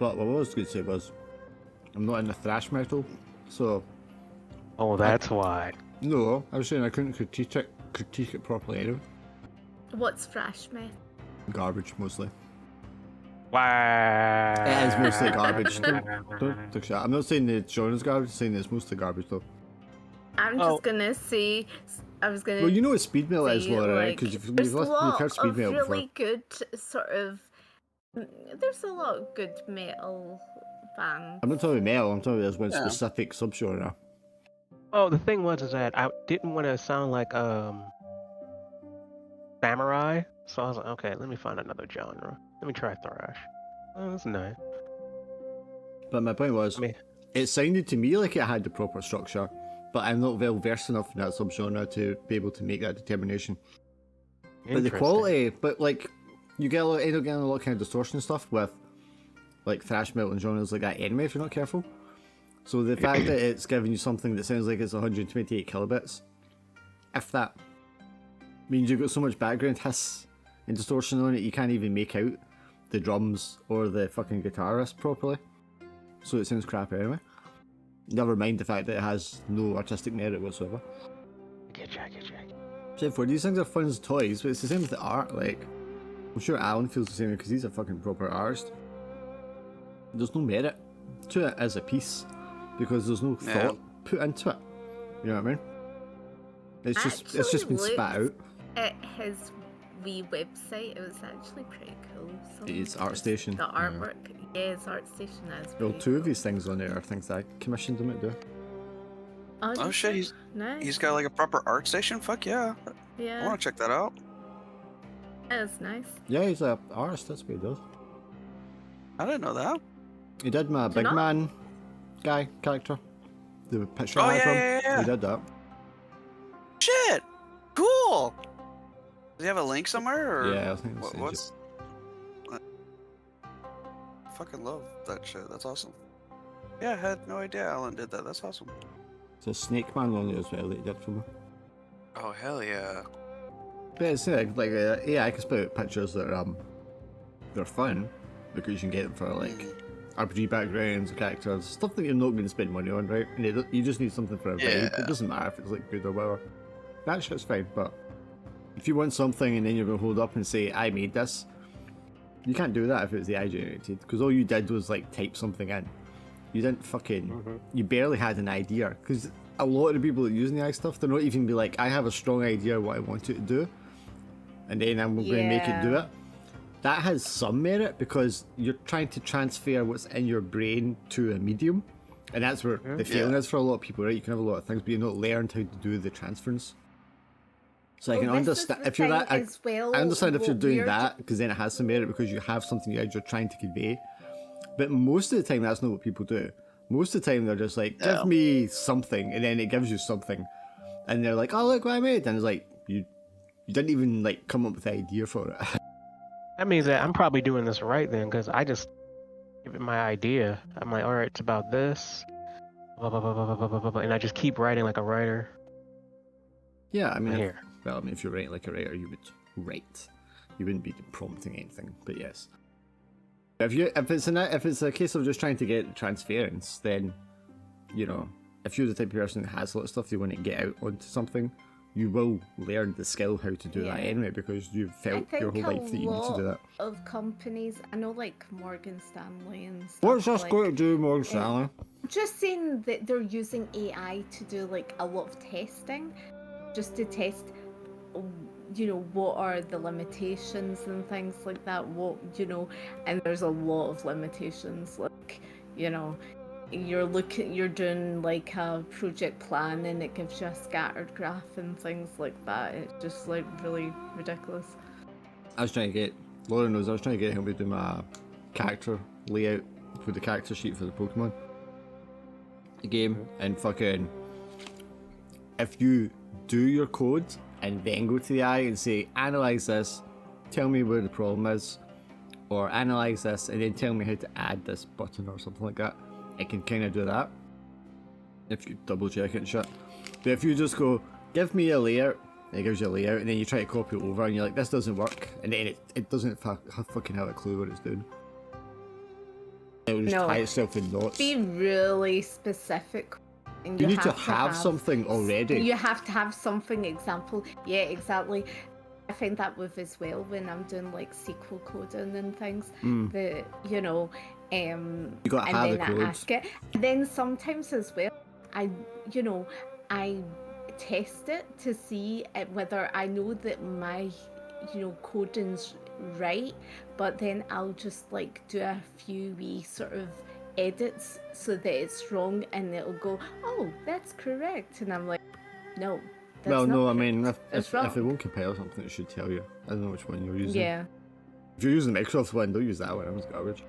But what I was going to say was, I'm not into thrash metal, so... Oh, that's why. No, I was saying I couldn't critique it properly anyway. What's thrash metal? Garbage, mostly. Wow. It is mostly garbage. Don't take shit. I'm not saying the genre's garbage, I'm saying it's mostly garbage though. I'm just gonna say, I was gonna. Well, you know what speed metal is, Laura, right? Because you've heard speed metal before. Really good sort of. There's a lot of good metal bands. I'm not talking about metal, I'm talking about this one specific subgenre. Oh, the thing was is that I didn't want to sound like samurai, so I was like, okay, let me find another genre. Let me try thrash. Oh, that's nice. But my point was, it sounded to me like it had the proper structure, but I'm not well versed enough in that subgenre to be able to make that determination. But the quality, but like, you end up getting a lot of kind of distortion stuff with like thrash metal and genres like that anyway if you're not careful. So the fact that it's giving you something that sounds like it's 128 kilobits, if that, means you've got so much background hiss and distortion on it you can't even make out the drums or the fucking guitarist properly. So it sounds crap anyway. Never mind the fact that it has no artistic merit whatsoever. I get you. Except for these things are fun as toys, but it's the same with the art. Like, I'm sure Alan feels the same because he's a fucking proper artist. There's no merit to it as a piece because there's no thought put into it. You know what I mean? It's just been spat out. At his wee website, it was actually pretty cool. It's ArtStation. The artwork, it's ArtStation is. Well, two of these things on there are things that I commissioned him to do. Oh shit, he's got like a proper art station? Fuck yeah. Yeah. I want to check that out. That's nice. Yeah, he's an artist, that's what he does. I didn't know that. He did my big man guy character. The picture Oh, I had yeah. from. He did that. Shit! Cool! Does he have a link somewhere? Or Yeah, I think it's what's... I fucking love that shit. That's awesome. Yeah, I had no idea Alan did that. That's awesome. It's a Snake Man on it as well that he did for me. Oh, hell yeah. But it's like I can spit out pictures that they're fun because you can get them for like RPG backgrounds, characters, stuff that you're not going to spend money on, right? And you just need something for a vibe. It doesn't matter if it's like good or whatever. That shit's fine, but if you want something and then you're going to hold up and say, I made this, you can't do that if it was AI generated, because all you did was like type something in. You didn't fucking, you barely had an idea, because a lot of the people that use the AI stuff, they're not even be like, I have a strong idea what I want it to do, and then I'm going to make it do it. That has some merit because you're trying to transfer what's in your brain to a medium, and that's where the feeling is for a lot of people, right? You can have a lot of things, but you've not learned how to do the transference. So I can understand if you're that. I understand if you're doing that because then it has some merit because you have something you're trying to convey. But most of the time, that's not what people do. Most of the time, they're just like, "Give me something," and then it gives you something, and they're like, "Oh, look what I made!" And it's like you didn't even like come up with the idea for it. That means that I'm probably doing this right then, because I just give it my idea. I'm like, all right, it's about this, blah, blah, blah, blah, blah, blah, blah, blah, and I just keep writing like a writer. Yeah, I mean, if you're writing like a writer, you would write. You wouldn't be prompting anything, but yes. If it's a case of just trying to get transference, then, you know, if you're the type of person that has a lot of stuff you want to get out onto something, you will learn the skill how to do that anyway, because you've felt your whole life that you need to do that. Of companies, I know like Morgan Stanley and stuff. What's this going to do, Morgan Stanley? Just saying that they're using AI to do like a lot of testing, just to test, you know, what are the limitations and things like that. What, you know, and there's a lot of limitations. Like, you know, you're doing like a project plan and it gives you a scattered graph and things like that. It's just like really ridiculous. Laura knows, I was trying to get him to do my character layout for the character sheet for the Pokemon game, and fucking, if you do your code and then go to the AI and say, analyze this, tell me where the problem is, or analyze this and then tell me how to add this button or something like that, it can kind of do that if you double check it and shit. But if you just go, give me a layout, and it gives you a layout, and then you try to copy it over and you're like, this doesn't work, and then it doesn't fucking have a clue what it's doing. It'll just No. tie itself in knots. Be really specific. And You need to have something already. You have to have something example. Yeah, exactly. I find that with as well when I'm doing like SQL coding and things. That you gotta have and the then I codes. ask it. And then sometimes as well, I test it to see whether I know that my coding's right, but then I'll just like do a few wee sort of edits so that it's wrong, and it'll go, oh, that's correct, and I'm like, no, that's Well, not no, I correct. mean, It's if wrong. it won't compile something, it should tell you. I don't know which one you're using. Yeah, If you're using the Microsoft one, don't use that one. That one's garbage.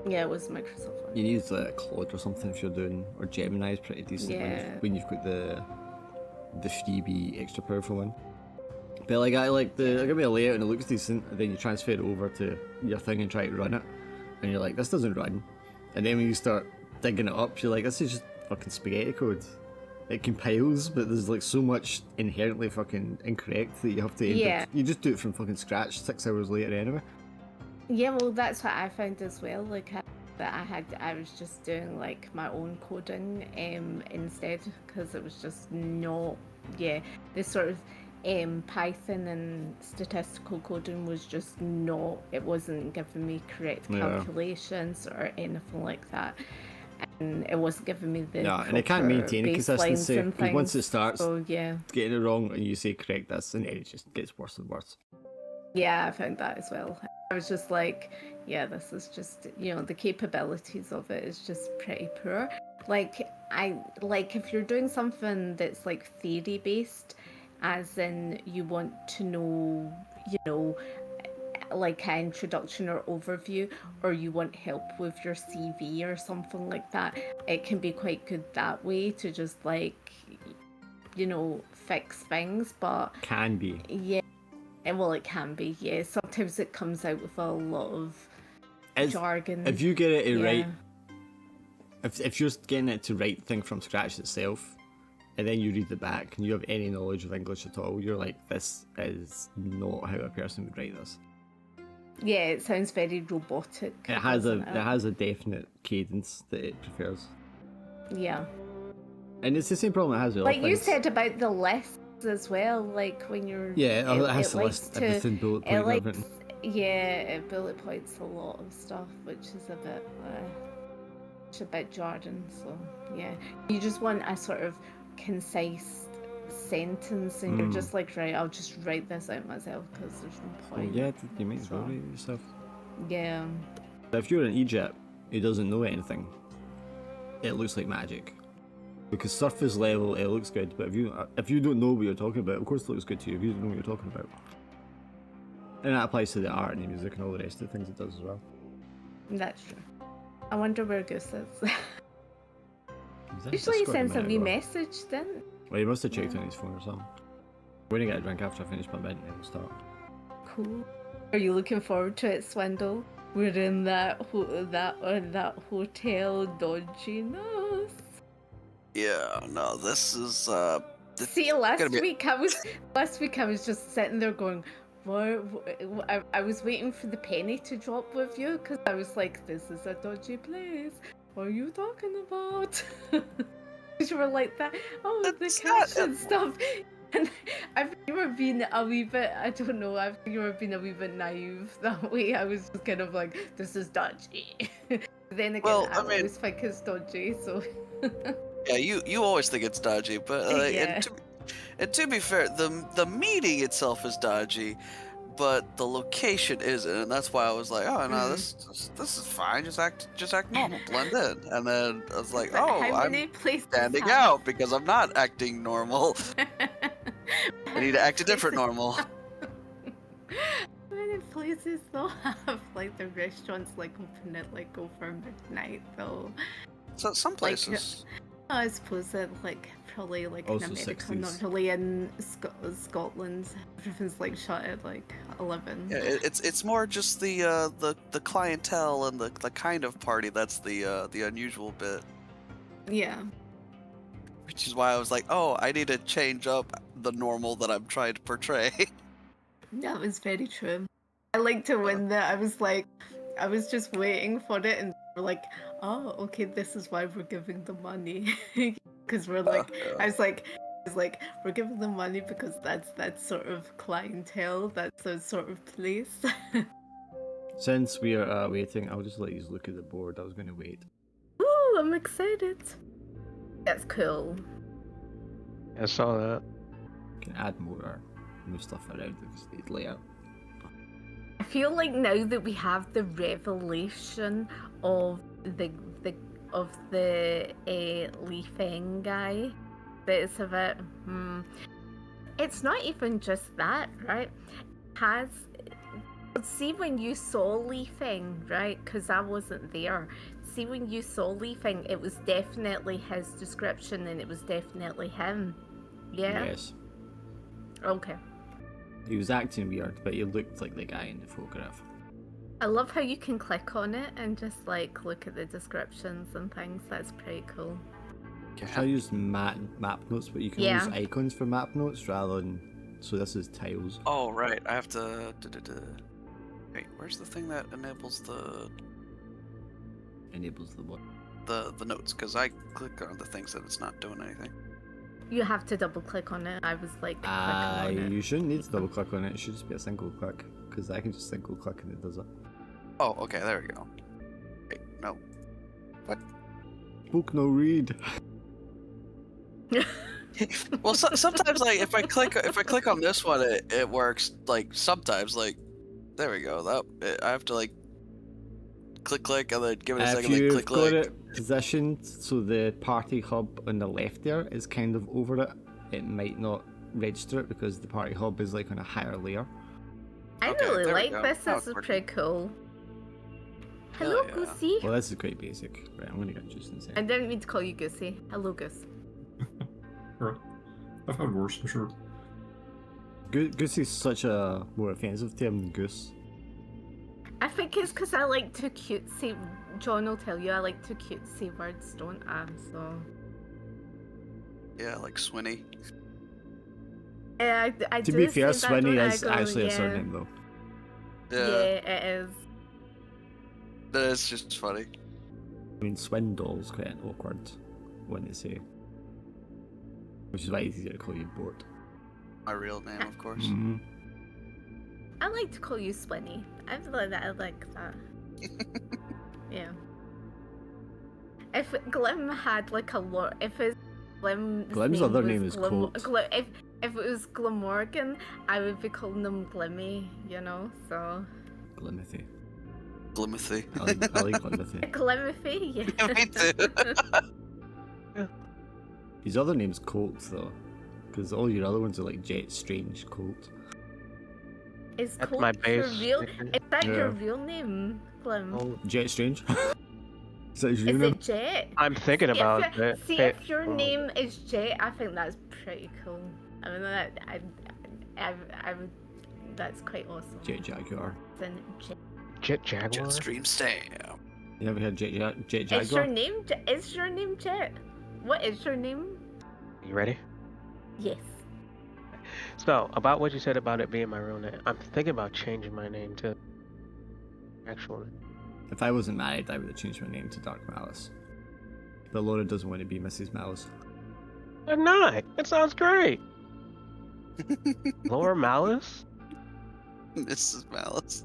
yeah, it was Microsoft one. You need Claude or something if you're doing, or Gemini is pretty decent Yeah. when you've got the freebie extra powerful one. But like I give me a layout and it looks decent, and then you transfer it over to your thing and try to run it, and you're like, this doesn't run. And then when you start digging it up, you're like, this is just fucking spaghetti code. It compiles, but there's like so much inherently fucking incorrect that you have to Yeah. you just do it from fucking scratch 6 hours later anyway. Yeah, well, that's what I found as well. Like I was just doing like my own coding instead, because it was just not this sort of Python and statistical coding was just not, it wasn't giving me correct calculations or anything like that, and it wasn't giving me the and it can't maintain a baselines consistency, and because once it things, starts so yeah getting it wrong and you say correct this, and then it just gets worse and worse. Yeah, I found that as well. I was just like, yeah, this is just, the capabilities of it is just pretty poor. Like, if you're doing something that's like theory based, as in you want to know, like an introduction or overview, or you want help with your CV or something like that, it can be quite good that way to just like, fix things, but Can be. yeah. And well, it can be, yeah. Sometimes it comes out with a lot of jargon. If you get it to Yeah. write, if you're getting it to write thing from scratch itself, and then you read it back and you have any knowledge of English at all, you're like, this is not how a person would write this. Yeah, it sounds very robotic. It has doesn't it has a definite cadence that it prefers, Yeah. and it's the same problem it has with Like other you things. said about the lists as well, like when you're... Yeah, it has to likes list everything, bullet point, it likes, everything. Yeah, it bullet points a lot of stuff, which is a bit jargon, so yeah. You just want a sort of concise sentence, and you're just like, right, I'll just write this out myself because there's no Well, point. yeah, you might as well write it yourself. Yeah. But if you're in Egypt who doesn't know anything, it looks like magic. Because surface level, it looks good, but if you don't know what you're talking about, of course it looks good to you if you don't know what you're talking about. And that applies to the art and the music and all the rest of the things it does as well. That's true. I wonder where Goose is. Is that Usually he Discord sends a minute wee ago? message then. Well, he must have checked on his phone or something. We're gonna get a drink after I finish my bit and then we'll start. Cool. Are you looking forward to it, Swindle? We're in that hotel dodginess. Yeah, no, this is See, last gonna be- week I was just sitting there going, I was waiting for the penny to drop with you, because I was like, this is a dodgy place. What are you talking about? You were like that. Oh, That's the cash not- and stuff. And I think you were being a wee bit, I don't know, I think you were being a wee bit naive that way. I was just kind of like, this is dodgy. Then again, Well, I I mean- always think it's dodgy, so. yeah. You always think it's dodgy, but Yeah. and to be fair, the meeting itself is dodgy, but the location isn't, and that's why I was like, oh no, this is fine. Just act normal, blend in. And then I was like, But oh, how I'm many places standing have- out because I'm not acting normal. I need to act a different normal. How many places though have like the restaurants like open at like over midnight though? So some places. I suppose that like probably like Also in America, 60s. not really in Scotland. Everything's like shut at like 11. Yeah, it's more just the clientele and the kind of party that's the unusual bit. Yeah. Which is why I was like, oh, I need to change up the normal that I'm trying to portray. That was very true. I liked it when I was like, I was just waiting for it, and we're like, oh, okay, this is why we're giving the money, because we're like, yeah. I was like, we're giving the money because that's that sort of clientele, that's a sort of place. Since we are waiting, I'll just let you look at the board. I was going to wait. Ooh, I'm excited. That's cool. I saw that. You can add more stuff around the layout. I feel like now that we have the revelation of the Leafeng guy, that it's a bit. It's not even just that, right? See when you saw Leafeng, right? Because I wasn't there. See when you saw Leafeng, it was definitely his description, and it was definitely him. Yeah. Yes. Okay. He was acting weird, but he looked like the guy in the photograph. I love how you can click on it and just like look at the descriptions and things. That's pretty cool. I use map notes, but you can use icons for map notes rather than. So this is tiles. Oh right, I have to. Wait, where's the thing that enables the what? the notes? Because I click on the things that it's not doing anything. You have to double click on it. I was like clicking on it. You shouldn't need to double click on it. It should just be a single click, because I can just single click and it does it. Oh, okay, there we go. Wait, no. What? Book no read. Well, sometimes like if I click on this one, it works. Like sometimes, like there we go. I have to like click and then give it a second. If Then you've click. got it positioned so the party hub on the left there is kind of over it, it might not register it because the party hub is like on a higher layer. I Okay, really there we like go. this. Now This it's is working. pretty cool. Hell Hello, yeah. Goosey. Well, this is quite basic. Right, I'm gonna get juice in a I second. didn't mean to call you Goosey. Hello, Goose. Right. I've had worse, for sure. Goose is such a more offensive term than goose. I think it's because I like to cutesy. John will tell you I like to cutesy words, don't I? So. Yeah, like Swinny. Yeah, I To do be fair, say that, Swinny don't I? is Go, actually yeah. a surname though. Yeah, it is. That is just funny. I mean, Swindle's quite an awkward one to say. Which is why it's easier to call you Bort. My real name, of course. Mm-hmm. I like to call you Swinny. I like that. I like that. Yeah. If Glim had like a lot, if his Glim's other name is Colt. If it was Glamorgan, I would be calling him Glimmy, you know. So. Glimothy. Glimothy. I like Glimothy. Glimothy, yeah. Yeah, me too. His other name's Colt though, because all your other ones are like Jet Strange Colt. Is That's Colt my your base real? nickname. Is that your Yeah. real name, Glim? Oh, Jet Strange? Is that his real Is name? it Jet? I'm thinking See, about if your- it. See, if your name is Jet, I think that's pretty cool. I mean, I would. That's quite awesome. Jet Jaguar. Then Jet. Jet Jaguar. Jetstream Stam. You ever heard Jet Jaguar? Is your name? Is your name Jet? What is your name? You ready? Yes. So, about what you said about it being my real name, I'm thinking about changing my name to actual name. If I wasn't married, I would have changed my name to Dark Malice. But Laura doesn't want to be Mrs. Malice. I'm not. It sounds great. Laura Malice? Mrs. Malice.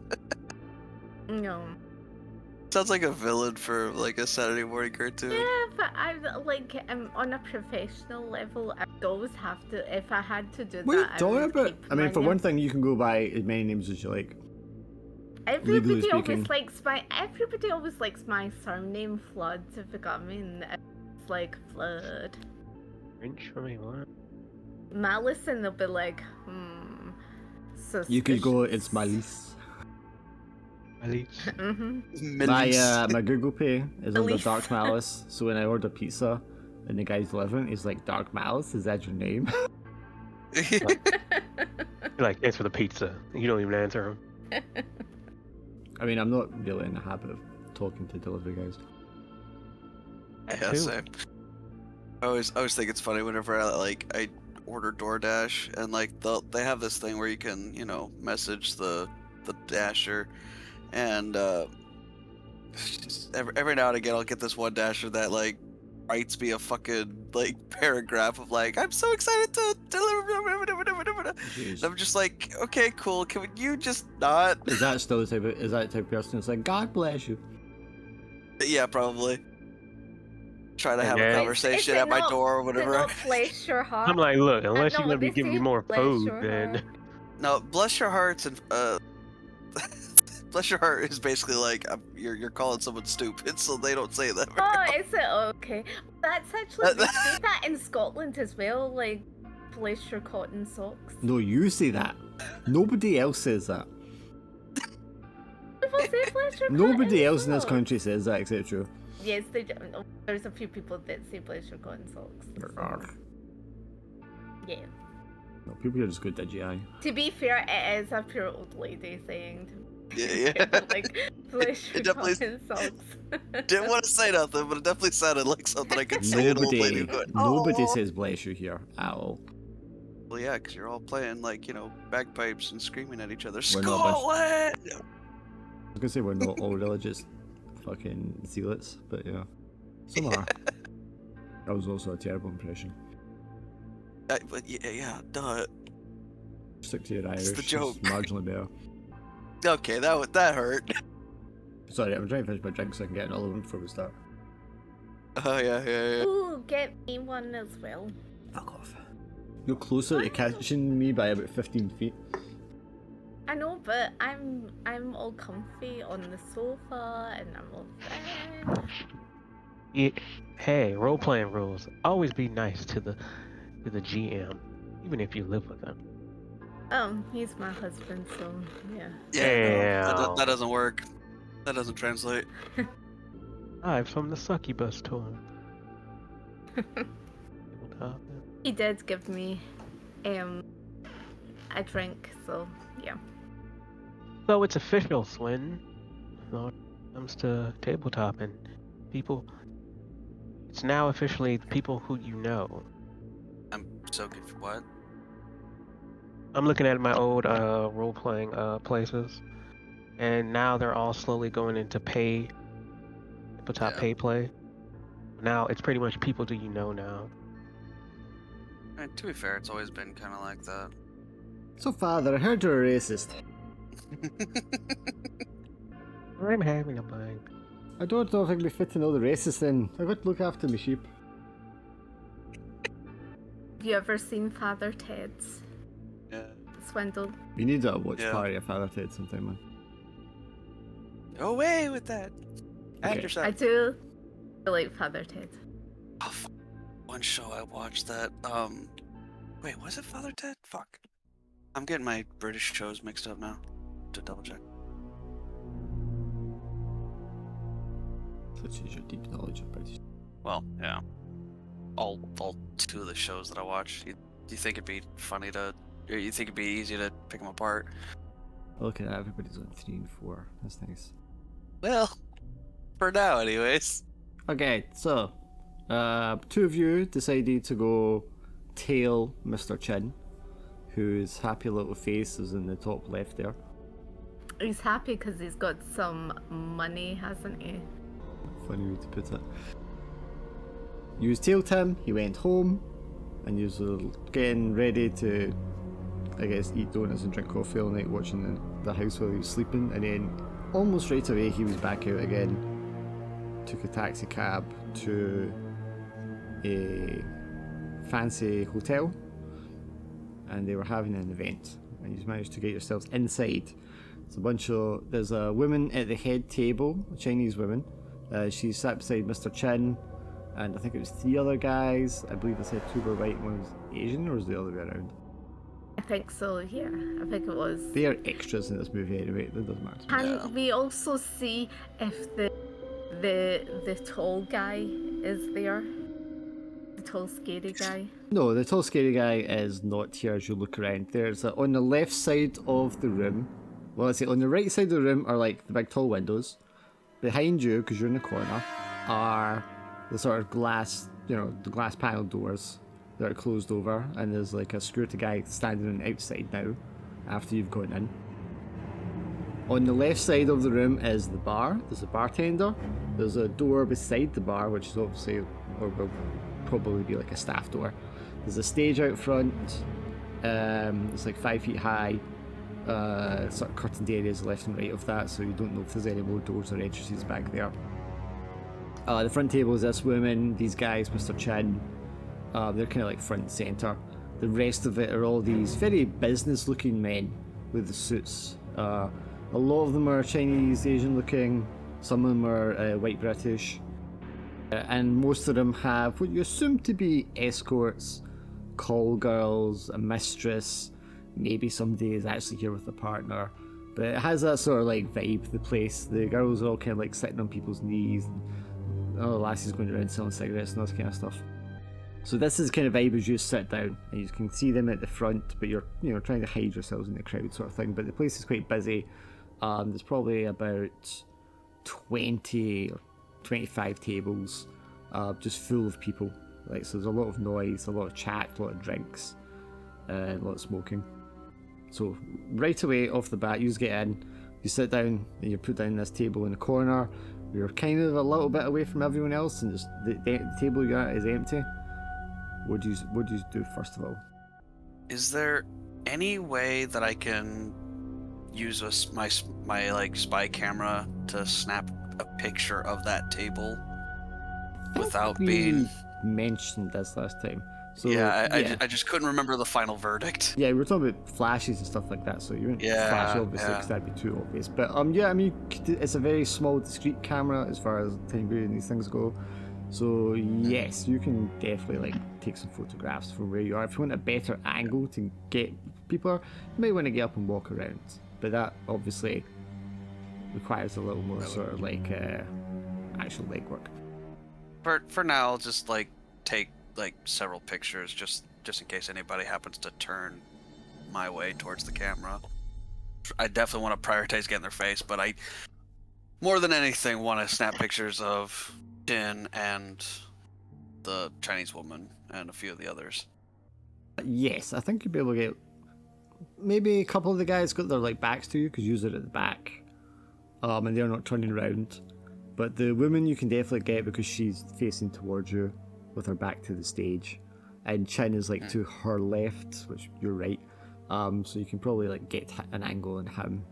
No. Sounds like a villain for like a Saturday morning cartoon. Yeah, but I like on a professional level. I'd always have to. If I had to do What are you that, I talking would about? keep I mean, my for name. one thing, you can go by as many names as you like. Everybody legally always speaking. likes my. Everybody always likes my surname Flood. If you got me, and it's like Flood. French for me, what? Malice, and they'll be like, You could go, suspicious. it's Malice. Malice. Mhm. My Google Pay is under Malice. Dark Malice, so when I order pizza and the guy's delivering, he's like, Dark Malice, is that your name? You're like, thanks for the pizza. You don't even answer him. I mean, I'm not really in the habit of talking to delivery guys. Yeah, Who? same. I always think it's funny whenever I order DoorDash and like they have this thing where you can message the dasher, and every now and again I'll get this one dasher that like writes me a fucking like paragraph of like, I'm so excited to deliver. And I'm just like, okay, cool. Can you just not? Is that still the type of person that's like, God bless you? Yeah, probably. Try to have Yeah. a Is conversation it at my not- door or Is it whatever. not bless your heart? I'm like, look, unless no, you're gonna be they giving me say more bless food, your then heart. No, bless your hearts and bless your heart is basically like you're calling someone stupid, so they don't say that. Oh, is it? Okay. That's actually, they say that in Scotland as well, like, bless your cotton socks. No, you say that. Nobody else says that. People say bless your Nobody cotton else in this socks. country says that except you. Yes, they do. There's a few people that say bless your cotton socks. So, yeah. No, people here just go digi. To be fair, it is a pure old lady saying Yeah. like, bless your definitely- cotton socks. Didn't want to say nothing, but it definitely sounded like something I could say. An old lady going, Nobody "Oh." says bless you here at all. Well, yeah, because you're all playing like bagpipes and screaming at each other. We're not a bunch- Scotland. I was gonna say we're not all religious fucking zealots, but yeah. Some are. That was also a terrible impression. But yeah, duh. Stick to your Irish. the joke. It's marginally better. Okay, that hurt. Sorry, I'm trying to finish my drink so I can get another one before we start. Oh yeah. Ooh, get me one as well. Fuck off. You're closer to catching me by about 15 feet. I know, but I'm all comfy on the sofa and I'm all fine. yeah, hey, role playing rules. Always be nice to the GM, even if you live with them. He's my husband, so yeah. Yeah, no, Damn. that doesn't work. That doesn't translate. Live from the succubus tour. He did give me a drink, so yeah. So it's official, Swin. When it comes to tabletop and people, it's now officially people who you know. I'm so good for what? I'm looking at my old role-playing places, and now they're all slowly going into tabletop Yeah. pay play. Now it's pretty much people do you know now. And to be fair, it's always been kind of like that. So, Father, I heard you're a racist. I'm having a blank. I don't know if I can be fit to know the racists then. I got to look after my sheep. Have you ever seen Father Ted's Yeah. Swindle? You need a watch Yeah. party of Father Ted sometime, man. Go away with that. Add Okay. yourself. I do like Father Ted. Oh, one show I watched that. Wait, was it Father Ted? Fuck. I'm getting my British shows mixed up now. To double check. Such is your deep knowledge of British. Well, yeah. All two of the shows that I watch. Do you think it'd be funny to? Or you think it'd be easy to pick them apart? Look at that, everybody's on 3 and 4. That's nice. Well, for now, anyways. Okay, so, two of you decided to go tail Mr. Chin, whose happy little face is in the top left there. He's happy because he's got some money, hasn't he? Funny way to put it. You tailed him, he went home, and you were getting ready to, I guess, eat donuts and drink coffee all night watching the house while he was sleeping, and then almost right away he was back out again, took a taxi cab to a fancy hotel, and they were having an event, and you managed to get yourselves inside. There's a woman at the head table, a Chinese woman. She sat beside Mr. Chin, and I think it was 3 other guys. I believe they said 2 were white and 1 was Asian, or was the other way around? I think so, yeah. I think it was. They are extras in this movie anyway, that doesn't matter. Can we also see if the tall guy is there? The tall scary guy? No, the tall scary guy is not here as you look around. There's on the left side of the room, well, let's say on the right side of the room are like the big tall windows. Behind you, because you're in the corner, are the sort of glass, the glass panel doors that are closed over, and there's like a security guy standing on the outside now, after you've gone in. On the left side of the room is the bar. There's a bartender. There's a door beside the bar, which is obviously, or will probably be like a staff door. There's a stage out front. It's like 5 feet high. Sort of curtained areas left and right of that, so you don't know if there's any more doors or entrances back there. The front table is this woman, these guys, Mr. Chin. They're kind of like front and centre. The rest of it are all these very business-looking men with the suits. A lot of them are Chinese, Asian-looking. Some of them are white British. And most of them have what you assume to be escorts, call girls, a mistress. Maybe somebody is actually here with a partner. But it has that sort of like vibe, the place. The girls are all kind of like sitting on people's knees. And, the lassies going around selling cigarettes and all this kind of stuff. So this is kind of vibe as you sit down, and you can see them at the front, but you're trying to hide yourselves in the crowd sort of thing. But the place is quite busy. There's probably about 20 or 25 tables, just full of people. Like, so there's a lot of noise, a lot of chat, a lot of drinks, a lot of smoking. So right away off the bat, you just get in, you sit down, and you're put down this table in the corner. You're kind of a little bit away from everyone else, and just the table you're at is empty. What do you do first of all? Is there any way that I can use my like spy camera to snap a picture of that table without being mentioned this last time? So I just couldn't remember the final verdict. Yeah, we were talking about flashes and stuff like that, so you wouldn't flash obviously because that'd be too obvious. But yeah, I mean, it's a very small, discreet camera as far as time period and these things go. So yes, you can definitely like take some photographs from where you are. If you want a better angle to get people, you might want to get up and walk around. But that obviously requires a little more sort of like actual legwork. For now, I'll just like take like several pictures just in case anybody happens to turn my way towards the camera. I definitely want to prioritize getting their face, but I more than anything want to snap pictures of Jin and the Chinese woman and a few of the others. Yes, I think you'll be able to get maybe a couple of the guys got their like backs to you because you're at the back, and they're not turning around. But the woman you can definitely get because she's facing towards you with her back to the stage, and Chin is like to her left, which you're right. So you can probably like get an angle on him.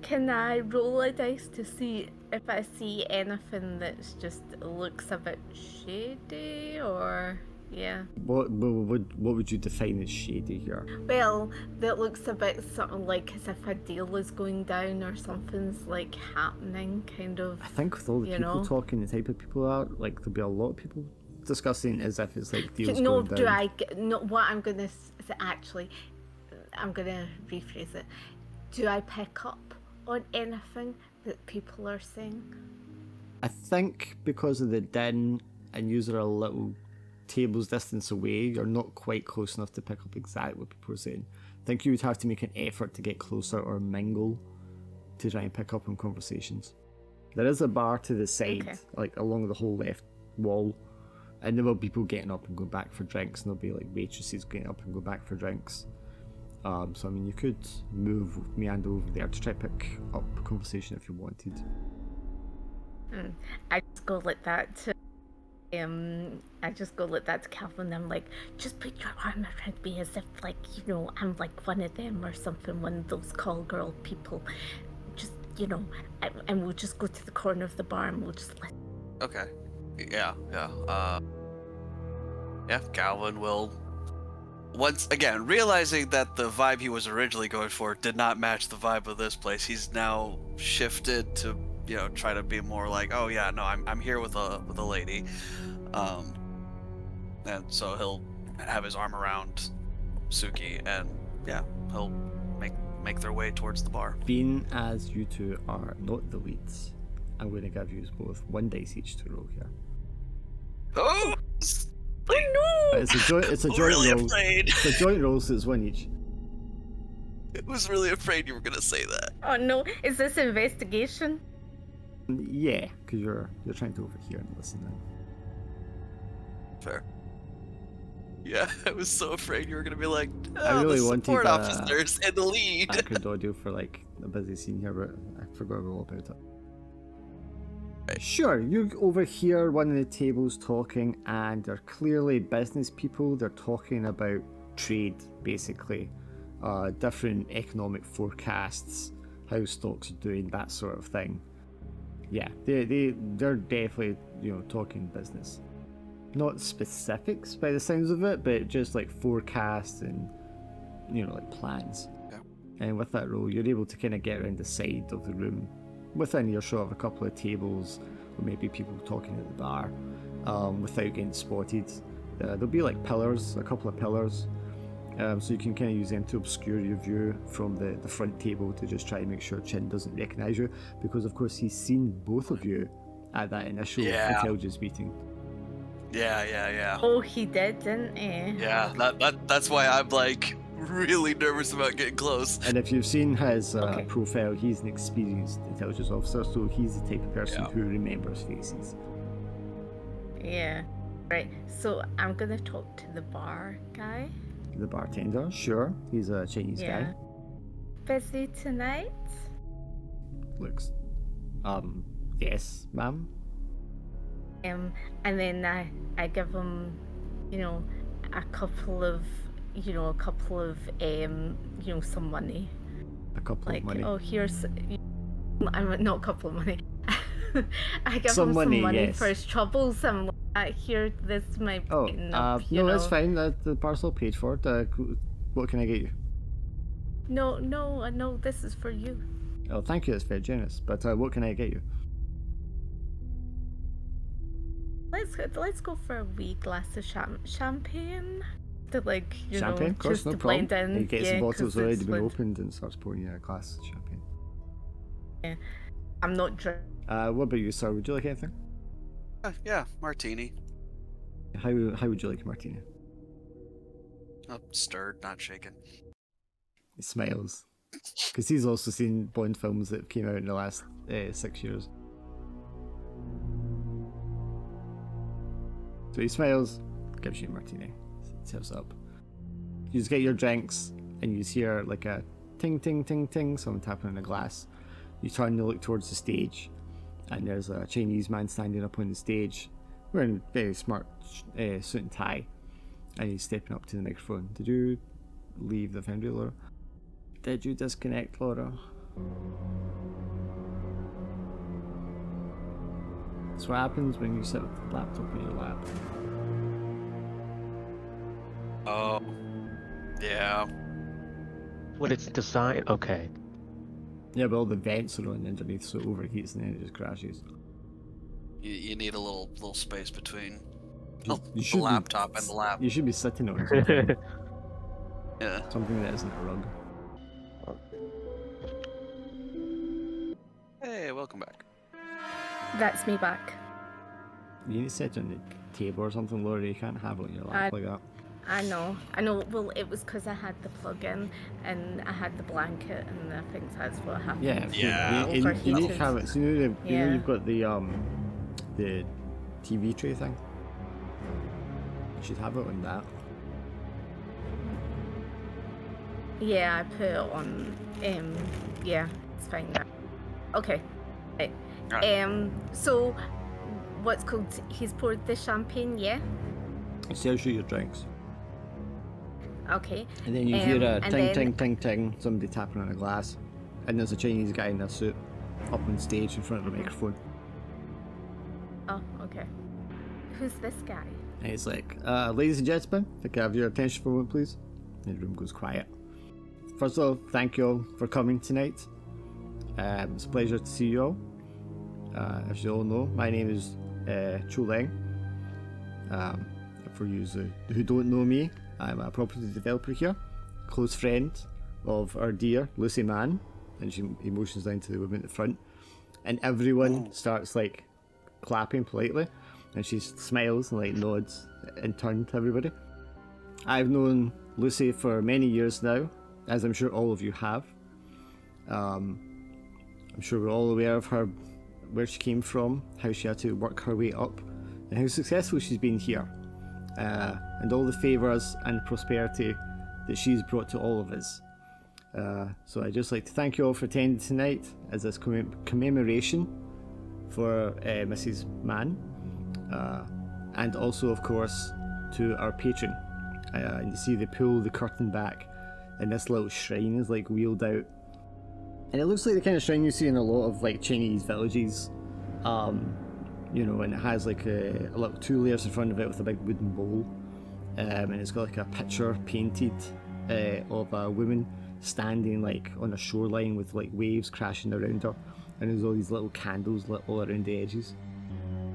Can I roll a dice to see if I see anything that's just looks a bit shady, or yeah? What would you define as shady here? Well, that looks a bit something like as if a deal is going down or something's like happening, kind of. I think with all the people talking, the type of people are like, there'll be a lot of people discussing as if it's like deals going down. What I'm gonna actually, I'm gonna rephrase it. Do I pick up on anything that people are saying? I think because of the din and you're a little table's distance away, you're not quite close enough to pick up exactly what people are saying. I think you would have to make an effort to get closer or mingle to try and pick up on conversations. There is a bar to the side, like along the whole left wall, and there will be people getting up and going back for drinks, and there'll be like waitresses getting up and go back for drinks. So I mean, you could meander over there to try to pick up a conversation if you wanted. I just go like that to Calvin. I'm like, just put your arm around me as if like, I'm like one of them or something, one of those call girl people. Just, and we'll just go to the corner of the bar and we'll just let. Okay. Yeah. Calvin will, once again, realizing that the vibe he was originally going for did not match the vibe of this place, he's now shifted to, try to be more like, oh yeah, no, I'm here with a lady. And so he'll have his arm around Suki, and yeah, he'll make their way towards the bar. Being as you two are not the leads, I'm going to give you both one dice each to roll here. Oh! Oh no! It's a joint really roll. Afraid. It's a joint roll, so it's one each. I was really afraid you were gonna say that. Oh no! Is this investigation? Yeah, because you're trying to overhear and listen then. Fair. Yeah, I was so afraid you were gonna be like, I oh, really the wanted, support officers in the lead. background audio for like a busy scene here, but I forgot all about it. Sure, you overhear one of the tables talking, and they're clearly business people. They're talking about trade, basically, different economic forecasts, how stocks are doing, that sort of thing. Yeah, they're definitely talking business. Not specifics by the sounds of it, but just like forecasts and like plans. Yeah. And with that role, you're able to kind of get around the side of the room, within earshot of a couple of tables, or maybe people talking at the bar, without getting spotted. There'll be like pillars, a couple of pillars, so you can kind of use them to obscure your view from the front table to just try and make sure Chin doesn't recognise you, because of course he's seen both of you at that initial intelligence meeting. Yeah. Oh, he did, didn't he? Yeah, that's why I'm like really nervous about getting close. And if you've seen his Okay. profile, he's an experienced intelligence officer, so he's the type of person Yeah. who remembers faces. Yeah. Right. So I'm gonna talk to the bar guy. The bartender, sure, he's a Chinese Yeah. guy. Busy tonight? Looks, yes, ma'am. And then I give him, a couple of, some money. A couple Like, of money. oh, here's, not a couple of money. I give Some him money, some money yes. for his troubles. I'm like, here, this might be Oh, enough, no, that's fine. The parcel paid for it. What can I get you? No, this is for you. Oh, thank you. That's very generous. But what can I get you? Let's go for a wee glass of champagne. To like, Champagne, of course, just no to problem. blend in. He gets the 'cause bottles already it's been with- opened and starts pouring you a glass of champagne. I'm not drunk. What about you, sir? Would you like anything? Yeah, martini. How would you like a martini? Oh, stirred, not shaken. He smiles. Because he's also seen Bond films that came out in the last 6 years. So he smiles, gives you a martini, serves up. You just get your drinks, and you just hear like a ting ting ting ting, someone tapping on a glass. You turn to look towards the stage, and there's a Chinese man standing up on the stage, wearing a very smart suit and tie, and he's stepping up to the microphone. Did you leave the foundry, Laura? Did you disconnect, Laura? That's what happens when you sit with the laptop in your lap. Oh, yeah. What it's designed. Okay. Yeah, but all the vents are on underneath, so it overheats and then it just crashes. You need a little space between You the should be- laptop and the lap. You should be sitting on something, Yeah. something that isn't a rug. Hey, welcome back. That's me back. You need to sit on the table or something, Laura. You can't have it on your lap like that. I know. Well, it was because I had the plug-in and I had the blanket, and I think that's what happened. Yeah, Yeah. you need to Overheated. have it. So you know Yeah. you've got the TV tray thing. You should have it on that. Yeah, I put it on. Yeah, it's fine now. Okay. Right. Right. So, what's called? He's poured the champagne, yeah. It serves you your drinks, Okay. and then you hear a and ting then- ting ting ting, somebody tapping on a glass, and there's a Chinese guy in a suit up on stage in front of a microphone, Oh, okay. Who's this guy? and he's like, "Ladies and gentlemen, if I can have your attention for a moment, please." And the room goes quiet. First of all, thank you all for coming tonight. It's a pleasure to see you all. As you all know, my name is Chu Leng. For you who don't know me, I'm a property developer here, close friend of our dear Lucy Mann, and she motions down to the woman at the front, and everyone starts like clapping politely, and she smiles and like nods in turn to everybody. I've known Lucy for many years now, as I'm sure all of you have. I'm sure we're all aware of her, where she came from, how she had to work her way up, and how successful she's been here. and all the favours and prosperity that she's brought to all of us. So I'd just like to thank you all for attending tonight as this commemoration for Mrs. Mann, and also, of course, to our patron. You see they pull the curtain back, and this little shrine is like wheeled out, and it looks like the kind of shrine you see in a lot of like Chinese villages. You know, and it has like a little 2 layers in front of it with a big wooden bowl, and it's got like a picture painted of a woman standing like on a shoreline with like waves crashing around her, and there's all these little candles lit all around the edges.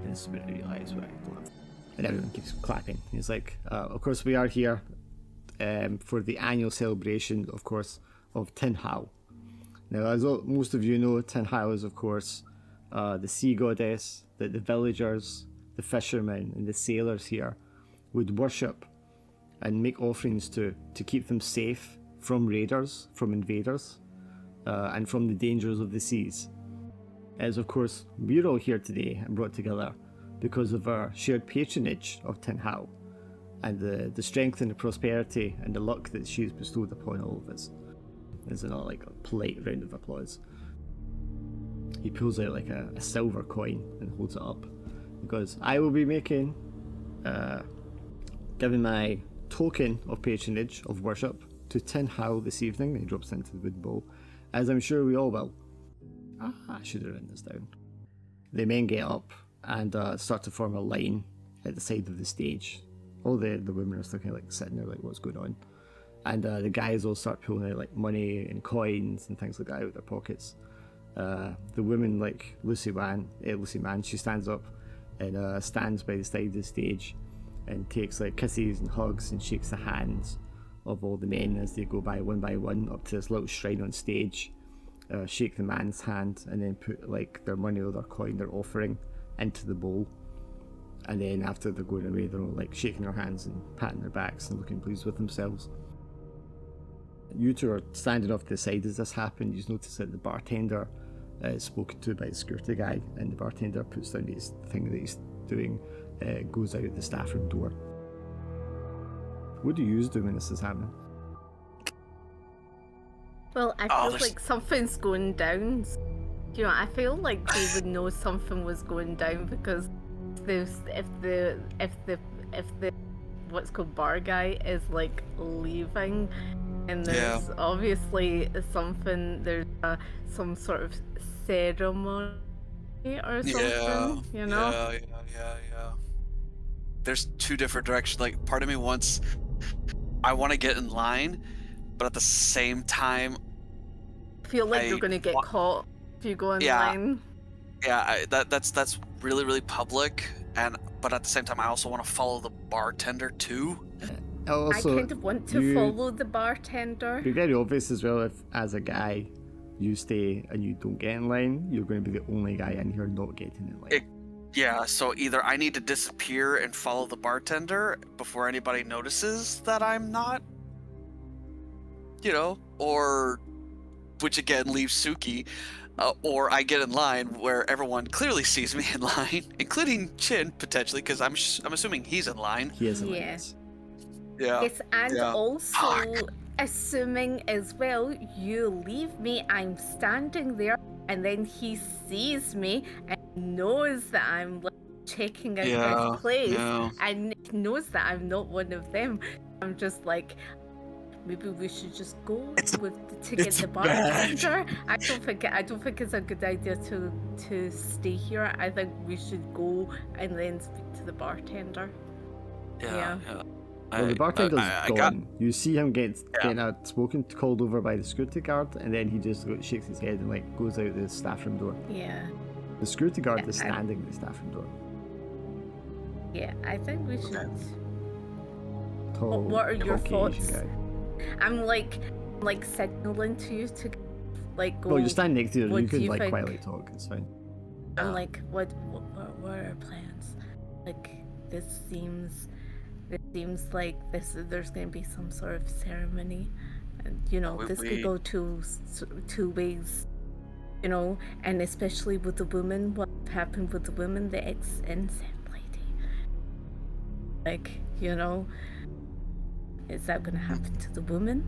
And this is when I realise what I love. And everyone keeps clapping. It's like, of course, we are here for the annual celebration, of course, of Tin Hau. Now, as most of you know, Tin Hau is, of course, the sea goddess that the villagers, the fishermen, and the sailors here would worship and make offerings to keep them safe from raiders, from invaders, and from the dangers of the seas. As, of course, we're all here today and brought together because of our shared patronage of Tin Hau and the strength and the prosperity and the luck that she has bestowed upon all of us. There's another like a polite round of applause. He pulls out like a silver coin and holds it up, because I will be making, giving my token of patronage of worship to Tin Hau this evening. He drops into the wood bowl, as I'm sure we all will. I should have written this down. The men get up and start to form a line at the side of the stage. All the women are still kind of like sitting there like, what's going on? And the guys all start pulling out like money and coins and things like that out of their pockets. The woman, like Lucy Mann, she stands up and stands by the side of the stage and takes like kisses and hugs and shakes the hands of all the men as they go by one up to this little shrine on stage. Shake the man's hand and then put like their money or their coin, their offering, into the bowl. And then after they're going away, they're all like shaking their hands and patting their backs and looking pleased with themselves. You two are standing off to the side as this happened. You notice that the bartender is spoken to by the security guy, and the bartender puts down his thing that he's doing, goes out the staff room door. What do you do when this is happening? Well, I feel like something's going down. You know, I feel like they would know something was going down, because if the what's called bar guy is like leaving, and there's obviously something, there's some sort of ceremony or something, you know? Yeah. There's two different directions. Like, part of me wants, I want to get in line, but at the same time, I feel like you're gonna get caught if you go in line. Yeah, that's really, really public, but at the same time, I also want to follow the bartender too. Also, I kind of want to follow the bartender. It'd be very obvious as well if, as a guy, you stay and you don't get in line, you're going to be the only guy in here not getting in line. So either I need to disappear and follow the bartender before anybody notices that I'm not, or, which again leaves Suki, or I get in line where everyone clearly sees me in line, including Chin potentially, because I'm assuming he's in line. He is in line. Yeah. Yes, and also assuming as well, you leave me, I'm standing there, and then he sees me and knows that I'm like checking out this place, and knows that I'm not one of them. I'm just like, maybe we should just go to get the bartender. I don't think it's a good idea to stay here. I think we should go and then speak to the bartender. Yeah. Well, the bartender's gone. You see him getting called over by the security guard, and then he just shakes his head and like goes out the staff room door. Yeah. The security guard is standing at the staff room door. Yeah, I think we should. Tall, what are your thoughts? Guy. I'm like signaling to you to like go. Well, you're standing next to her. You can like think? quietly talk. It's fine. I'm like, what are our plans? Like, this seems like there's going to be some sort of ceremony, and this could go two ways, and especially with the woman, what happened with the woman, the ex-insect lady. Like, you know, is that going to happen to the woman?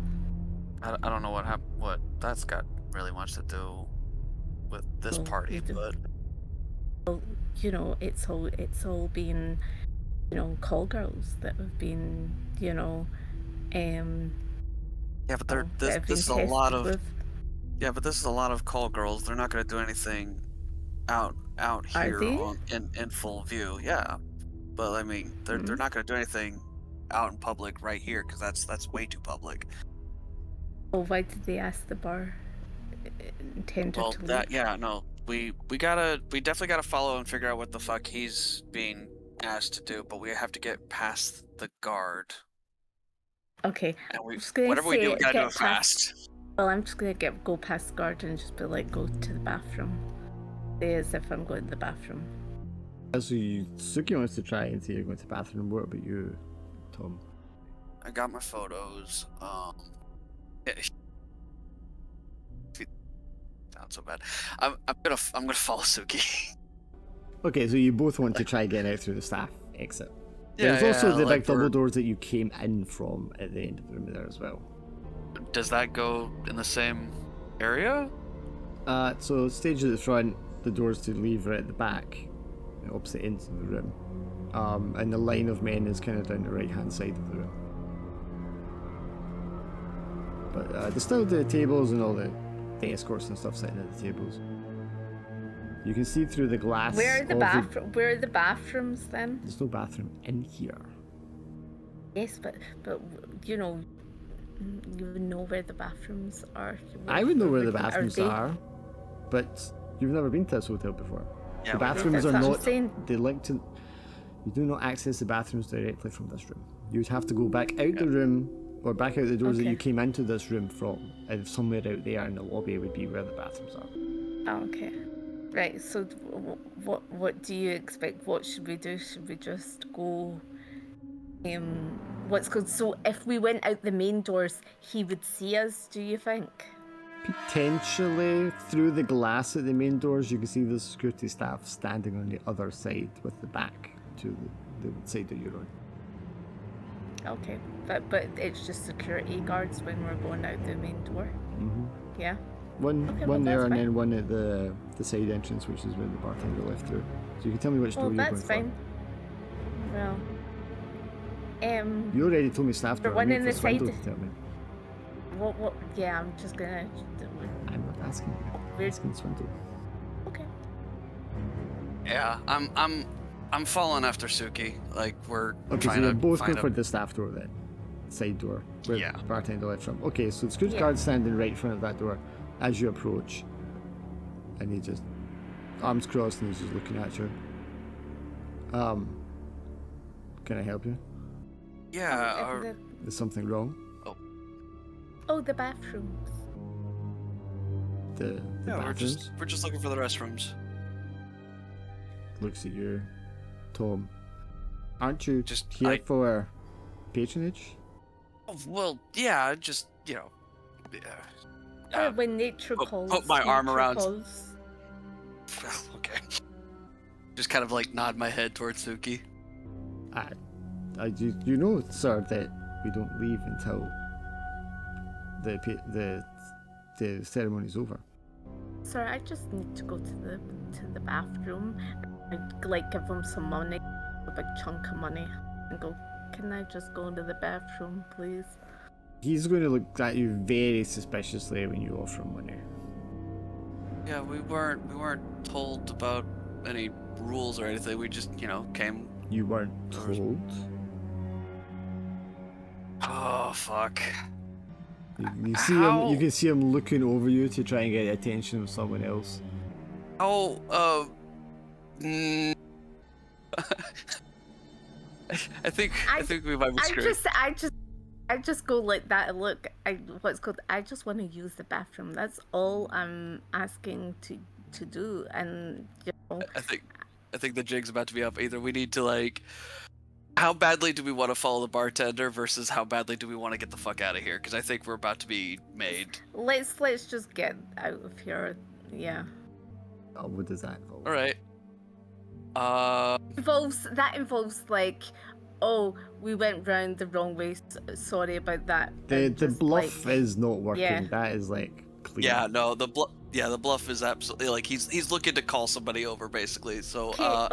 I don't know what that's got really much to do with this Well, party, but you know, it's all been, you know, call girls that have been, you know, yeah, but that have been this is a lot tested of with. yeah, but this is a lot of call girls. They're not going to do anything out Are here they? in full view. Yeah, but I mean, they're not going to do anything out in public right here because that's way too public. Well, why did they ask the bar tender Well, to leave? that yeah, no, we definitely gotta follow and figure out what the fuck he's being asked to do, but we have to get past the guard. Okay, And I'm just gonna whatever we do, say we gotta do get it fast. Well, I'm just gonna go past the guard and just be like, go to the bathroom. Say as if I'm going to the bathroom. So Suki wants to try and see you're going to the bathroom. What about you, Tom? I got my photos. Yeah, not so bad. I'm gonna follow Suki. Okay, so you both want to try getting out through the staff exit. Yeah, There's also the like big double doors that you came in from at the end of the room there as well. Does that go in the same area? So stage at the front, the doors to leave are at the back, opposite ends of the room. And the line of men is kind of down the right hand side of the room. But there's still the tables and all the escorts and stuff sitting at the tables. You can see through the glass. Where are the bathrooms then? There's no bathroom in here. Yes, but you know, you would know where the bathrums are. I would know where the bathrooms are, but you've never been to this hotel before. Yeah, the bathrooms are that's what not. I'm saying. They link to. You do not access the bathrooms directly from this room. You would have to go back out the room or back out the doors that you came into this room from, and somewhere out there in the lobby would be where the bathrooms are. Oh, okay. Right. So, what do you expect? What should we do? Should we just go? What's good? So, if we went out the main doors, he would see us. Do you think? Potentially through the glass at the main doors, you can see the security staff standing on the other side with the back to the side that you're on. Okay, but it's just security guards when we're going out the main door. Mm-hmm. Yeah. One there that's and fine. then one at the side entrance, which is where the bartender left through. So you can tell me which door Well, you're going that's fine. Well, for. You already told me staff door. one I'm in waiting the for Swindle side- to tell me. what? Yeah, I'm just gonna. I'm not asking you. I'm Weird. asking Swindle. Okay. Yeah, I'm following after Suki. Like we're Okay, so trying you're to both find going for the staff door then. Side door. Where Yeah. the bartender left from. Okay, so the security Yeah. guard's standing right in front of that door as you approach. And he just arms crossed and he's just looking at you. Can I help you? Yeah. Is something wrong? The bathrooms. The Yeah, bathrooms? we're just looking for the restrooms. Looks at you, Tom. Aren't you Just- here for patronage? Oh, well, yeah, just When nature put calls. my arm nature around- calls. okay. Just kind of like nod my head towards Suki. You know, sir, that we don't leave until the ceremony's over. Sir, I just need to go to the bathroom. I'd like give him some money, a big chunk of money, and go. Can I just go into the bathroom, please? He's going to look at you very suspiciously when you offer him money. Yeah, we weren't told about any rules or anything. We just came. You weren't told? Oh fuck. You see him. You can see him looking over you to try and get the attention of someone else. Oh, I think we might be screwed. I just go like that. Look, I just want to use the bathroom. That's all I'm asking to do. And I think the jig's about to be up. Either we need to how badly do we want to follow the bartender versus how badly do we want to get the fuck out of here? Because I think we're about to be made. let's just get out of here. Yeah. Oh, what does that involve? All right. Involves like oh, we went round the wrong way. Sorry about that. The and just, bluff like, is not working. yeah. That is like clear. Yeah, no, the bluff is absolutely like he's looking to call somebody over basically. So Okay,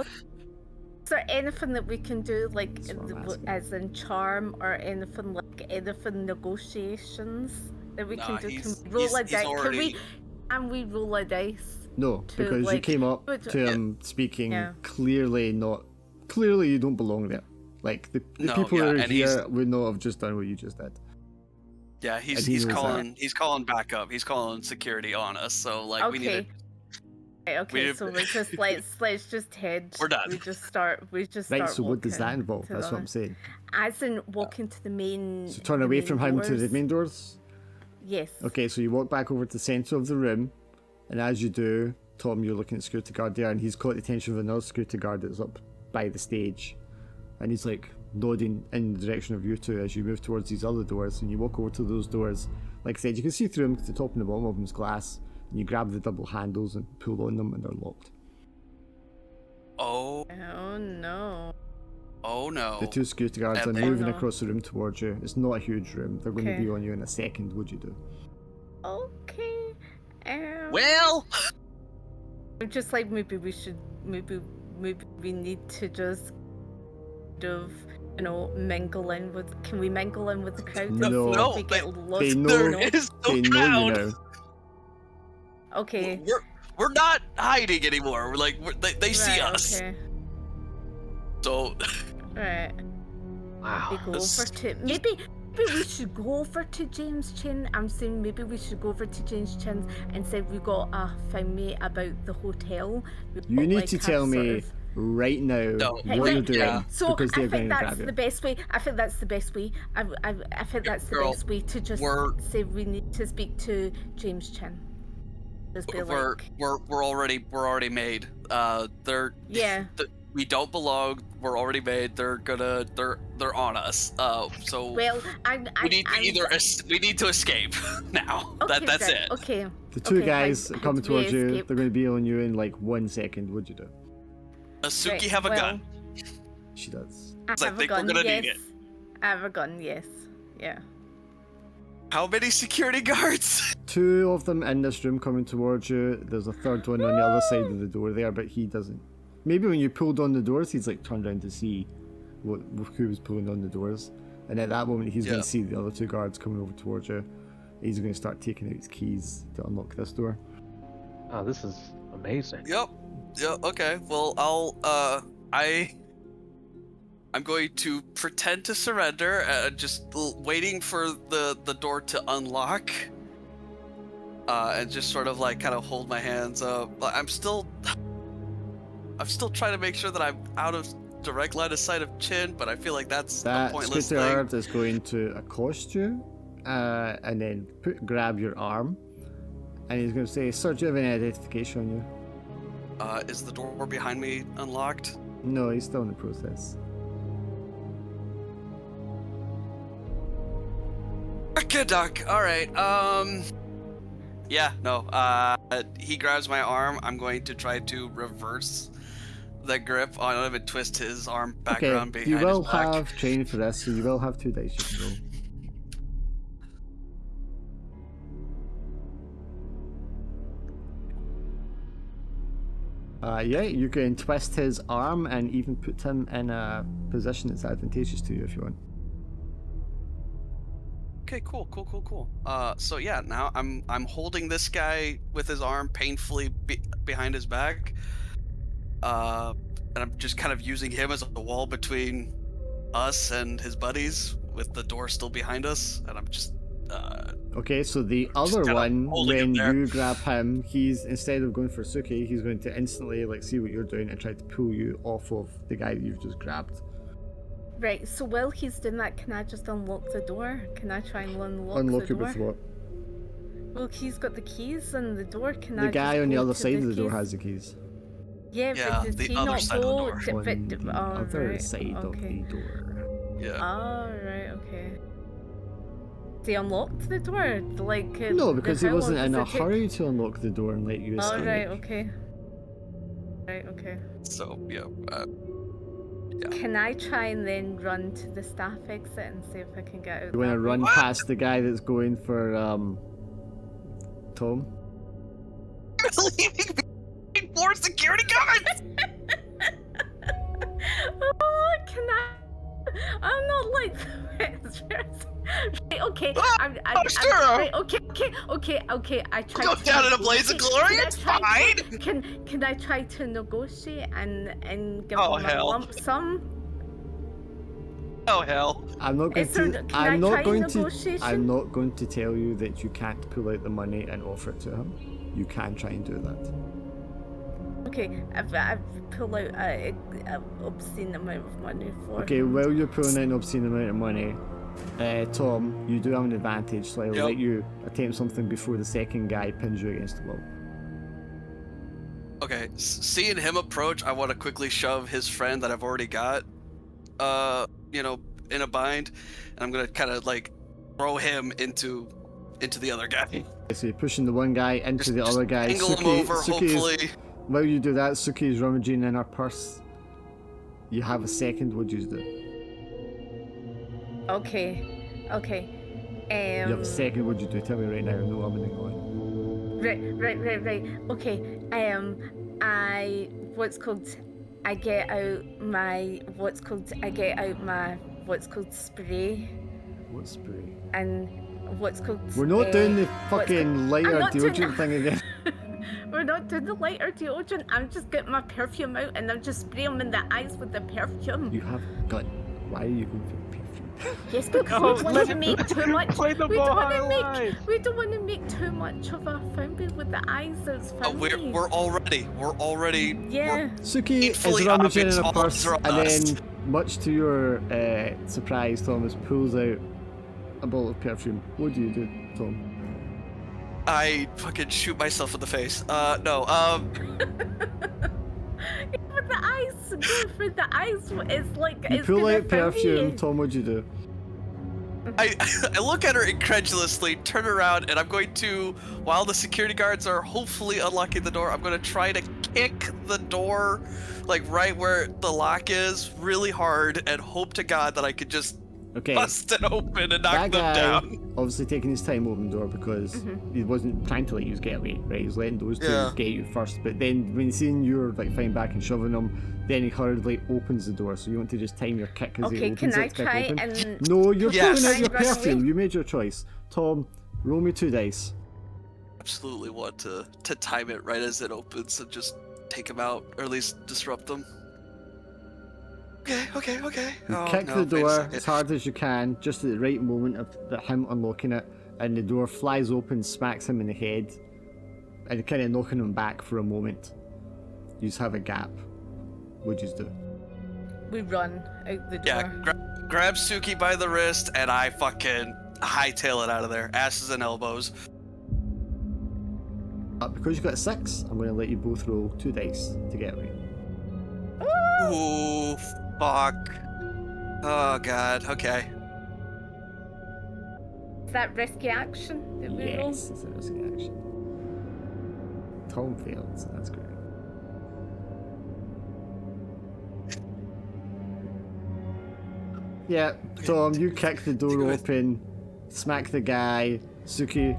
is there anything that we can do, like, That's what I'm asking. as in charm or anything like anything negotiations that we can Nah, do? Can he's- we roll a he's dice? already- Can we roll a dice? No, To, because you like, came up but- to him speaking Yeah. clearly you don't belong there. Like the No, people yeah, that are and he's- here would not have just done what you just did. Yeah, And he's he knows he's calling backup. He's calling security on us. So like we need Okay. to. Okay, need- so we're just let's just head. We're done. We just start. Right, so what does that walking involve? to That's the- what I'm saying. As in walking to the main. So turn the away main from him to the doors? main doors. Yes. Okay, so you walk back over to the centre of the room, and as you do, Tom, you're looking at the security guard there, and he's caught the attention of another security guard that's up by the stage, and he's like nodding in the direction of you two as you move towards these other doors, and you walk over to those doors. Like I said, you can see through them because the top and the bottom of them is glass, and you grab the double handles and pull on them, and they're locked. Oh, Oh no. oh no. The two security guards And are they- moving Oh, no. across the room towards you. It's not a huge room. They're going to Okay. be on you in a second. What'd you do? Okay. Well, I'm just like maybe we need to just kind of mingle in with. Can we mingle in with the crowd No. to see No, if we get lost? They know, there No? is no they know you crowd. now. Okay. We're not hiding anymore. We're like they see Right, us. Okay. So Right. Wow. We go This- over to maybe we should go over to James Chin. I'm saying maybe we should go over to James Chin and say we got a thing mate about the hotel. We've You got, need like, to a tell sort me of- right now No. what Right, you're right, doing yeah. So because I they're going think to that's grab you. the best way. I think that's the best way. I think that's the Girl, best way to just we're- say we need to speak to James Chin. Just be we're like, we're already made. yeah. We don't belong. We're already made. They're on us. So Well, we need to we need to escape now. Okay, That's right, it. Okay. The two Okay, guys how coming do we towards you, escape? they're going to be on you in like 1 second. What'd you do? Asuki Right, have a well, gun. She does. I I have a think we're gun. gonna Yes. need it. I have a gun. Yes. Yeah. How many security guards? 2 of them in this room coming towards you. There's a third one on the other side of the door there, but he doesn't. Maybe when you pulled on the doors, he's like turned around to see who was pulling on the doors. And at that moment, he's going Yeah. to see the other 2 guards coming over towards you. He's going to start taking out his keys to unlock this door. Oh, this is amazing. Yep. Okay. Well, I'm going to pretend to surrender, just waiting for the door to unlock, and just sort of like kind of hold my hands up. I'm still trying to make sure that I'm out of direct line of sight of Chin, but I feel like that's a That pointless scooter thing. guard is going to accost you and then grab your arm. And he's going to say, "Sir, do you have any identification on you?" Is the door behind me unlocked? No, he's still in the process. Okay, Doc. All right. Yeah. No. He grabs my arm. I'm going to try to reverse the grip on him and twist his arm back around behind you will his back. have training for this, so you will have 2 dice you can roll. Yeah, you can twist his arm and even put him in a position that's advantageous to you if you want. Okay, cool. So yeah, now I'm holding this guy with his arm painfully behind his back, and I'm just kind of using him as a wall between us and his buddies, with the door still behind us, and I'm just Okay, so the Just other kinda one, holding him when there. you grab him, he's, instead of going for Suki, he's going to instantly like see what you're doing and try to pull you off of the guy that you've just grabbed. Right. So while he's doing that, can I just unlock the door? Can I try and unlock Unlock the it door? with what? Well, he's got the keys and the door. Can I The guy just on the go other to side of the door keys? has the keys. Yeah, Yeah, but did the he other not side of the go? door. On the oh, other right. side of Okay. the door. yeah. Oh, right, okay. He unlocked the door? Like, No, because he how long wasn't in does a it take? hurry to unlock the door and let you Oh, escape. right, okay. Right, okay. So yeah. Can I try and then run to the staff exit and see if I can get out? You want to that way? run past the guy that's going for Tom? Leaving me more security guards. Oh, can I? I'm not like right, okay. Sure. Right, okay. I try. Go down in a blaze of glory. It's fine. Can I try to negotiate and give Oh, him a hell. lump sum? Oh hell. I'm not going Is there- to. can I'm I not try going to. negotiation? I'm not going to tell you that you can't pull out the money and offer it to him. You can try and do that. Okay, I've pulled out a obscene amount of money for Okay, him. while you're pulling out an obscene amount of money, Tom, you do have an advantage, so I'll Yep. let you attempt something before the second guy pins you against the wall. Okay, seeing him approach, I want to quickly shove his friend that I've already got, in a bind, and I'm gonna kind of like throw him into the other guy. So you're pushing the one guy into the other guy. Angle him over, hopefully. While you do that, Suki is rummaging in her purse. You have a second, what'd you do? Okay. You have a second, what'd you do? Tell me right now, no I'm going. Right. Okay. I get out my spray What spray? and We're not doing the fucking I'm lighter not doing deodorant thing again. We're not doing the lighter deodorant. I'm just getting my perfume out and I'm just spraying them in the eyes with the perfume. You have got. Why are you going for perfume? Yes, because Oh, we don't want to make too much. Play the We ball don't want to high make. line. We don't want to make too much of a fountain with the eyes. It's funny. We're already. Yeah. Suki is Painfully rummaging in obvious her all purse, through and us. then, much to your surprise, Thomas pulls out a bottle of perfume. What do you do, Tom? I fucking shoot myself in the face. No. But the eyes, go for the eyes. It's like You it's pull gonna out perfume, found me. Tom, what'd you do? I look at her incredulously, turn around, and I'm going to, while the security guards are hopefully unlocking the door, I'm going to try to kick the door, like right where the lock is, really hard, and hope to God that I could just Okay, bust it open and knock that them guy down. obviously taking his time opening the door because he wasn't trying to let you get away, right? He was letting those two Yeah. get you first, but then when he's seeing you're like fighting back and shoving him, then he hurriedly opens the door. So you want to just time your kick as he Okay, opens can it I to kick try open. and? No, you're Yes. pulling out your Try and run perfume. away? You made your choice. Tom, roll me 2 dice. Absolutely want to time it right as it opens and just take them out, or at least disrupt them. Okay. You Oh, kick no, the wait a door second. as hard as you can, just at the right moment of him unlocking it, and the door flies open, smacks him in the head, and kind of knocking him back for a moment. You just have a gap. What'd you do? We run out the door. Yeah, grab Suki by the wrist, and I fucking hightail it out of there, asses and elbows. Because you got a 6, I'm going to let you both roll 2 dice to get away. Ooh, fuck. Oh god, okay. Is that risky action that we roll? Yes, it's a risky action. Tom failed, so that's great. Yeah, Tom, you kick the door Good. open, smack the guy. Suki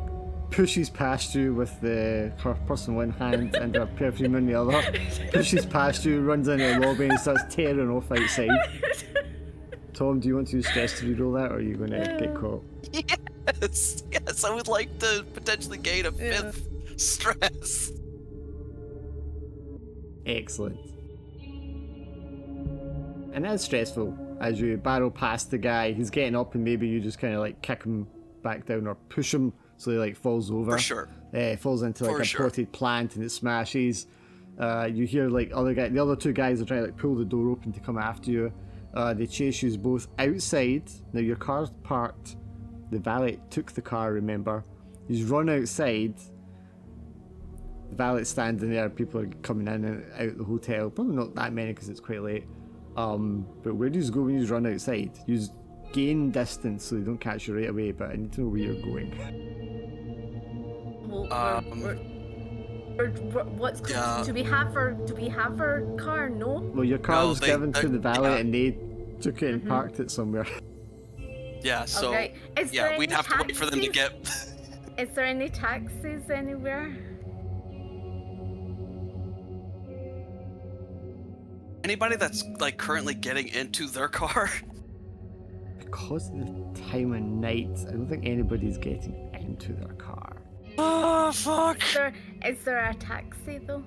pushes past you with her purse in one hand and her perfume in the other. Pushes past you, runs into the lobby and starts tearing off outside. Tom, do you want to use stress to reroll that, or are you going to get caught? Yes, I would like to potentially gain a 5th stress. Excellent. And that's stressful as you barrel past the guy. He's getting up, and maybe you just kind of like kick him back down or push him so he like falls over. For sure. Falls into like For a sure. potted plant and it smashes. You hear like the other 2 guys are trying to like pull the door open to come after you. They chase you both outside. Now your car's parked. The valet took the car, remember. He's run outside. The valet's standing there. People are coming in and out the hotel. Probably not that many because it's quite late. But where do you go when you run outside? You gain distance so they don't catch you right away, but I need to know where you're going. Well, Or what's Yeah. do we have our car? No. Well, your car No, was they- given to the valet, yeah. and they took it and parked it somewhere. Yeah, so Okay. Is there yeah, we'd any have to wait for them to taxis? get. Is there any taxis anywhere? Anybody that's like currently getting into their car? Because of the time of night, I don't think anybody's getting into their car. Oh fuck! Is there a taxi though?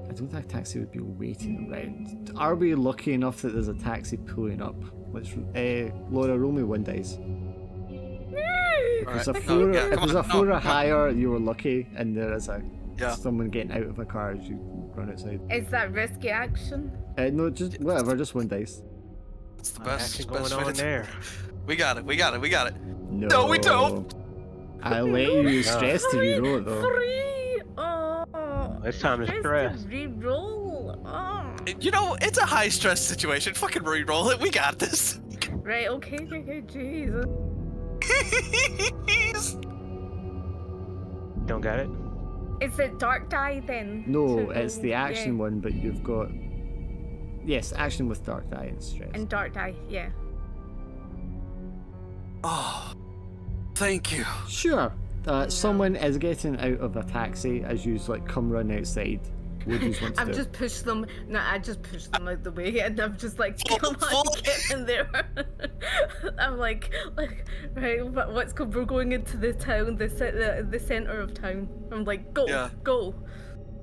I don't think a taxi would be waiting around. Are we lucky enough that there's a taxi pulling up? Let's, Laura, roll me one dice. If it's a Alright, four, no, yeah, if come it's a on, four no, or higher, you were lucky, and there is Yeah. someone getting out of a car as you run outside. Is that risky action? No, just whatever, just one dice. It's the Action best going way on to- there. We got it. No, No, we don't. I'll let you stress till you roll it though. 3! Oh. It's time to stress. Re-roll. Oh. You know, it's a high stress situation. Fucking re-roll it. We got this. Right, okay, Jesus. Don't got it? Is it dark die then? No, to it's roll? the action Yeah. one, but you've got yes, action with dark die and stress. And dark die, yeah. Oh, thank you. Sure. Someone is getting out of a taxi as you like come run outside. What do you want to I've do? just pushed them. No, I just pushed them out the way, and I'm just like, come Full- on, get in there. I'm like, right, what's go? We're going into the town, the center of town. I'm like, go, Yeah. go.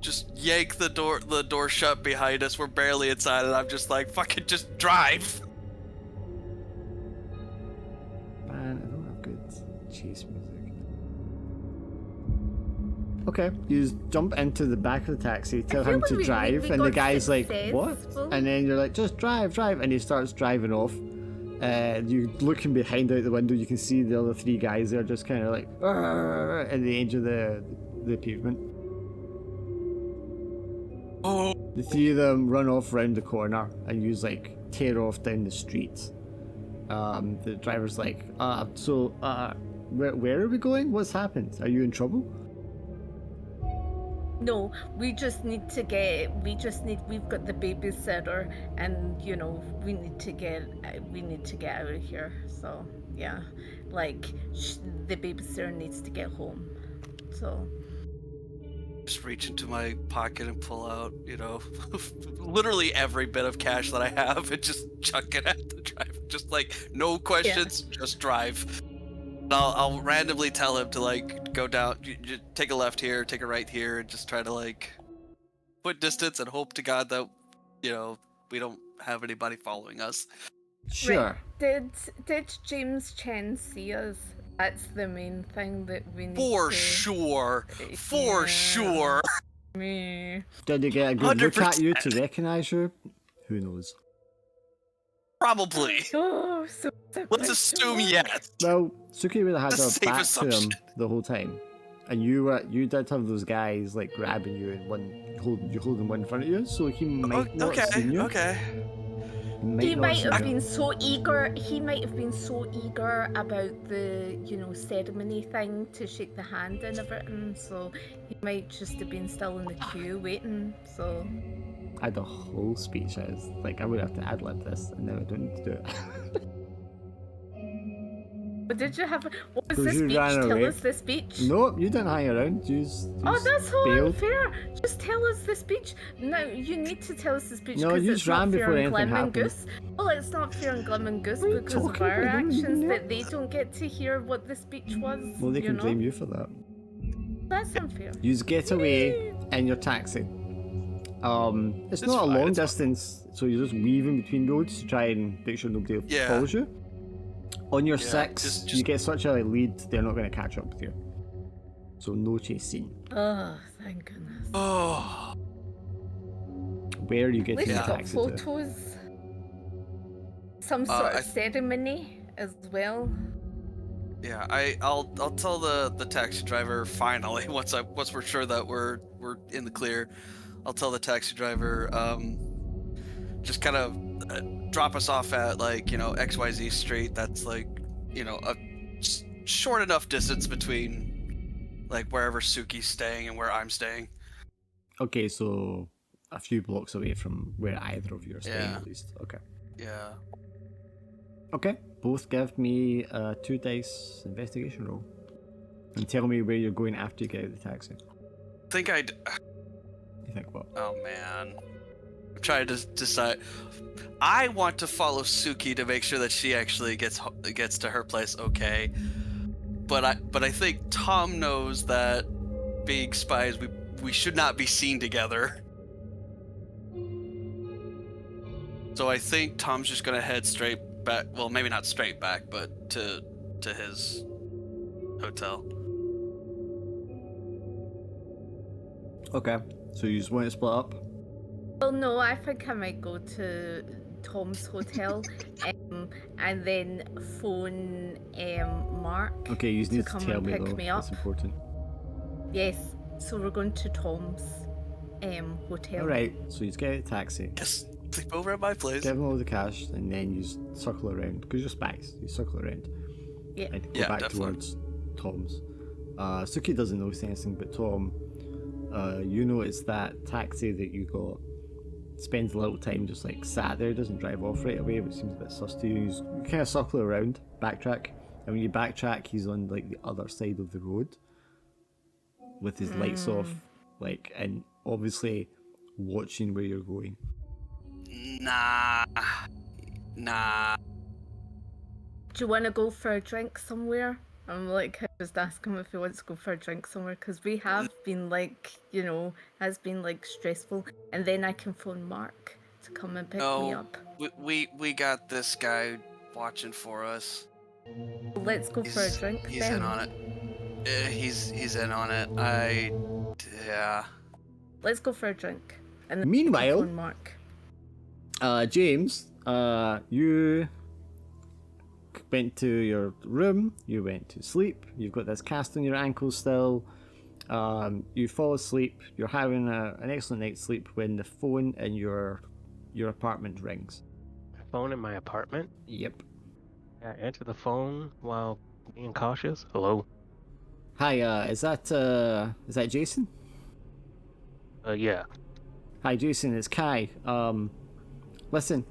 Just yank the door shut behind us. We're barely inside, and I'm just like, fucking just drive. Man, I don't have good chase music. Okay, you just jump into the back of the taxi, tell feel him like to we drive, and the got guy's like, "What?" successful. And then you're like, "Just drive, drive," and he starts driving off. You looking behind out the window, you can see the other three guys there, just kind of like "Arr!" at the edge of the pavement. Oh, The three of them run off round the corner and you like tear off down the street. The driver's like, where are we going? What's happened? Are you in trouble? No, we've got the babysitter, and you know, we need to get out of here. So yeah, like the babysitter needs to get home. So just reach into my pocket and pull out, you know, literally every bit of cash that I have and just chuck it at the driver. Just like, no questions, just drive. I'll randomly tell him to like go down, you take a left here, take a right here, and just try to like put distance and hope to God that, you know, we don't have anybody following us. Sure. Right. Did James Chen see us? That's the main thing that we need For to... sure. For Yeah. sure. Me. Did he get a good look at you to 100%. recognize you? Who knows? Probably. Oh, so Let's assume yes. Well, Suki would have had The her safe back to assumption. him the whole time, and you did have those guys like grabbing you and holding one in front of you, so he might not have seen you. Okay. He not might have seen you. been so eager. He might have been so eager about the, you know, ceremony thing to shake the hand and everything. So he might just have been still in the queue waiting. So I had a whole speech as like I would have to ad-lib this, and now I don't need to do it. but did you have? What was Because the you speech? ran Tell away. us the speech. Nope, you didn't hang around. You Oh, that's so bailed. unfair. Just tell us the speech. No, you need to tell us the speech. No, 'cause you it's just ran not fair before on anything Glim and happened. Goose. Well, it's not fair on Glim and Goose What are you because of talking our about? You don't even actions know. that they don't get to hear what the speech was. Well, they you can know? blame you for that. That's unfair. You just get away in your taxi. It's not a fine, long it's fine. distance, so you're just weaving between roads to try and make sure nobody Yeah. follows you. On your Yeah, six, just- you get such a lead, they're not going to catch up with you. So no chase scene. Oh, thank goodness. Oh. Where are you At getting least the you got taxi to? photos. Some sort I- of ceremony as well. Yeah, I'll tell the taxi driver finally once we're sure that we're in the clear. I'll tell the taxi driver just kind of drop us off at like, you know, XYZ Street. That's like, you know, a short enough distance between like wherever Suki's staying and where I'm staying. Okay, so a few blocks away from where either of you are staying, Yeah. at least. Okay. Yeah. Okay, both give me a 2 dice investigation roll. And tell me where you're going after you get out of the taxi. I think I'd. You think what? Oh man. I'm trying to decide. I want to follow Suki to make sure that she actually gets to her place okay. But I think Tom knows that being spies, we should not be seen together. So I think Tom's just gonna head straight back. Well, maybe not straight back, but to his hotel. Okay, so you just want to split up? Well, no, I think I might go to Tom's hotel and then phone Mark Okay, you just to need to come tell and me pick though. me up. That's important. Yes, so we're going to Tom's hotel. Alright, so you just get a taxi, Just sleep over at my place. give them all the cash, and then you just circle around, because you're spies, you circle around. Yeah. And go Yeah, back definitely. towards Tom's. Suki doesn't notice anything, but Tom, you notice that taxi that you got spends a little time just like sat there, doesn't drive off right away, which seems a bit sus to you. You kind of circle around, backtrack, and when you backtrack, he's on like the other side of the road with his lights off, like, and obviously watching where you're going. Nah. Do you want to go for a drink somewhere? I'm like, I just ask him if he wants to go for a drink somewhere, because we have been like, has been like stressful. And then I can phone Mark to come and pick me No, up. we got this guy watching for us. Let's go for a drink He's then. in on it. He's in on it. Yeah. Let's go for a drink. And then Meanwhile, phone Mark. James, you went to your room, you went to sleep, you've got this cast on your ankle still, you fall asleep, you're having an excellent night's sleep when the phone in your apartment rings. My phone in my apartment. Yep. I answer the phone while being cautious. Hello. Hi, is that Jason? Yeah. Hi Jason, it's Kai. Listen,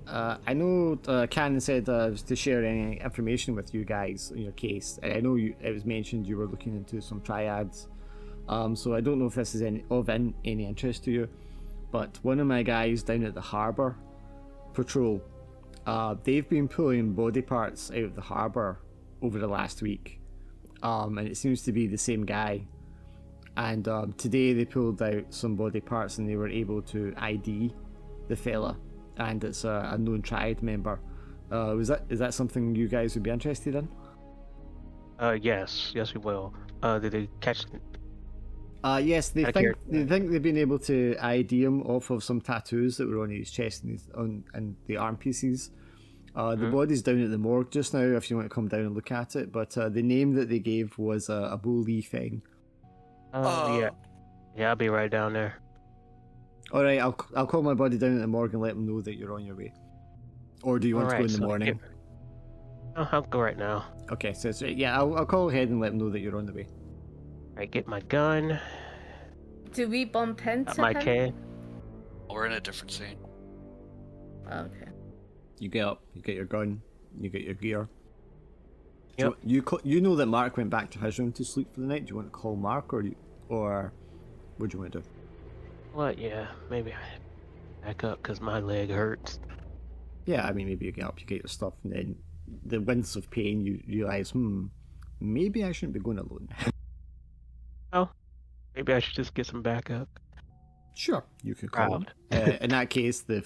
I know Cannon said to share any information with you guys in your case, and I know it was mentioned you were looking into some triads. So I don't know if this is any interest to you, but one of my guys down at the harbour patrol, they've been pulling body parts out of the harbour over the last week, and it seems to be the same guy. And today they pulled out some body parts and they were able to ID the fella, and it's a known triad member. Is that something you guys would be interested in? Yes, we will. Did they catch? Yes, they I think cared. they've been able to ID him off of some tattoos that were on his chest and the arm pieces. The body's down at the morgue just now if you want to come down and look at it, but the name that they gave was a Bo Lee thing. Yeah. Yeah, I'll be right down there. Alright, I'll call my buddy down at the morgue and let him know that you're on your way. Or do you want to go in the morning? I'll go right now. Okay, so yeah, I'll call ahead and let him know that you're on the way. Alright, get my gun. Do we bump into Got my him? can. We're in a different scene. Okay. You get up, you get your gun, you get your gear. Yep. You know that Mark went back to his room to sleep for the night. Do you want to call Mark or what do you want to do? What? Yeah, maybe I back up because my leg hurts. Yeah, I mean maybe you get up, you get your stuff, and then the winds of pain you realise, maybe I shouldn't be going alone. Oh, maybe I should just get some backup. Sure, you could call him. In that case, the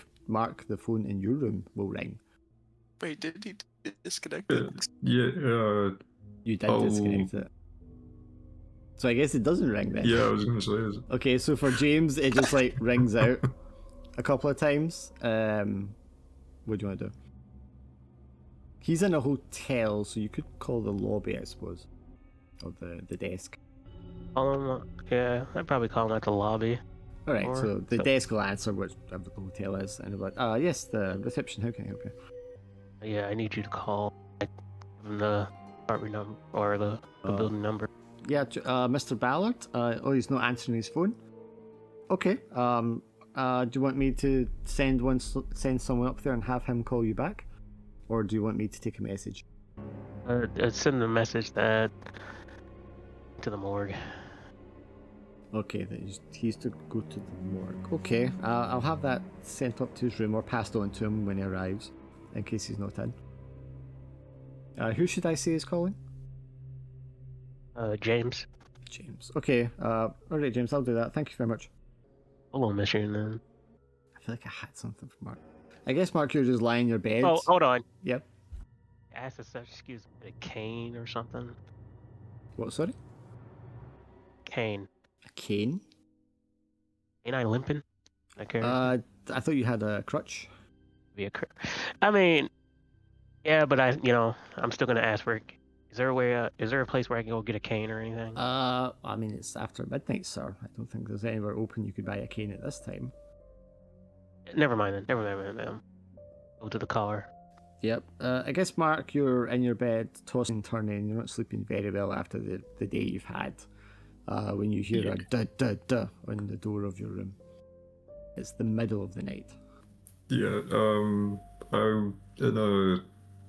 phone in your room will ring. Wait, did he disconnect it? Yeah, You did disconnect it. So I guess it doesn't ring then. yeah, I was gonna say. Okay, so for James, it just like rings out a couple of times. What do you want to do? He's in a hotel, so you could call the lobby, I suppose, or the desk. Call him. Yeah, I'd probably call him at the lobby. All right, Or- so the desk will answer whatever the hotel is, and they're like, yes, the reception. How can I help you? Yeah, I need you to call. Give him the apartment number or the building number. Yeah, Mr. Ballard. Oh, he's not answering his phone. Okay. Do you want me to send someone up there and have him call you back, or do you want me to take a message? Send the message that to the morgue. Okay, then he's to go to the morgue. Okay, I'll have that sent up to his room or passed on to him when he arrives, in case he's not in. Who should I say is calling? James. James. Okay. Alright, James, I'll do that. Thank you very much. Hello, mission. Then. I feel like I had something for Mark. I guess, Mark, you're just lying in your bed. Oh, hold on. Yep. Ask the such excuse me, a cane or something. What, sorry? Cane. A cane? Ain't I limping? Okay. I thought you had a crutch. I mean, yeah, but I'm still gonna ask for. Is there a way? Is there a place where I can go get a cane or anything? I mean, it's after midnight, sir. I don't think there's anywhere open you could buy a cane at this time. Never mind then. Never mind then. Go to the car. Yep. I guess, Mark, you're in your bed, tossing and turning. You're not sleeping very well after the day you've had. When you hear a da-da-da on the door of your room. It's the middle of the night. Yeah, I'm in a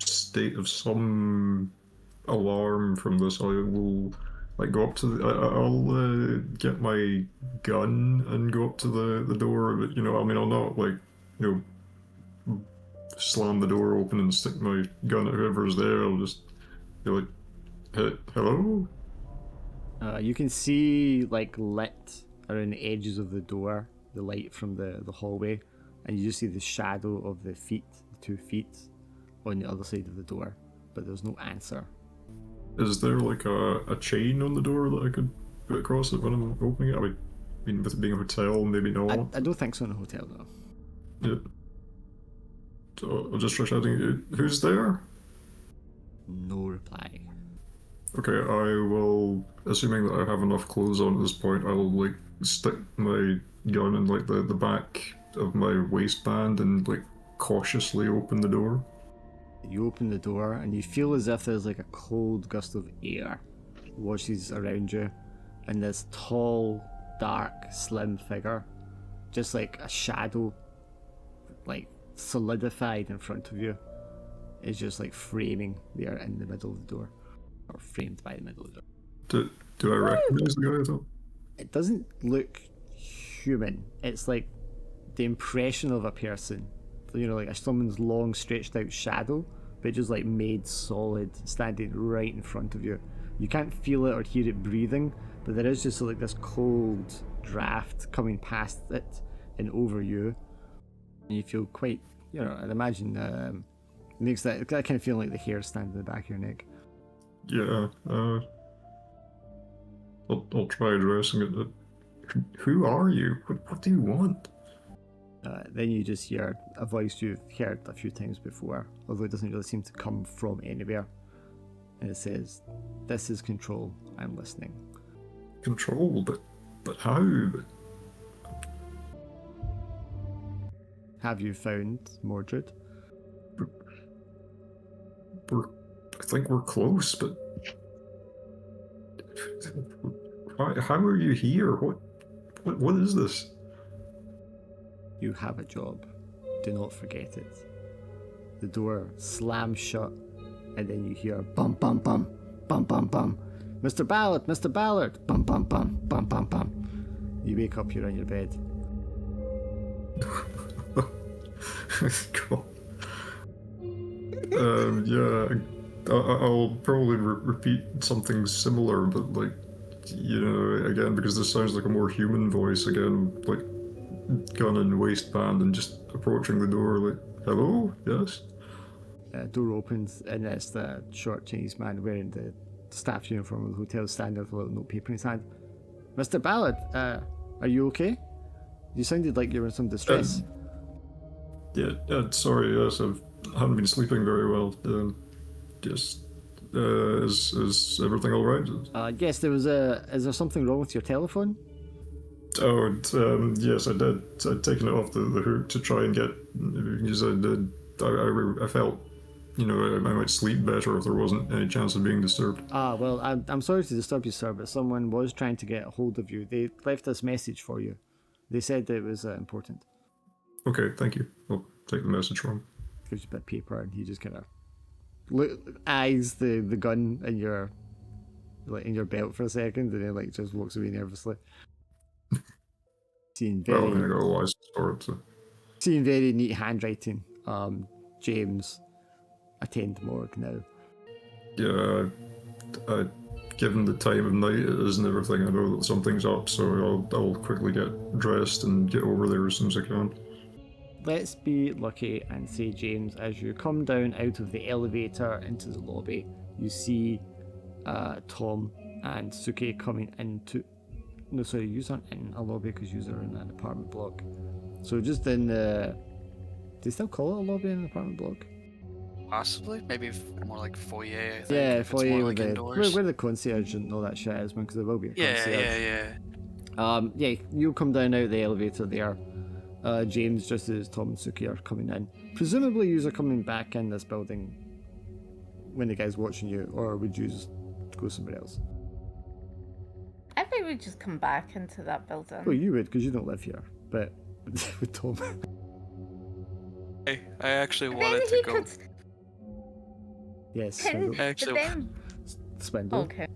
state of some alarm from this. I will go up to I'll get my gun and go up to the door, but I mean, I'll not slam the door open and stick my gun at whoever's there. I'll just be like, hello? You can see lit around the edges of the door, the light from the hallway, and you just see the shadow of the 2 feet on the other side of the door, but there's no answer. Is there a chain on the door that I could put across it when I'm opening it? I mean, with it being a hotel, maybe not. I don't think so in a hotel, though. Yeah. So I'll just try shouting, who's there? No reply. Okay, I will, assuming that I have enough clothes on at this point, I will stick my gun in the back of my waistband and cautiously open the door. You open the door and you feel as if there's a cold gust of air washes around you, and this tall, dark, slim figure, just like a shadow, solidified in front of you, is just framing there in the middle of the door, or framed by the middle of the door. Do I recognize the guy at all? It doesn't look human. It's like the impression of a person, someone's long stretched out shadow, but just made solid, standing right in front of you. You can't feel it or hear it breathing, but there is just this cold draft coming past it and over you, and you feel quite, I'd imagine it makes that kind of feeling like the hair standing in the back of your neck. Yeah, I'll try addressing it. Who are you? What do you want? Then you just hear a voice you've heard a few times before, although it doesn't really seem to come from anywhere. And it says, "This is Control. I'm listening." Control? But how? Have you found Mordred? I think we're close, but how are you here? What is this? You have a job. Do not forget it. The door slams shut, and then you hear bum bum bum, bum bum bum. Mr. Ballard, Mr. Ballard, bum bum bum, bum bum bum. You wake up, you're on your bed. God. Yeah, I'll probably repeat something similar, but again, because this sounds like a more human voice again, gun and waistband and just approaching the door, hello? Yes? Door opens, and it's the short Chinese man wearing the staff uniform of the hotel, standing with a little notepaper in his hand. Mr. Ballard, are you okay? You sounded like you were in some distress. Yeah, sorry, yes, I haven't been sleeping very well. Is everything alright? Yes, is there something wrong with your telephone? Oh, yes, I did. I'd taken it off the hook to try and get, because I felt, I might sleep better if there wasn't any chance of being disturbed. Well, I'm sorry to disturb you, sir, but someone was trying to get a hold of you. They left this message for you. They said that it was important. Okay, thank you. I'll take the message from him. Gives you a bit of paper, and he just kind of eyes the gun in your belt for a second, and then like just walks away nervously. Seeing Well, I very got a license for it, so. seeing very neat handwriting. James, attend morgue now. Yeah, given the time of night it is and everything, I know that something's up, so I'll quickly get dressed and get over there as soon as I can. Let's be lucky and say, James, as you come down out of the elevator into the lobby, you see Tom and Suki coming into... No, sorry, you aren't in a lobby because you are in an apartment block. So just in the... Do they still call it a lobby in an apartment block? Possibly, maybe more like foyer. I think, Yeah, if it's foyer more with like the, indoors. where the concierge and all that shit is, because there will be a concierge. Yeah. Yeah, you'll come down out the elevator there. James, just as Tom and Suki are coming in. Presumably you are coming back in this building when the guy's watching you, or would you just go somewhere else? I think we just come back into that building. Well, you would, because you don't live here, but with Tom. Hey, I actually Then wanted he to go. could... Yes, Can... Swindle. But Actually, then... Swindle. Okay.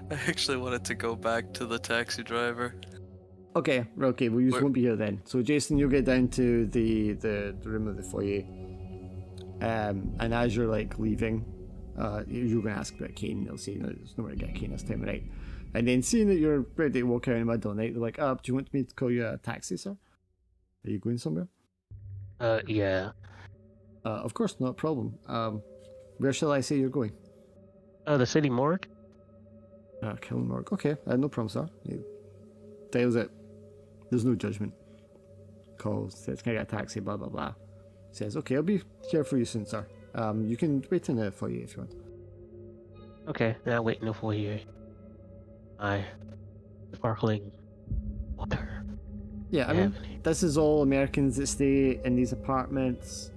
I actually wanted to go back to the taxi driver. Okay, okay, well, you Where- won't be here then. So, Jason, you'll get down to the room of the foyer. And as you're, like, leaving, you're going to ask about Kane. They'll say, no, there's nowhere to get Kane this time, right? And then seeing that you're ready to walk out in the middle of the night, they're like, do you want me to call you a taxi, sir? Are you going somewhere? Yeah. Of course, not a problem. Where shall I say you're going? The city morgue? Kilmarnock. Okay, no problem, sir. He dials it. There's no judgment. Calls, says, can I get a taxi, blah, blah, blah. Says, okay, I'll be here for you soon, sir. You can wait in the foyer if you want. Okay, now wait in the foyer. Sparkling water. Yeah, I mean, this is all Americans that stay in these apartments.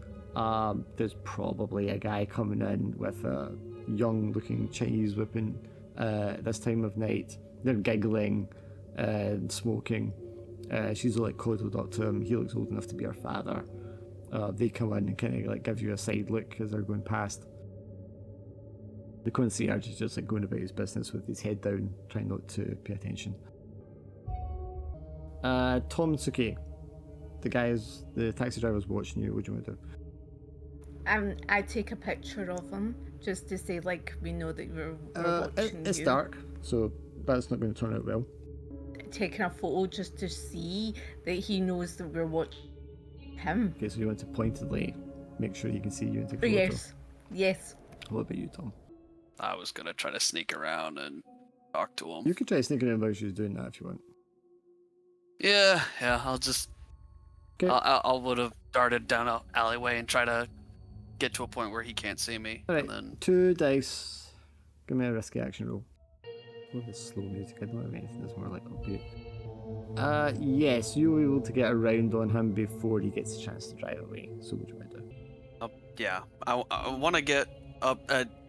There's probably a guy coming in with a young-looking Chinese whipping this time of night. They're giggling and smoking. She's like coddled up to him. He looks old enough to be her father. They come in and kind of like give you a side look as they're going past. The concierge is just like going about his business with his head down, trying not to pay attention. Tom Suki, the taxi driver's watching you. What do you want to do? I take a picture of him just to say, like, we know that we're watching It's you. dark, so that's not going to turn out well. Taking a photo just to see that he knows that we're watching him. Okay, so you want to pointedly make sure he can see you and take a photo. Yes. What about you, Tom? I was gonna try to sneak around and talk to him. You could try sneaking in while she's doing that if you want. Yeah. I'll just. Okay. I would have darted down an alleyway and try to get to a point where he can't see me. Alright, And then 2 dice. Give me a risky action roll. Love this slow music. I don't have anything that's more like upbeat. Yes, you'll be able to get around on him before he gets a chance to drive away. So what do you want to do? yeah, I want to get up.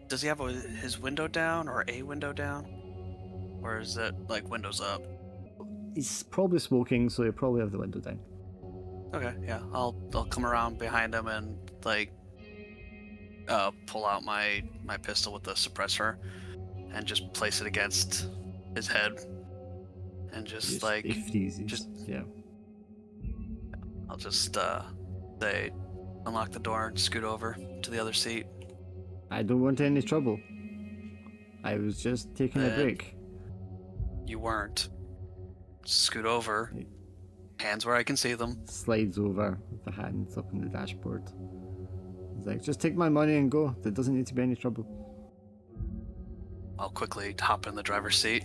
Does he have his window down or a window down, or is it like windows up? He's probably smoking, so he'll probably have the window down. Okay, yeah, I'll come around behind him and like pull out my pistol with the suppressor and just place it against his head and just like he freezes. just- yeah. I'll just say unlock the door and scoot over to the other seat. I don't want any trouble. I was just taking a Then- break. You weren't. Scoot over. Hands where I can see them. Slides over with the hands up on the dashboard. He's like, just take my money and go. There doesn't need to be any trouble. I'll quickly hop in the driver's seat.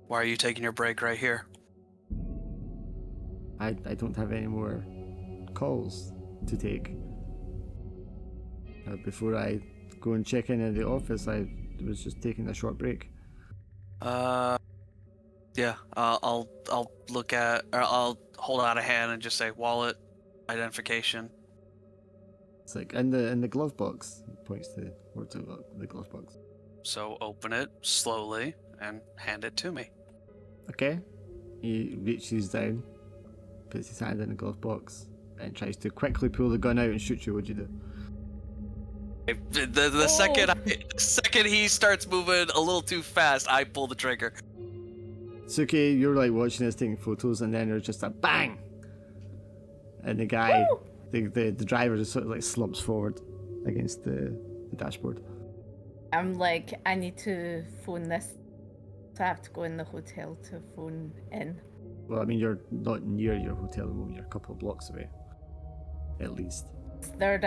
Why are you taking your break right here? I don't have any more calls to take. Before I go and check in at the office, I was just taking a short break. Yeah. I'll look at, or I'll hold out a hand and just say wallet, identification. It's like in the glove box. He points to the glove box. So open it slowly and hand it to me. Okay. He reaches down, puts his hand in the glove box, and tries to quickly pull the gun out and shoot you. What'd you do? The second he starts moving a little too fast, I pull the trigger. Suki, you're like watching this, taking photos, and then there's just a bang, and the guy, the driver, just sort of like slumps forward against the dashboard. I'm like, I need to phone this. So I have to go in the hotel to phone in. Well, I mean, you're not near your hotel at the moment. You're a couple of blocks away, at least. Is there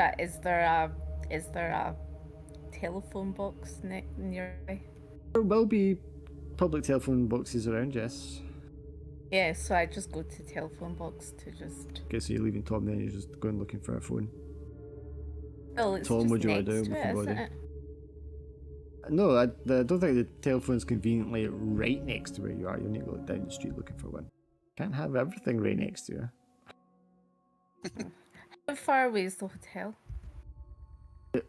a telephone box nearby? There will be public telephone boxes around, yes. Yeah, so I just go to telephone box to just. Okay, so you're leaving Tom, then you're just going looking for a phone. Well, it's Tom, just what do you want to do next with to your it, body? isn't it? No, I don't think the telephone's conveniently right next to where you are. You need to go down the street looking for one. Can't have everything right next to you. How far away is the hotel?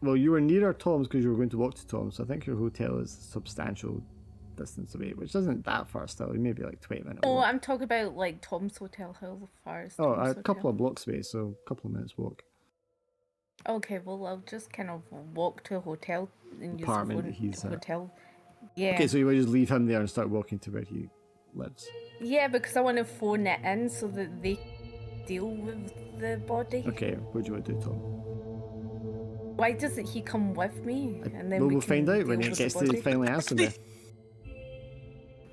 Well, you were nearer Tom's because you were going to walk to Tom's, so I think your hotel is a substantial distance away, which isn't that far still. Maybe like 20-minute Oh, walk. I'm talking about like Tom's hotel. How far is Oh, Tom's a couple of blocks away, so a couple of minutes walk. Okay, well, I'll just kind of walk to a hotel and use the Apartment phone that he's at. hotel. Yeah. Okay, so you would just leave him there and start walking to where he lives. Yeah, because I want to phone it in so that they deal with the body. Okay, what do you want to do, Tom? Why doesn't he come with me? And then Well, we we'll can find out when deal he with gets the to body? finally answer me.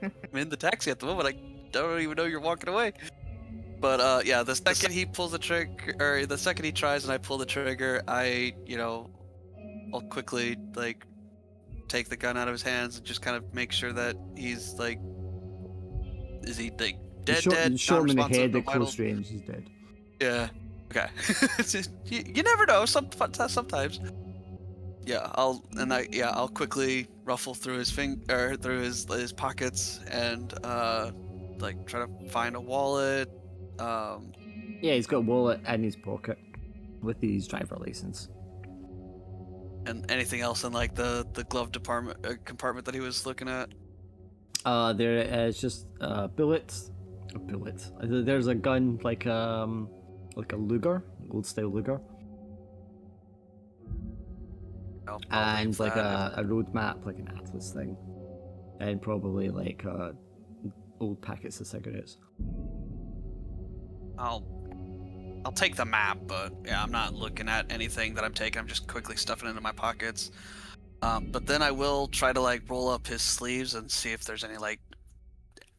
I'm in the taxi at the moment. I don't even know you're walking away. But yeah, the second he pulls the trigger, or the second he tries and I pull the trigger, I'll quickly like take the gun out of his hands and just kind of make sure that he's like, is he like dead? You shot him in the non-responsive, head no at close vital? range, he's dead. Yeah. Okay. you never know. Sometimes. Yeah. I'll quickly ruffle through his through his pockets and like try to find a wallet. Yeah, he's got a wallet in his pocket with his driver license. And anything else in like the glove compartment that he was looking at. There is just a bullet. There's a gun like a Luger, old style Luger, and like a road map, like an atlas thing, and probably like old packets of cigarettes. I'll take the map, but yeah, I'm not looking at anything that I'm taking. I'm just quickly stuffing it into my pockets. But then I will try to like roll up his sleeves and see if there's any like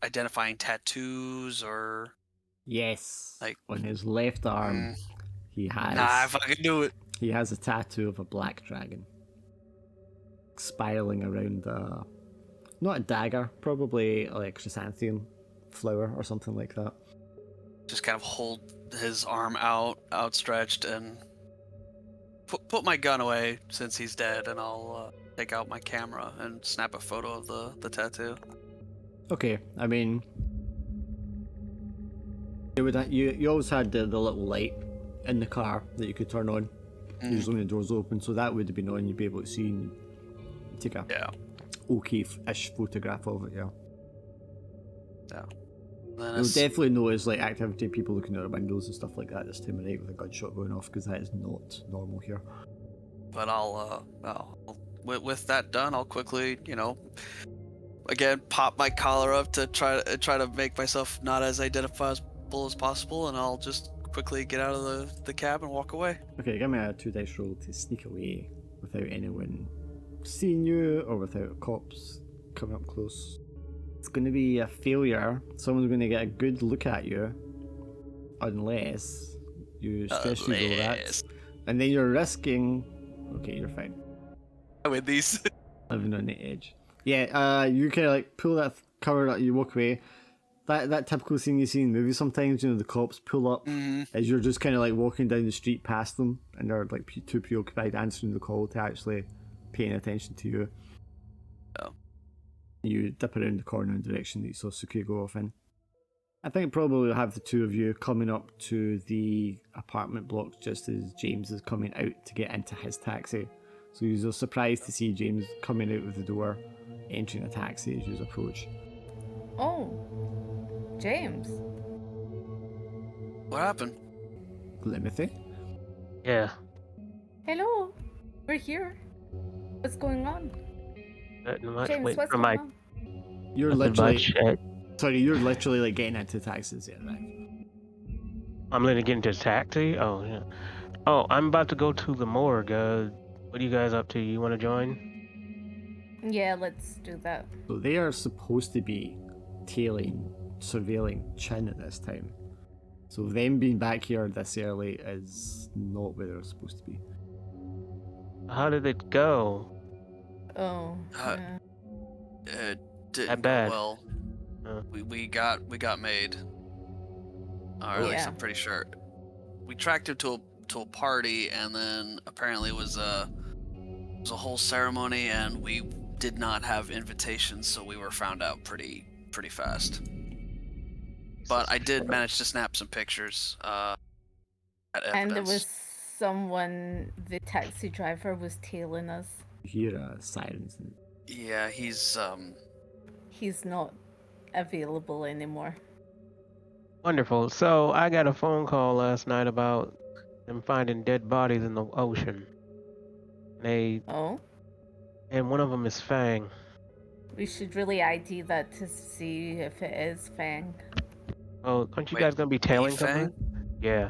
identifying tattoos or. Yes. Like on his left arm, he has. Nah, I fucking knew it. He has a tattoo of a black dragon, spiraling around not a dagger, probably like chrysanthemum flower or something like that. Just kind of hold his arm outstretched, and put my gun away since he's dead, and I'll take out my camera and snap a photo of the tattoo. Okay, I mean, you always had the little light in the car that you could turn on. Usually when the door's open, so that would have been on. You'd be able to see and take a okay-ish photograph of it. Yeah. Yeah. You'll definitely notice like activity, people looking out their windows and stuff like that this time of night with a gunshot going off, because that is not normal here. But with that done, I'll quickly, again pop my collar up to try to make myself not as identifiable as possible, and I'll just quickly get out of the cab and walk away. Okay, give me a 2 dice roll to sneak away without anyone seeing you or without cops coming up close. It's going to be a failure. Someone's going to get a good look at you, unless you stress you roll that, and then you're risking. Okay, you're fine. I win these. Living on the edge. Yeah, you kind of like pull that cover up, you walk away. That typical scene you see in movies sometimes, the cops pull up as you're just kind of like walking down the street past them, and they're like too preoccupied answering the call to actually paying attention to you. Oh. You dip around the corner in the direction that you saw Suki go off in. I think probably we'll have the two of you coming up to the apartment block just as James is coming out to get into his taxi. So you're surprised to see James coming out of the door, entering a taxi as you approach. Oh, James. What happened? Limothy? Yeah. Hello. We're here. What's going on? Nothing much. James, Wait what's for going my on? You're nothing literally much. sorry, you're literally like getting into taxis, yeah, right? I'm gonna get into a taxi. Oh yeah. Oh, I'm about to go to the morgue. What are you guys up to? You want to join? Yeah, let's do that. So they are supposed to be surveilling Chin at this time. So them being back here this early is not where they're supposed to be. How did it go? Oh. Uh, It didn't go bad. well. Uh. We got made. Or at least Yeah. I'm pretty sure. We tracked him to a party, and then apparently it was a whole ceremony, and we did not have invitations, so we were found out pretty fast. But I did manage to snap some pictures. At evidence. And there was someone, the taxi driver was tailing us. You hear sirens. Yeah, he's He's not available anymore. Wonderful. So I got a phone call last night about them finding dead bodies in the ocean. Oh? And one of them is Fang. We should really ID that to see if it is Fang. Oh, aren't you Wait, guys gonna be tailing Fang? something? Yeah.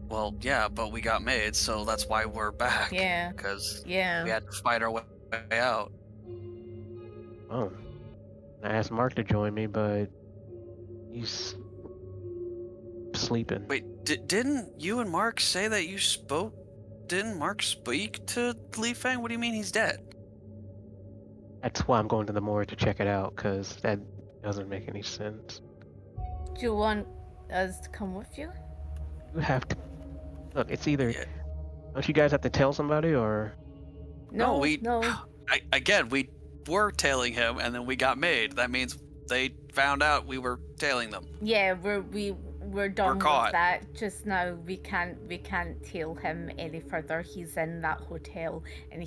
Well, yeah, but we got made, so that's why we're back. Yeah. Because Yeah. we had to fight our way out. Oh. I asked Mark to join me, but he's sleeping. Wait, didn't you and Mark say that you spoke? Didn't Mark speak to Li Fang? What do you mean he's dead? That's why I'm going to the morgue to check it out, because that doesn't make any sense. Do you want us to come with you? You have to... Look, it's either... Yeah. Don't you guys have to tell somebody, or... No, we- No. Again, we were tailing him, and then we got made. That means they found out we were tailing them. Yeah, we're done caught. with that just now. We can't tail him any further. He's in that hotel, and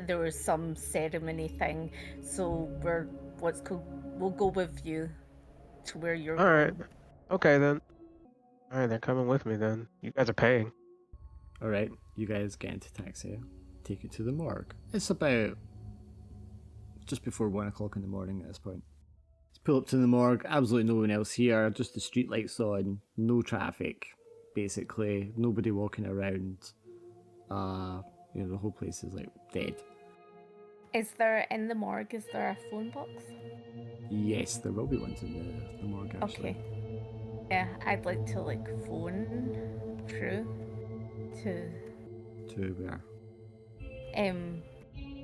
there was some ceremony thing. So we'll go with you to where you're All right. going. Okay, then. All right, they're coming with me, then. You guys are paying. All right, you guys get into taxi, take it to the morgue. It's about just before 1 o'clock in the morning at this point. Just pull up to the morgue, absolutely no one else here, just the street lights on, no traffic, basically, nobody walking around. The whole place is like dead. Is there in the morgue? Is there a phone box? Yes, there will be ones in the morgue actually. Okay. Yeah, I'd like to phone through to To where?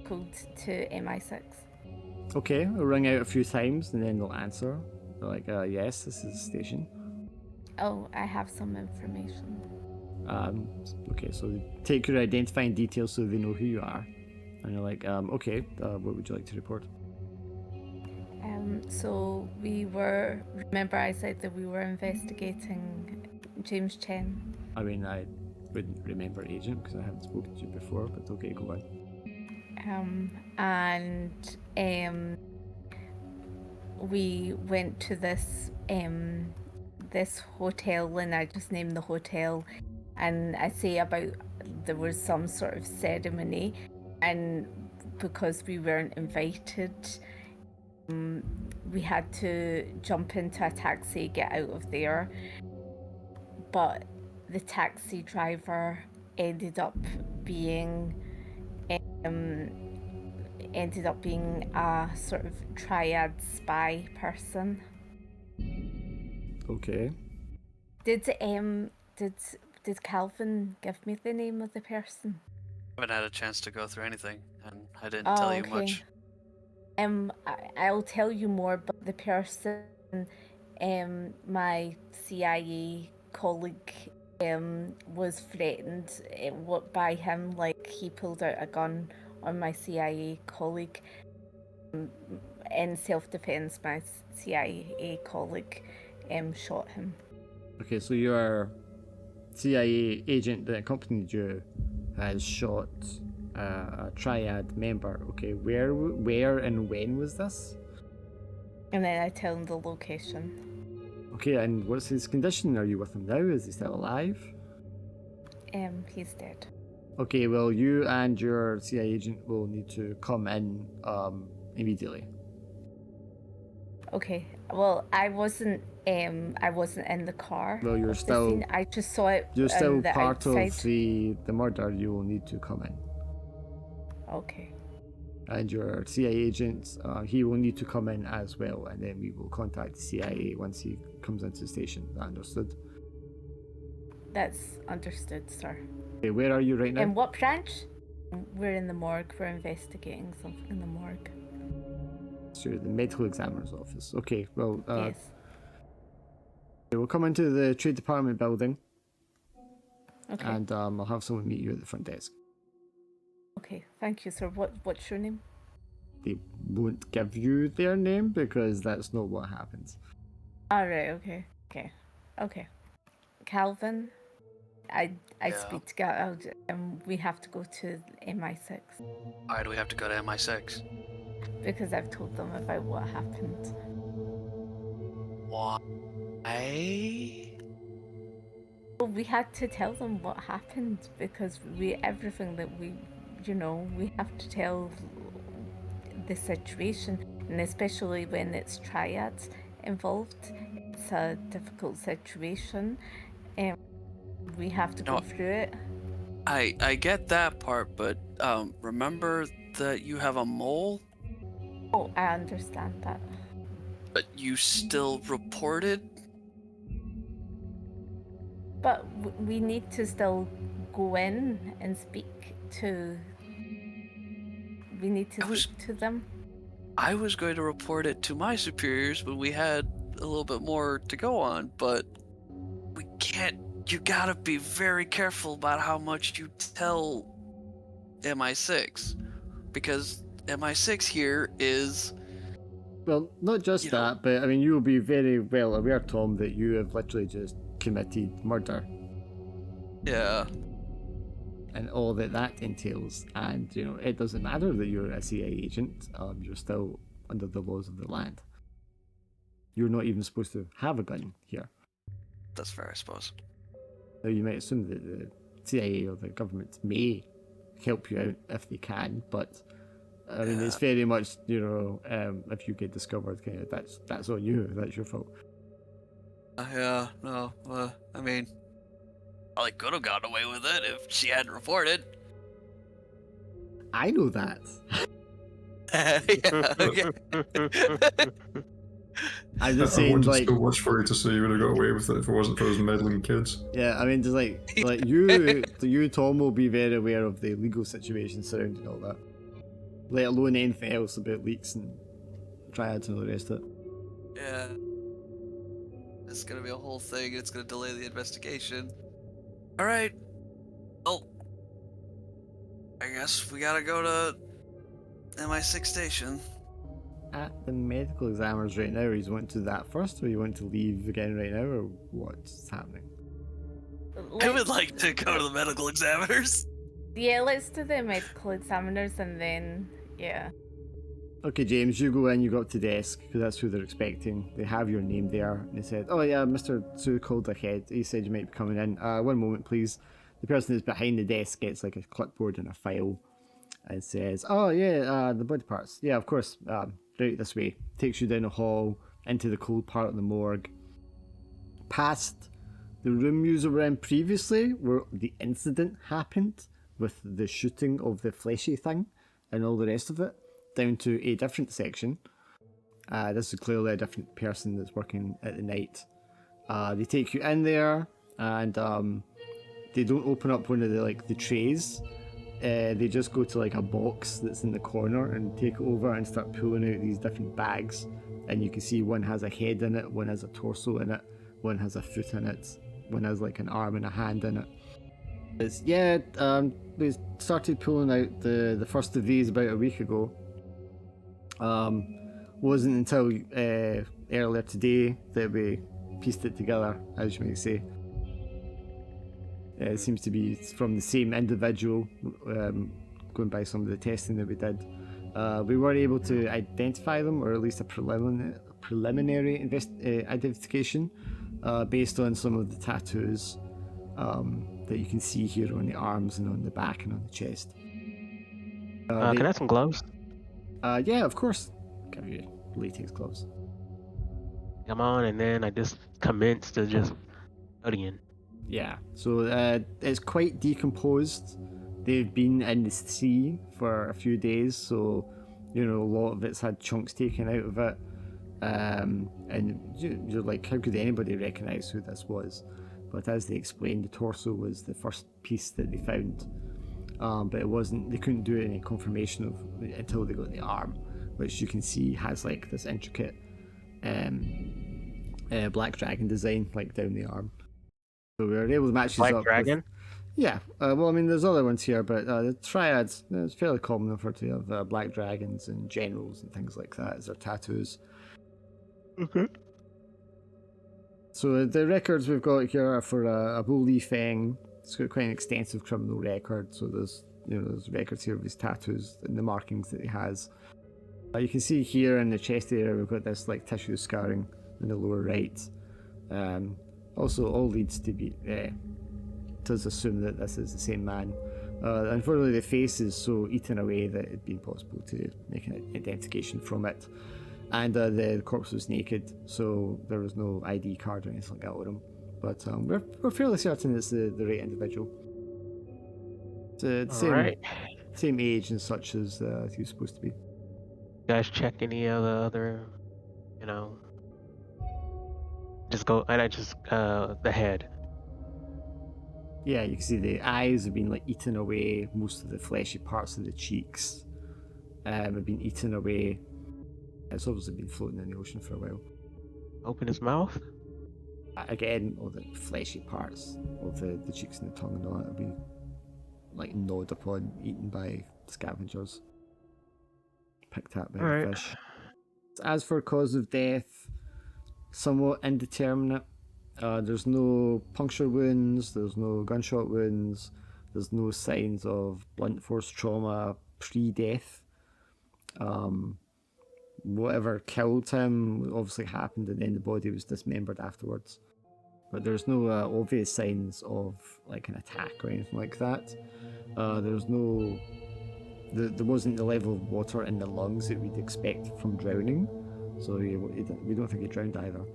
code to MI6. Okay, we'll ring out a few times and then they'll answer. They're like, yes, this is the station. Oh, I have some information. Okay, so take your identifying details so they know who you are. And you're like, okay, what would you like to report? So remember I said that we were investigating James Chen. I mean, I wouldn't remember agent because I haven't spoken to you before, but okay, go on. We went to this hotel, and I just named the hotel, and I say about there was some sort of ceremony, and because we weren't invited, we had to jump into a taxi, get out of there, but the taxi driver ended up being a sort of triad spy person. Okay. Did Calvin give me the name of the person? I haven't had a chance to go through anything, and I didn't tell you much. I'll tell you more, but the person, my CIA colleague, was threatened by him. Like, he pulled out a gun on my CIA colleague, in self-defense, my CIA colleague shot him. Okay, so your CIA agent that accompanied you has shot a triad member. Okay, where and when was this? And then I tell him the location. Okay, and what's his condition? Are you with him now? Is he still alive? He's dead. Okay, well, you and your CIA agent will need to come in immediately. Okay. Well, I wasn't in the car. Well, you're of the still- scene. I just saw it. You're still on the part outside. of the murder. You will need to come in. Okay. And your CIA agent, he will need to come in as well, and then we will contact the CIA once he comes into the station. Is that understood? That's understood, sir. Okay, where are you right now? In what branch? We're in the morgue. We're investigating something in the morgue. So the medical examiner's office. Okay, well, Yes. we'll come into the trade department building, Okay. and I'll have someone meet you at the front desk. Okay. Thank you, sir. What's your name? They won't give you their name because that's not what happens. All right. Okay. Calvin, I Yeah. speak to Gal, and we have to go to MI6 Why do we have to go to MI6? because I've told them about what happened. Why? Well, we had to tell them what happened because everything that we have to tell the situation, and especially when it's triads involved, it's a difficult situation, and we have to go No. through it. I get that part, but remember that you have a mole, Oh, I understand that. but you still reported? But we need to still go in and speak to. We need to I was- speak to them. I was going to report it to my superiors when we had a little bit more to go on, but we can't. You gotta be very careful about how much you tell MI6, because MI6 here is. Well, not just You know- that, but I mean, you will be very well aware, Tom, that you have literally just committed murder Yeah. and all that entails. And, you know, it doesn't matter that you're a CIA agent, you're still under the laws of the land. You're not even supposed to have a gun here. That's fair, I suppose. Now, you might assume that the CIA or the government may help you out if they can, but I mean, it's very much, you know, if you get discovered, kind of, that's on you. That's your fault. Yeah, no, I mean, I could have gotten away with it if she hadn't reported. I know that. Yeah, okay. I'm just I saying, wanted like, so much for you to say you would have got away with it if it wasn't for those meddling kids. yeah, I mean, just like you, Tom, will be very aware of the legal situation surrounding all that, let alone anything else about leaks and triads and all the rest of it. Yeah. It's gonna be a whole thing. It's gonna delay the investigation. Alright. Well, I guess we gotta go to MI6 station. At the medical examiners right now, he's wanting to do that first, or you want to leave again right now, or what's happening? I would like to go to the medical examiners. Yeah, let's do the medical examiners and then Okay, James, you go in, you go up to the desk, because that's who they're expecting. They have your name there, and they said, oh yeah, Mr. Sue called ahead. He said you might be coming in. One moment, please. The person that's behind the desk gets like a clipboard and a file, and says, oh yeah, the body parts. Yeah, of course, right this way. Takes you down a hall, into the cold part of the morgue, past the room you were in previously, where the incident happened, with the shooting of the fleshy thing, and all the rest of it, down to a different section. This is clearly a different person that's working at the night. They take you in there, and they don't open up one of the trays. They just go to like a box that's in the corner and take it over and start pulling out these different bags. And you can see one has a head in it, one has a torso in it, one has a foot in it, one has like an arm and a hand in it. We started pulling out the first of these about a week ago. wasn't until earlier today that we pieced it together, as you might say. It seems to be from the same individual, going by some of the testing that we did. We were able to identify them, or at least a preliminary identification, based on some of the tattoos that you can see here on the arms and on the back and on the chest. Can I have some gloves? Yeah, of course. Give you latex gloves. Come on, and then I just commenced to just studying. Yeah, so it's quite decomposed. They've been in the sea for a few days, so a lot of it's had chunks taken out of it. And you're like, how could anybody recognise who this was? But as they explained, the torso was the first piece that they found. But it wasn't. They couldn't do any confirmation of until they got the arm, which you can see has like this intricate black dragon design like down the arm. So we were able to match these Black up. dragon? Yeah. Well, I mean, there's other ones here, but the triads. It's fairly common for to have black dragons and generals and things like that as their tattoos. Okay. So the records we've got here are for a Wu Li Feng. It's got quite an extensive criminal record. So there's there's records here of his tattoos and the markings that he has. You can see here in the chest area we've got this like tissue scarring in the lower right. Also, all leads to be does assume that this is the same man. Unfortunately, the face is so eaten away that it'd be impossible to make an identification from it. And the corpse was naked, so there was no ID card or anything like that on him. But we're fairly certain it's the right individual. It's the same age and such as he was supposed to be. You guys check any of the other, just go, and the head. Yeah, you can see the eyes have been like eaten away. Most of the fleshy parts of the cheeks have been eaten away. It's obviously been floating in the ocean for a while. Open his mouth. Again, all the fleshy parts of the cheeks and the tongue and all that will be like gnawed upon, eaten by scavengers, picked at by the fish. As for cause of death, somewhat indeterminate. There's no puncture wounds, there's no gunshot wounds, there's no signs of blunt force trauma pre-death. Whatever killed him obviously happened and then the body was dismembered afterwards. But there's no obvious signs of like an attack or anything like that. There wasn't the level of water in the lungs that we'd expect from drowning, so we don't think he drowned either.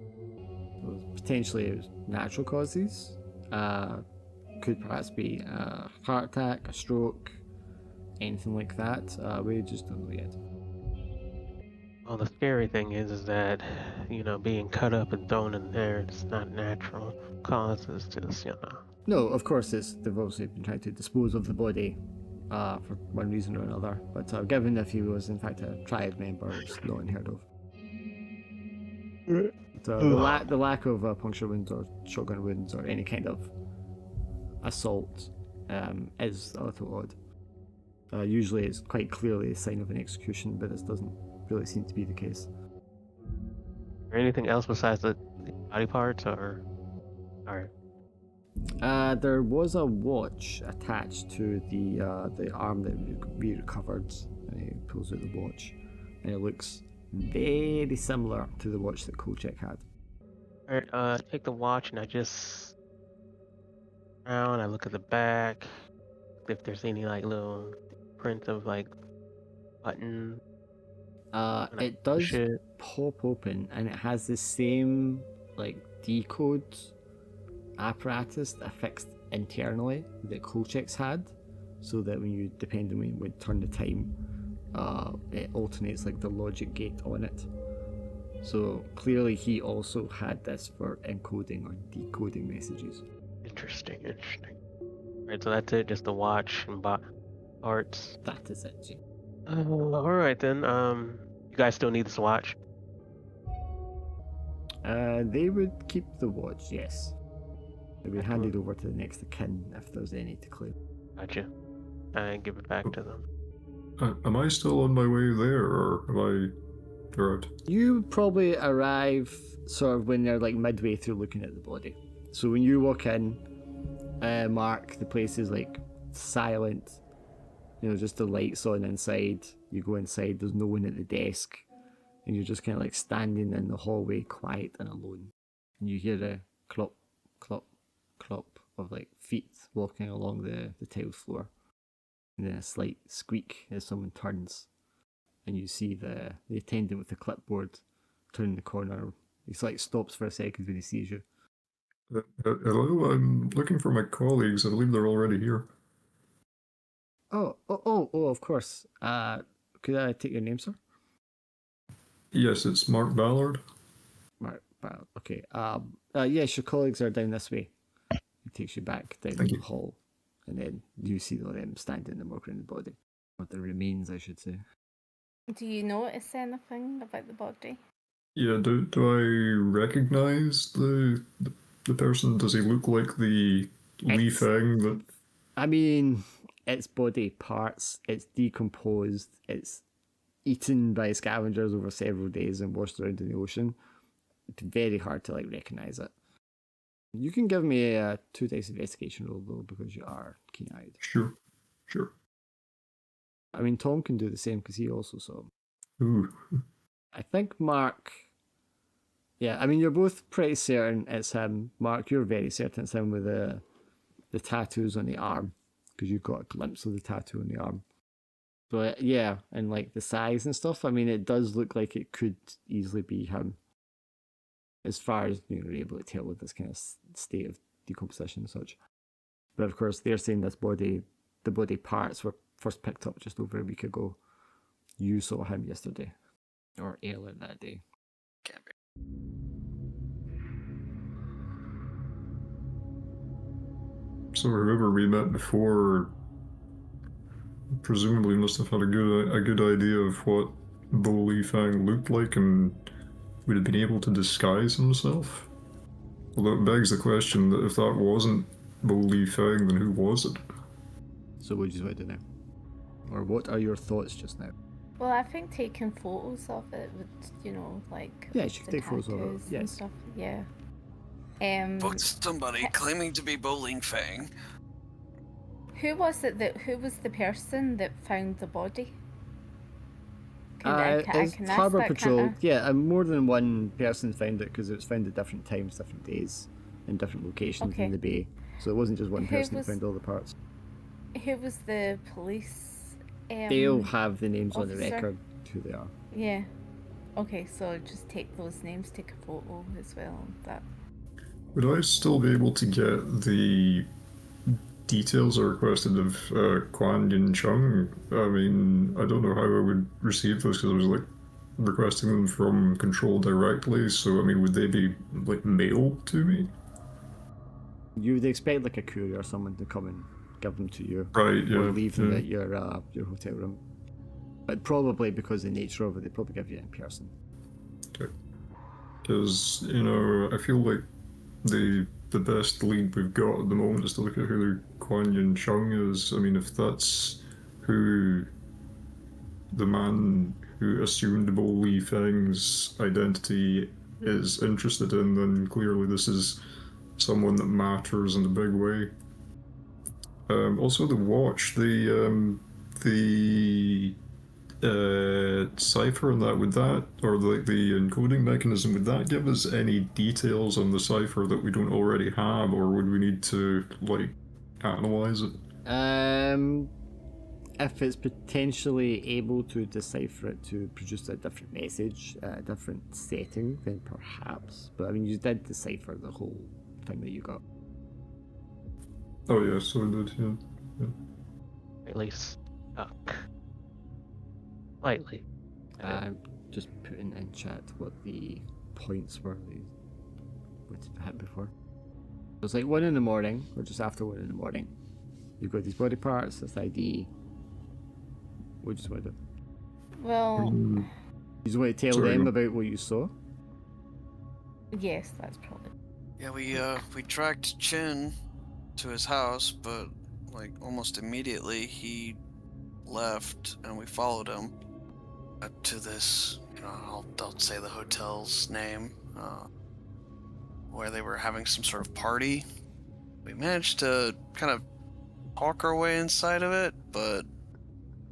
So potentially it was natural causes. Could perhaps be a heart attack, a stroke, anything like that. We just don't know yet. Well, the scary thing is that, being cut up and thrown in there, it's not natural causes, just, No, of course they've obviously been trying to dispose of the body for one reason or another, but given if he was in fact a triad member, it's not unheard of. But, the lack of puncture wounds or shotgun wounds or any kind of assault is a little odd. Usually it's quite clearly a sign of an execution, but this doesn't really seem to be the case. Or anything else besides the body parts, or? Alright. There was a watch attached to the arm that we recovered, and he pulls out the watch, and it looks very similar to the watch that Kolchak had. Alright, take the watch and I just around, I look at the back, if there's any like little print of like button. It does pop open, and it has the same like decode apparatus affixed internally that Kolchak's had, so that when you would turn the time, it alternates like the logic gate on it. So clearly he also had this for encoding or decoding messages. Interesting. Right, so that's it, just the watch and parts. That is it, Jim. Alright then, you guys still need this watch? They would keep the watch, yes. It would be handed over to the next of kin if there's any to claim. Gotcha. And give it back to them. Am I still on my way there, or am Right. You probably arrive sort of when they're like midway through looking at the body. So when you walk in, Mark, the place is like silent. You know, just the lights on inside. You go inside, there's no one at the desk. And you're just kind of like standing in the hallway, quiet and alone. And you hear a clop, clop, clop of like feet walking along the tiled floor. And then a slight squeak as someone turns. And you see the attendant with the clipboard turning the corner. He like stops for a second when he sees you. Hello, I'm looking for my colleagues. I believe they're already here. Oh, of course. Could I take your name, sir? Yes, it's Mark Ballard. Mark, okay. Yes, your colleagues are down this way. He takes you back down Thank the you. hall. And then you see them standing in the morgue around the body. Or the remains, I should say. Do you notice anything about the body? Yeah, do I recognize the person? Does he look like the Li It's- Feng that... I mean, it's body parts. It's decomposed. It's eaten by scavengers over several days and washed around in the ocean. It's very hard to like recognize it. You can give me a 2 dice investigation roll though, because you are keen-eyed. Sure. I mean, Tom can do the same because he also saw him. Ooh. I think Mark. Yeah, I mean, you're both pretty certain it's him. Mark, you're very certain it's him with the tattoos on the arm, because you got a glimpse of the tattoo on the arm. But yeah, and like the size and stuff, I mean, it does look like it could easily be him. As far as you're able to tell with this kind of state of decomposition and such. But of course, they're saying the body parts were first picked up just over a week ago. You saw him yesterday, or earlier that day. Can't be. So whoever we met before presumably must have had a good idea of what Bo Li Fang looked like and would have been able to disguise himself. Although it begs the question that if that wasn't Bo Li Fang, then who was it? So what do you want to do now? Or what are your thoughts just now? Well, I think taking photos of it would, like Yeah, you should the take photos of it, tattoos and yes. stuff. Yeah. Booked somebody claiming to be Bowling Fang. Who was the person that found the body? I It's can ask Harbour that, Patrol. can't Yeah, and more than one person found it because it was found at different times, different days, in different locations Okay. in the bay. So it wasn't just one Who person was- that found all the parts. Who was the police? They'll have the names on the officer? record, who they are. Yeah. Okay, so just take those names, take a photo as well. That. Would I still be able to get the details I requested of Quan Yin Chung? I mean, I don't know how I would receive those because I was like requesting them from Control directly. So I mean, would they be like mailed to me? You would expect like a courier or someone to come and give them to you, Right. Yeah. or leave them yeah. at your hotel room. But probably because of the nature of it, they probably give you it in person. Because I feel like the best lead we've got at the moment is to look at who Quan Yin Chung is. I mean, if that's who the man who assumed Bo Li Feng's identity is interested in, then clearly this is someone that matters in a big way. Also, the watch, the cipher and that, would that, or the encoding mechanism, would that give us any details on the cipher that we don't already have, or would we need to like analyze it? If it's potentially able to decipher it to produce a different message, a different setting, then perhaps. But I mean, you did decipher the whole thing that you got. Oh yeah, so it did, yeah. At least stuck. Slightly. Just putting in chat what the points were they had before. It was like 1 in the morning, or just after 1 in the morning. You've got these body parts, this ID. What do you just want to do? Well, You just want to tell Sorry, them no. about what you saw? yes, that's probably. Yeah, we tracked Chin to his house, but like almost immediately he left and we followed him to this I'll say the hotel's name, where they were having some sort of party. We managed to kind of talk our way inside of it, but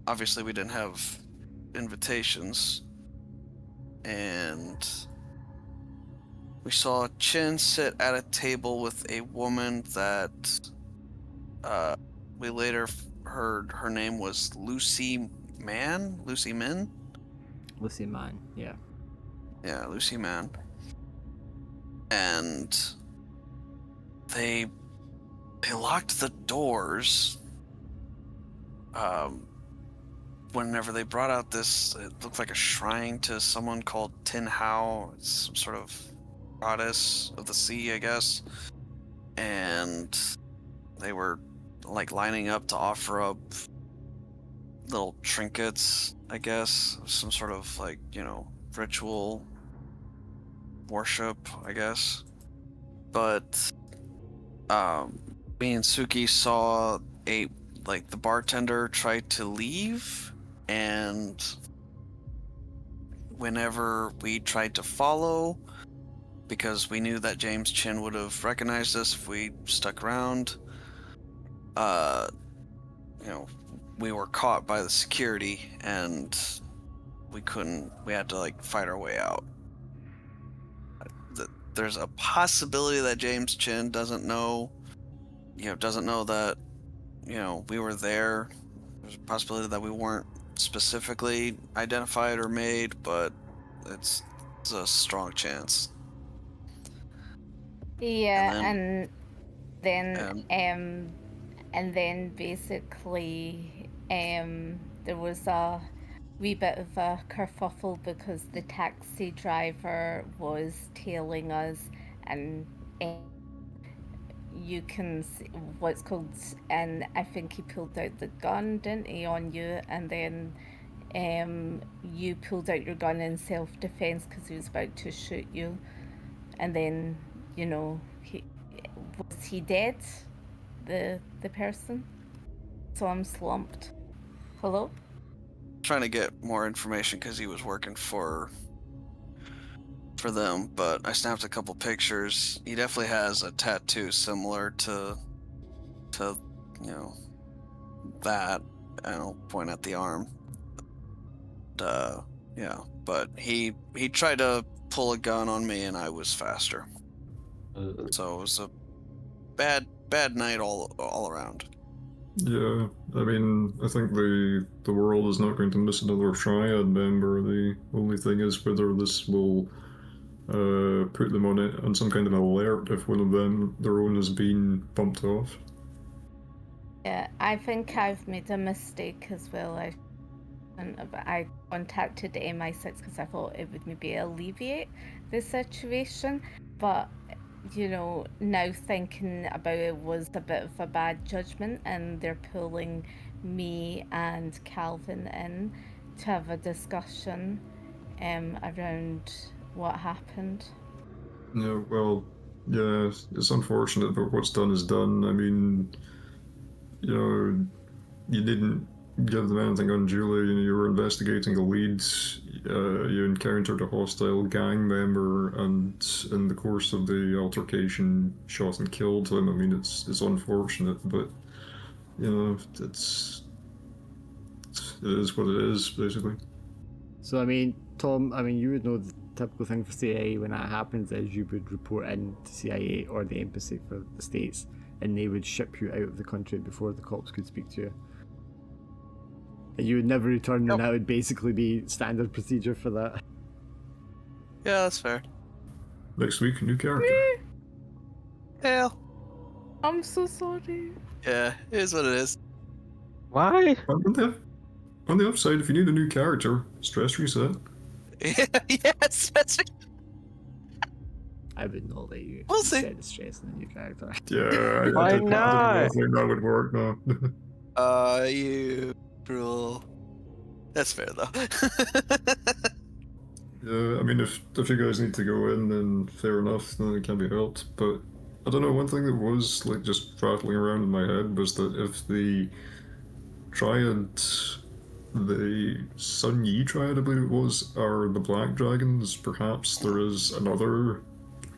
obviously we didn't have invitations. And we saw Chin sit at a table with a woman that we later heard her name was Lucy Mann? Lucy Min? Lucy Man, yeah. Yeah, Lucy Mann. And they locked the doors whenever they brought out this, it looked like a shrine to someone called Tin Hao. It's some sort of goddess of the sea, I guess. And they were like lining up to offer up little trinkets, I guess. Some sort of like, ritual worship, I guess. But me and Suki saw the bartender tried to leave, and whenever we tried to follow, because we knew that James Chin would have recognized us if we stuck around, we were caught by the security, and we had to fight our way out. There's a possibility that James Chin doesn't know that we were there. There's a possibility that we weren't specifically identified or made, but it's a strong chance. Yeah, And and then basically there was a wee bit of a kerfuffle because the taxi driver was tailing us, and you can see what's called, and I think he pulled out the gun, didn't he, on you, and then you pulled out your gun in self-defense because he was about to shoot you, and then was he dead, the person? So I'm slumped. Hello? trying to get more information because he was working for them, but I snapped a couple pictures. He definitely has a tattoo similar to that. I'll point at the arm. Yeah, but he tried to pull a gun on me, and I was faster. So it was a bad night all around. Yeah, I mean, I think the world is not going to miss another Triad member. The only thing is whether this will put them on some kind of alert if one of their own has been bumped off. Yeah, I think I've made a mistake as well. I contacted MI6 because I thought it would maybe alleviate the situation, but now thinking about it was a bit of a bad judgment, and they're pulling me and Calvin in to have a discussion around what happened. Yeah, well, yeah, it's unfortunate, but what's done is done. I mean, you didn't give them anything unduly. You were investigating a lead. You encountered a hostile gang member, and in the course of the altercation, shot and killed him. I mean, it's unfortunate, but it is what it is, basically. So, I mean, Tom, you would know the typical thing for CIA when that happens is you would report in to CIA or the embassy for the States, and they would ship you out of the country before the cops could speak to you. And you would never return, and that would basically be standard procedure for that. Yeah, that's fair. Next week, new character. Hell. I'm so sorry. Yeah, it is what it is. Why? On the upside, if you need a new character, stress reset. Yes, that's it. I would not let you We'll see. set the stress in a new character. Yeah, Why I don't not? think that would work, no. You cruel. That's fair though. Yeah, I mean, if you guys need to go in, then fair enough, then it can be helped. But I don't know, one thing that was just rattling around in my head was that if the Triad the Sun Yi triad, I believe it was, are the Black Dragons. Perhaps there is another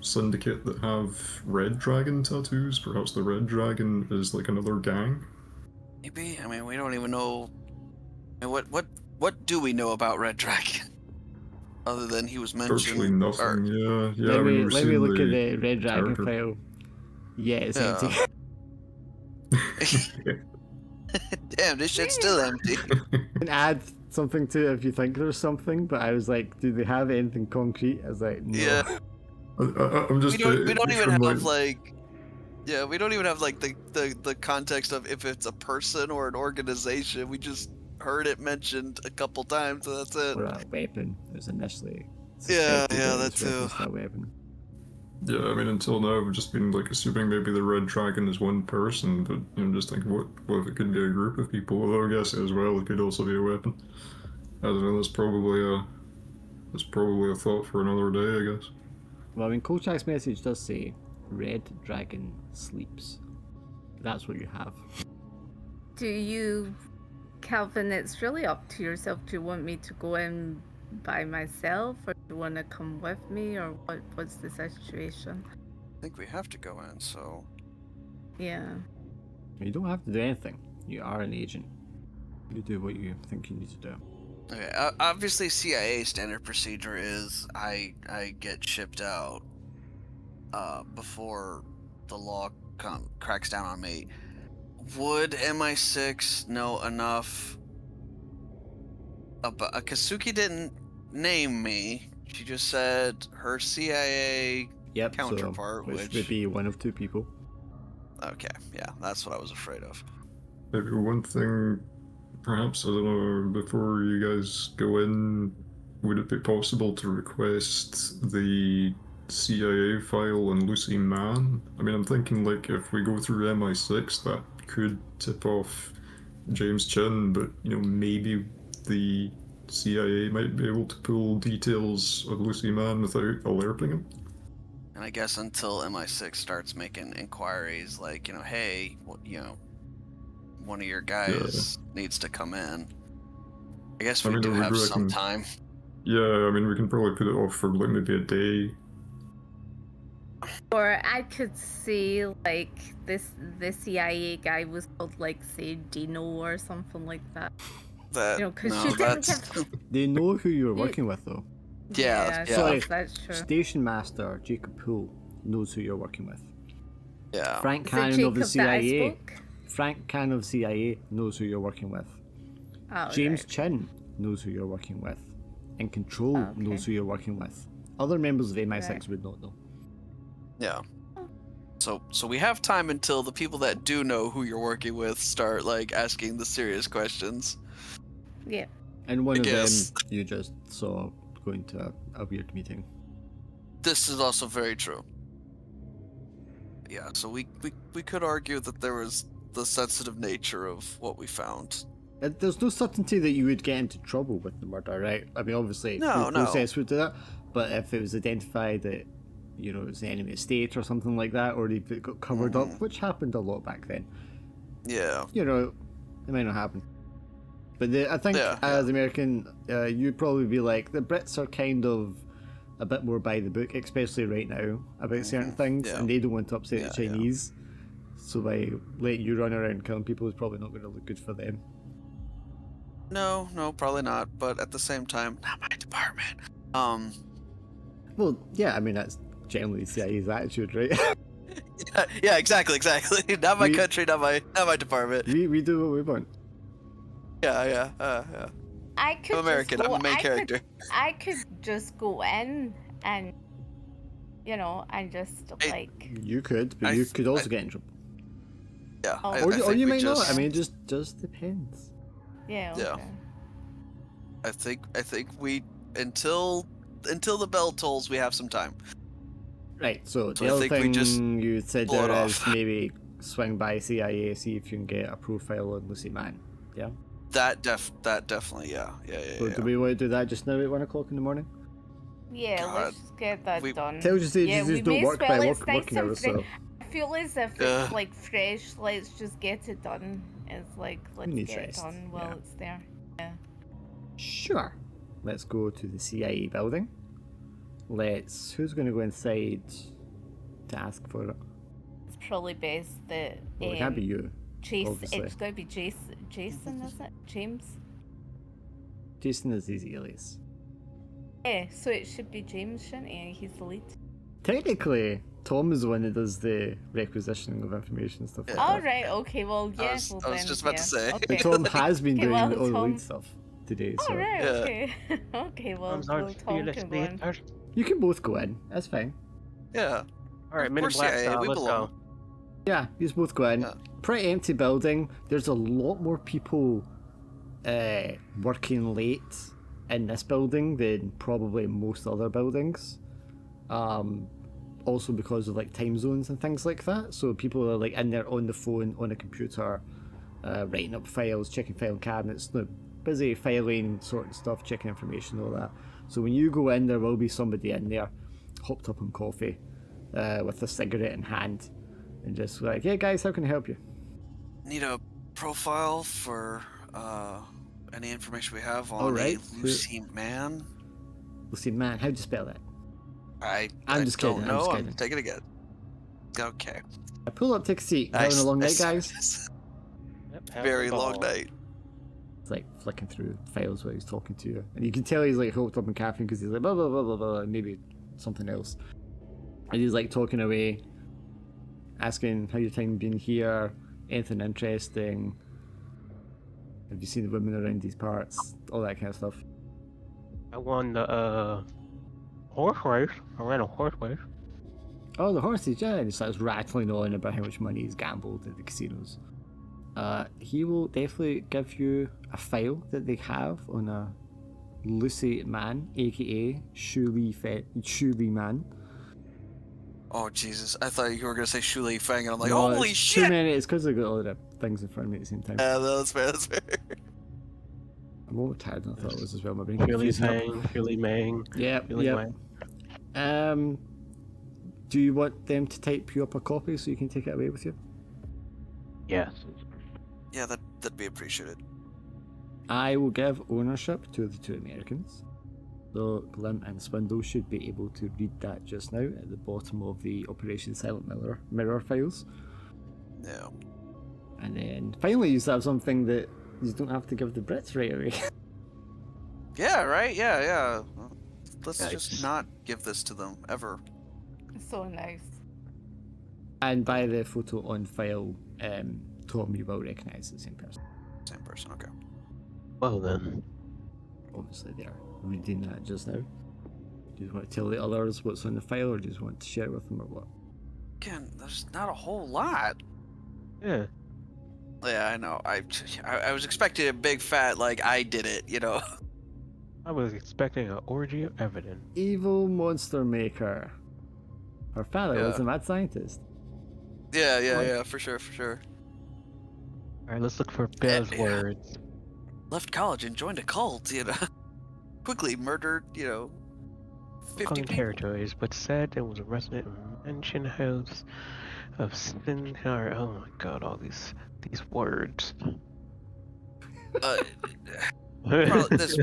syndicate that have red dragon tattoos. Perhaps the Red Dragon is like another gang. Maybe. I mean, we don't even know. I mean, what do we know about Red Dragon? Other than he was mentioned. Virtually nothing. Or, Yeah. Let me we've look seen at the Red Dragon character. file. Yeah, it's Yeah. empty. Damn, this shit's still empty. You can add something to it if you think there's something, but I was like, do they have anything concrete? I was like, no. Yeah. I'm just. We don't even from, have like. Yeah, we don't even have like the context of if it's a person or an organization. We just heard it mentioned a couple times, and that's it. Or a weapon. It was initially. Yeah, suspected yeah, it was that too. referenced a weapon. Yeah, I mean, until now, I've just been like assuming maybe the Red Dragon is one person, but just thinking, what if it could be a group of people? Although I guess as well, it could also be a weapon. I don't know. That's probably a thought for another day, I guess. Well, I mean, Kolchak's message does say, Red Dragon sleeps. That's what you have. Do you, Calvin, it's really up to yourself. Do you want me to go in by myself, or do you want to come with me, or what's the situation? I think we have to go in. So Yeah. You don't have to do anything. You are an agent. You do what you think you need to do. okay, obviously CIA standard procedure is I get shipped out before the law cracks down on me. Would MI6 know enough about? Kasuki didn't name me. She just said her CIA Yep, counterpart, which which would be one of two people. okay, yeah, that's what I was afraid of. Maybe one thing, perhaps, I don't know, before you guys go in, would it be possible to request the CIA file on Lucy Mann? I mean, I'm thinking, like, if we go through MI6, that could tip off James Chin, but, maybe the CIA might be able to pull details of Lucy Mann without alerting him. And I guess until MI6 starts making inquiries, like, hey, one of your guys needs to come in. I guess we do have some time. Yeah, I mean, we can probably put it off for like maybe a day. Or I could say like this CIA guy was called like say Dino or something like that. That because no, she didn't that's give. They know who you're working with, though. Yeah. Sorry. That's true. Station Master Jacob Poole knows who you're working with. yeah. Frank Is it Cannon of the Jacob that I CIA. spoke? Frank Cannon of CIA knows who you're working with. Oh, James right. Chin knows who you're working with. And Control Okay. knows who you're working with. Other members of MI6 Right. would not know. Yeah. So we have time until the people that do know who you're working with start like asking the serious questions. Yeah. And one I of guess. them you just saw going to a weird meeting. This is also very true. Yeah, so we could argue that there was the sensitive nature of what we found. There's no certainty that you would get into trouble with the murder, right? I mean, obviously, No, the process would do that. But if it was identified that, it was an enemy state or something like that, or if it got covered up, which happened a lot back then, Yeah. it might not happen. But I think as American, you'd probably be like, the Brits are kind of a bit more by the book, especially right now, about certain things, Yeah. and they don't want to upset Yeah, the Chinese. So by letting you run around killing people is probably not going to look good for them. No, probably not. But at the same time, not my department. Well, yeah, I mean, that's generally CIA's attitude, right? Yeah, exactly. Not my country, not my department. we do what we want. Yeah. I could I'm American. Just go, I'm the main character. I could just go in and, and just like. You could, but you could also get in trouble. Yeah. Oh. I Or think you we might not. just- I mean, it just depends. Yeah. Yeah. Okay. I think we until the bell tolls, we have some time. Right, so So the I other think we thing just you said blow it there is off. maybe swing by CIA, see if you can get a profile on Lucy Mann. Yeah? That definitely, yeah. So do we want to do that just now at 1 o'clock in the morning? Yeah, God. let's get that We- done. Tell you to Yeah, we just don't may work as by well, it's nice working and hours, fresh. so I feel as if Ugh. it's like fresh. Let's just get it done. It's like let's need get it rest, done while yeah. it's there. Yeah. Sure. Let's go to the CIA building. Who's going to go inside to ask for it? It's probably best that Well, it can't be you. Jason. obviously. It's going to be Jason. Jason, is it? James. Jason is his alias. Yeah, so it should be James, shouldn't it? He's the lead. Technically, Tom is the one that does the requisitioning of information and stuff like Yeah. All that. right. Okay. Well, yeah. I was well, just then, about to yeah, say. But Okay. Tom has been Okay, doing well, all the Tom- lead stuff today, All so right. Yeah. Okay. Okay. Well, Tom can go in. you can both go in. That's fine. Yeah. All right, Of Men in course, Black yeah, style. we Let's belong. go. Yeah, you both go in. Yeah. Pretty empty building. There's a lot more people working late in this building than probably most other buildings. Also because of like time zones and things like that. So people are like in there on the phone, on a computer, writing up files, checking file cabinets, busy filing, sorting stuff, checking information, all that. So when you go in, there will be somebody in there, hopped up on coffee, with a cigarette in hand, and just like, hey guys, how can I help you? Need a profile for any information we have on Alright, a Lucy man. Lucy, man, how'd you spell that? I I'm just don't kidding, know. I'm just I'm kidding. taking it again. Okay. I pull up, take a seat. Having a long night, guys? Yep, have Very the long ball. night. It's like flicking through files while he's talking to you, and you can tell he's like hooked up on caffeine because he's like blah blah blah blah blah, and maybe something else, and he's like talking away, asking how your time been here, anything interesting, have you seen the women around these parts, all that kind of stuff. I won the horse race. I ran a horse race. Oh, the horses, yeah, and he starts rattling on about how much money he's gambled at the casinos. He will definitely give you a file that they have on a Lucy man, aka Shuli man. Oh Jesus! I thought you were gonna say Shuli Fang, and I'm like, No, holy it's shit! Too many. It's because I got all the things in front of me at the same time. That's fair. That's fair. I'm more tired than I thought it was as well. My brain Philly confusing up. Fang, Philly Mang. Yeah, Philly yeah. Wang. Do you want them to type you up a copy so you can take it away with you? Yes. Yeah, that'd be appreciated. I will give ownership to the two Americans. So Glim and Swindle should be able to read that just now at the bottom of the Operation Silent Mirror files. Yeah. And then finally you have something that you don't have to give the Brits right away. Yeah. Right. Yeah. Well, let's Nice. just not give this to them ever. So nice. And by the photo on file, Tom, you will recognise the same person. Same person. Okay. Well then. Obviously they're reading that just now. Do you want to tell the others what's on the file, or do you just want to share it with them, or what? Again, there's not a whole lot. Yeah. Yeah, I know. I was expecting a big fat like I did it, you know. I was expecting an orgy of evidence. Evil monster maker. Her father was Yeah. a mad scientist. Yeah, for sure. All right, let's look for Yeah. buzzwords. Left college and joined a cult, you know. Quickly murdered, 50 Calling people. territories, but said it was a resident mansion house of Sin. Oh my god, all these words. This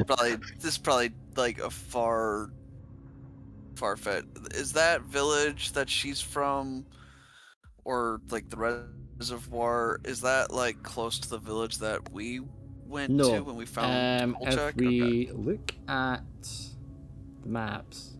is probably like a far fetched. Is that village that she's from, or like the reservoir? Is that like close to the village that we went No. to when we found If Kolchak? we look at the maps,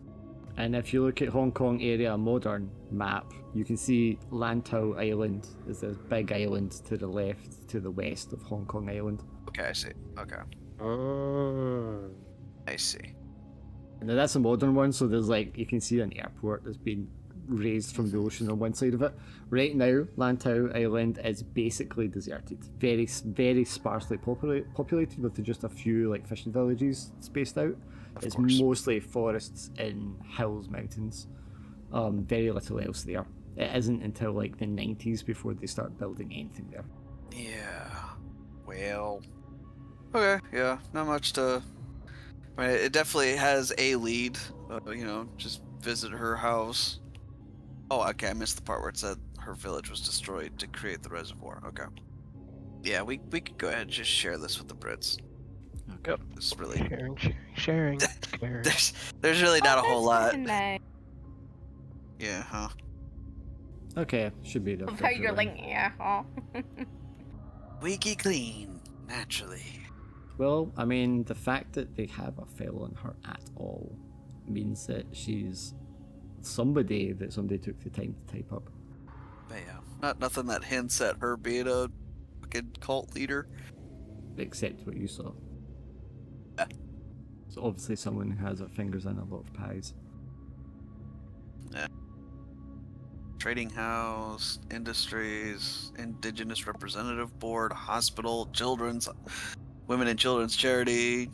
and if you look at Hong Kong area modern map, you can see Lantau Island is a big island to the left, to the west of Hong Kong Island. Okay, I see. Okay, Oh. I see. Now that's a modern one, so there's like, you can see an airport that's been raised from the ocean on one side of it. Right now, Lantau Island is basically deserted. Very, very sparsely populated with just a few like fishing villages spaced out. It's course. mostly forests in hills, mountains. Very little else there. It isn't until like the 90s before they start building anything there. Yeah. Well. Okay. Yeah. Not much to. I mean, it definitely has a lead. Just visit her house. Oh, okay. I missed the part where it said her village was destroyed to create the reservoir. Okay. Yeah, we could go ahead and just share this with the Brits. Okay. It's really Sharing. there's really not a Oh, whole that's lot. kinda nice. Yeah, huh? Okay, should be there. Of for how you're everyone. like, yeah, huh? Squeaky clean, naturally. Well, I mean, the fact that they have a file on her at all means that she's somebody that somebody took the time to type up. But yeah, nothing that hints at her being a fucking cult leader. Except what you saw. Yeah. So obviously someone who has her fingers in a lot of pies. Yeah. Trading house, industries, indigenous representative board, hospital, children's, women and children's charity,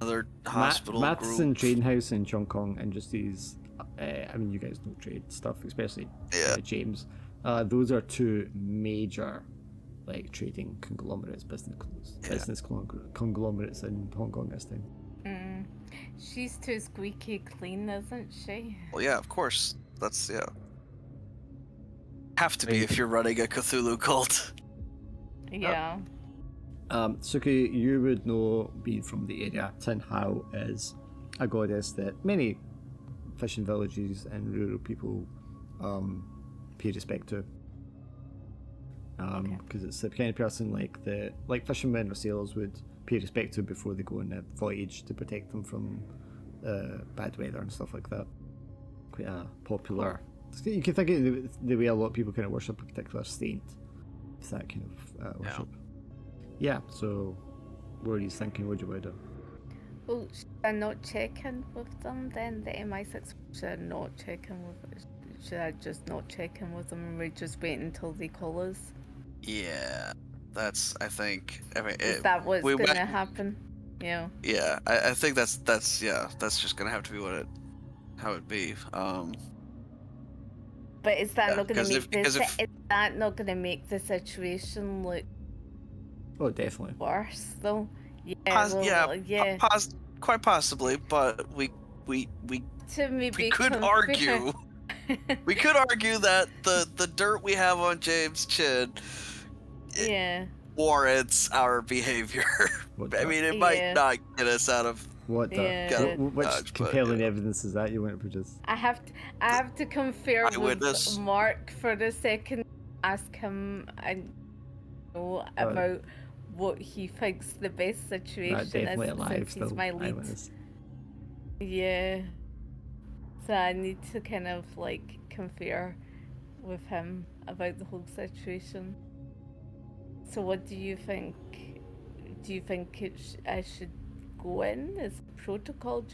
other hospital Matheson group. Trading House in Hong Kong Industries. I mean, you guys know trade stuff, especially Yeah. James. Those are two major, like, trading conglomerates, business conglomerates in Hong Kong this time. She's too squeaky clean, isn't she? Well, yeah, of course. That's have to be if you're running a Cthulhu cult. Yeah. Suki, you would know, being from the area, Tin Hao is a goddess that many fishing villages and rural people pay respect to. Because it's the kind of person like fishermen or sailors would pay respect to before they go on a voyage to protect them from bad weather and stuff like that. Quite a popular. You can think of the way a lot of people kind of worship a particular saint. It's that kind of worship. Yeah, so what are you thinking? What do you want to do? Well, should I not check in with them then? The MI6, should I not check in with Should I just not check in with them and we just wait until they call us? Yeah, that's. I mean, Is that what's we gonna went- happen? Yeah. Yeah, I think that's just gonna have to be how it be. But is that Yeah, not gonna 'cause make if- is that not gonna make the situation look Oh, definitely. worse though? Yeah. Quite possibly, but we To maybe could compare- argue. We could argue that the dirt we have on James' chin Yeah. warrants our behavior. What I the- mean, it Yeah. might not get us out of. What the? Yeah. Which Dodge, but, compelling yeah. evidence is that you want to produce? I have to confer Eyewitness. with Mark for a second. Ask him and know about what he thinks the best situation That's definitely is alive since still. he's my lead. Eyewitness. Yeah. So I need to kind of like confer with him about the whole situation. So what do you think? Do you think I should go in as protocol?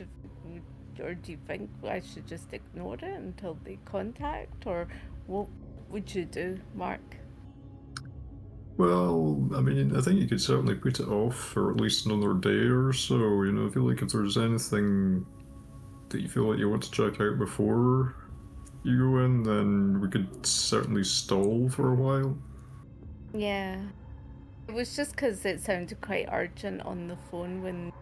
Or do you think I should just ignore it until they contact? Or what would you do, Mark? Well, I mean, I think you could certainly put it off for at least another day or so. You know, I feel like if there's anything that you feel like you want to check out before you go in, then we could certainly stall for a while. Yeah. It was just because it sounded quite urgent on the phone when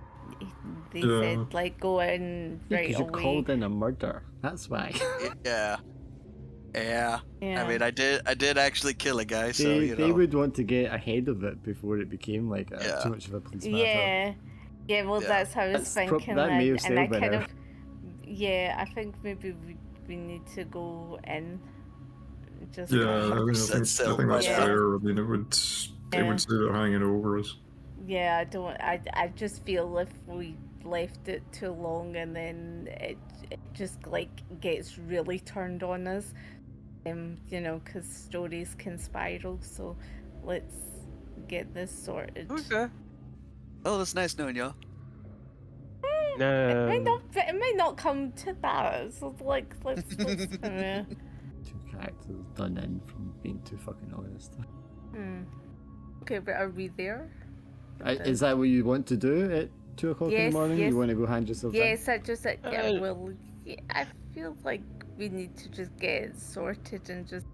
they Yeah. said, like, go in Yeah, right because you away. called in a murder. That's why. Yeah. Yeah. Yeah. I mean, I did actually kill a guy, so you they know. would want to get ahead of it before it became like Yeah. too much of a police matter. Yeah. Yeah, well, Yeah. that's how I was That's thinking. that may have and I sailed by kind now. of. Yeah, I think maybe we need to go in. Just Yeah, I mean, I That's think still that's yeah. fair. I mean, it would Yeah. say that hanging over us. Yeah, I just feel if we left it too long and then it just like gets really turned on us, you know, because stories can spiral. So let's get this sorted. Okay. Oh, it's nice knowing y'all. No. It might not come to that. So like, let's yeah. Two characters done in from being too fucking honest. Okay, but are we there? Is that what you want to do at 2 o'clock in the Yes, morning? yes. You want to go hand yourself in? Yes, I just Uh, well, yeah, I feel like we need to just get it sorted and just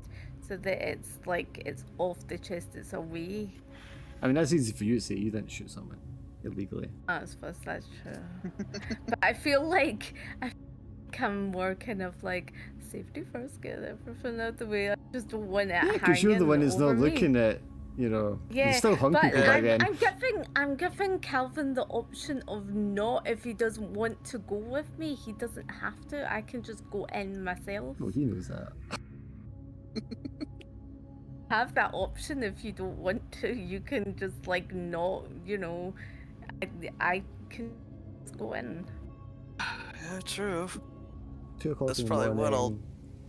so that it's like it's off the chest, it's away. I mean, that's easy for you to say. You didn't shoot someone illegally. I suppose that's true. But I feel like I'm more kind of like safety first, get everything out the way. I just don't want it Yeah, because you're the hanging one who's not over me. looking at You know, Yeah, you still hung but people back then. I'm giving Calvin the option of not, if he doesn't want to go with me, he doesn't have to. I can just go in myself. Well, he knows that. Have that option if you don't want to. You can just like not, you know. I can just go in. Yeah, true. 2 o'clock That's in the probably morning. what I'll-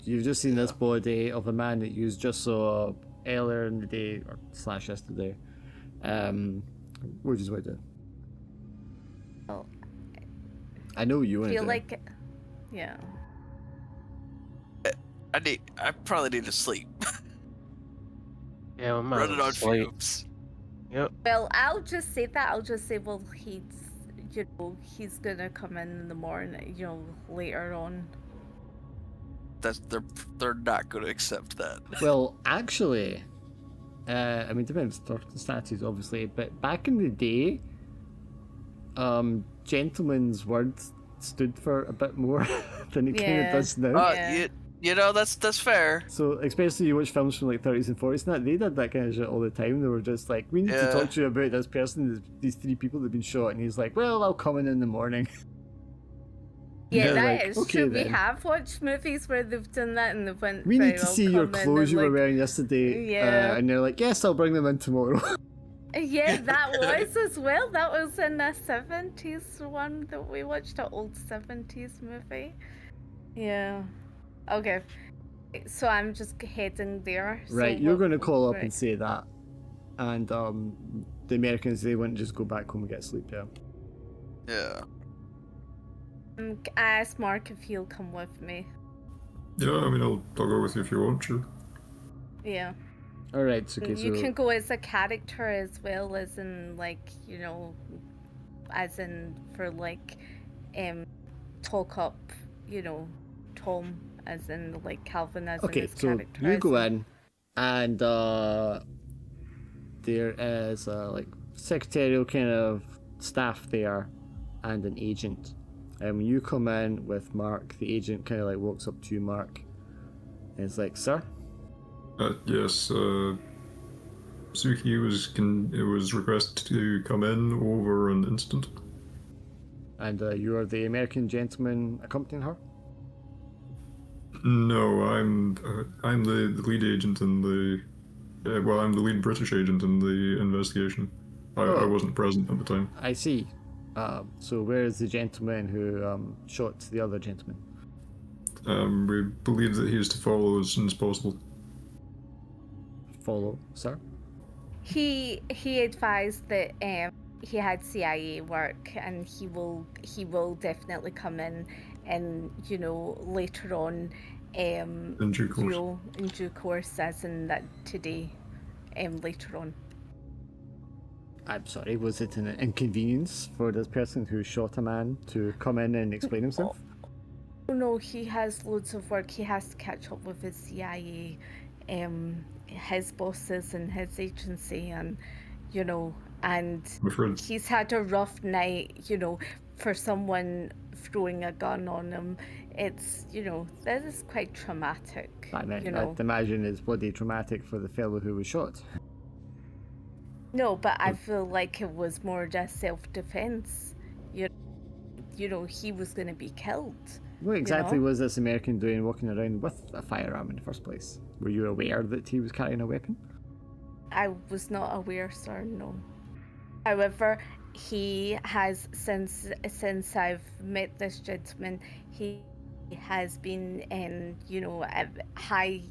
You've just seen this Yeah. body of a man that you just saw earlier in the day, or / yesterday. What do you want to do? Well, I know what you I want to feel do. like, yeah. I probably need to sleep. Yeah, we might Running as well on sleep. fumes. Yep. Well, I'll just say that. I'll just say, well, he's gonna come in the morning, later on. They're not going to accept that. Well, actually, I mean, depends on circumstances, obviously, but back in the day, gentleman's word stood for a bit more than it kind of Yeah. does now. Yeah. You know, that's fair. So, especially you watch films from like 30s and 40s and that, they did that kind of shit all the time. They were just like, we need to Yeah. talk to you about this person, these 3 people that have been shot, and he's like, well, I'll come in the morning. Yeah, Yeah, that like, is okay true. then. We have watched movies where they've done that and they've went. We need "Right, to I'll see your come in," clothes and, you were like, wearing yesterday. Yeah. And they're like, yes, I'll bring them in tomorrow. Yeah, that was as well. That was in a 70s one that we watched, an old 70s movie. Yeah. Okay. So I'm just heading there. Right, so you're what- going to call up right. and say that. And the Americans, they wouldn't just go back home and get sleep, yeah. Yeah. I asked Mark if he'll come with me. Yeah, I mean, I'll go with you if you want to. Yeah. Alright, so, okay, You so... can go as a character as well as in, like, as in for, like, talk up, Tom, as in, like, Calvin as in Okay, his so character. you as go in- in, and there is like secretarial kind of staff there, and an agent. And you come in with Mark, the agent kind of like walks up to you, Mark, and is like, "Sir." Yes, Suki was requested to come in over an instant. And you are the American gentleman accompanying her. No, I'm the lead agent in the. Well, I'm the lead British agent in the investigation. I Oh. wasn't present at the time. I see. So where is the gentleman who shot the other gentleman? We believe that he is to follow as soon as possible. Follow, sir. He advised that he had CIA work and he will definitely come in and later on In due course. in due course, as in that today later on. I'm sorry, was it an inconvenience for this person who shot a man to come in and explain himself? Oh no, he has loads of work. He has to catch up with his CIA, his bosses and his agency, and and I'm afraid. he's had a rough night, for someone throwing a gun on him. It's, that is quite traumatic. I mean, I'd imagine it's bloody traumatic for the fellow who was shot. No, but I feel like it was more just self-defense. He was going to be killed. What exactly know? was this American doing walking around with a firearm in the first place? Were you aware that he was carrying a weapon? I was not aware, sir, no. However, he has, since I've met this gentleman, he has been in, high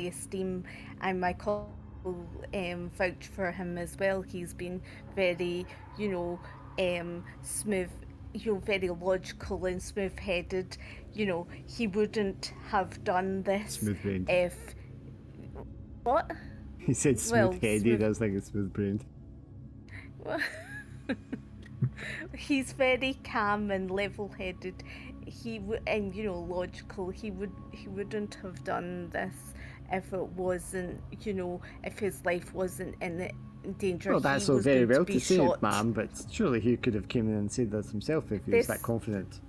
esteem, and my colleague vouch for him as well. He's been very, smooth, very logical and smooth-headed. He wouldn't have done this Smooth-brained. if... What? He said Well, smooth-headed, smooth- I was thinking smooth-brained. He's very calm and level-headed. And logical. He wouldn't have done this if it wasn't, if his life wasn't in danger. Well, that's He all was very going to well be to say, shot. ma'am, but surely he could have came in and said that himself if he was This- that confident.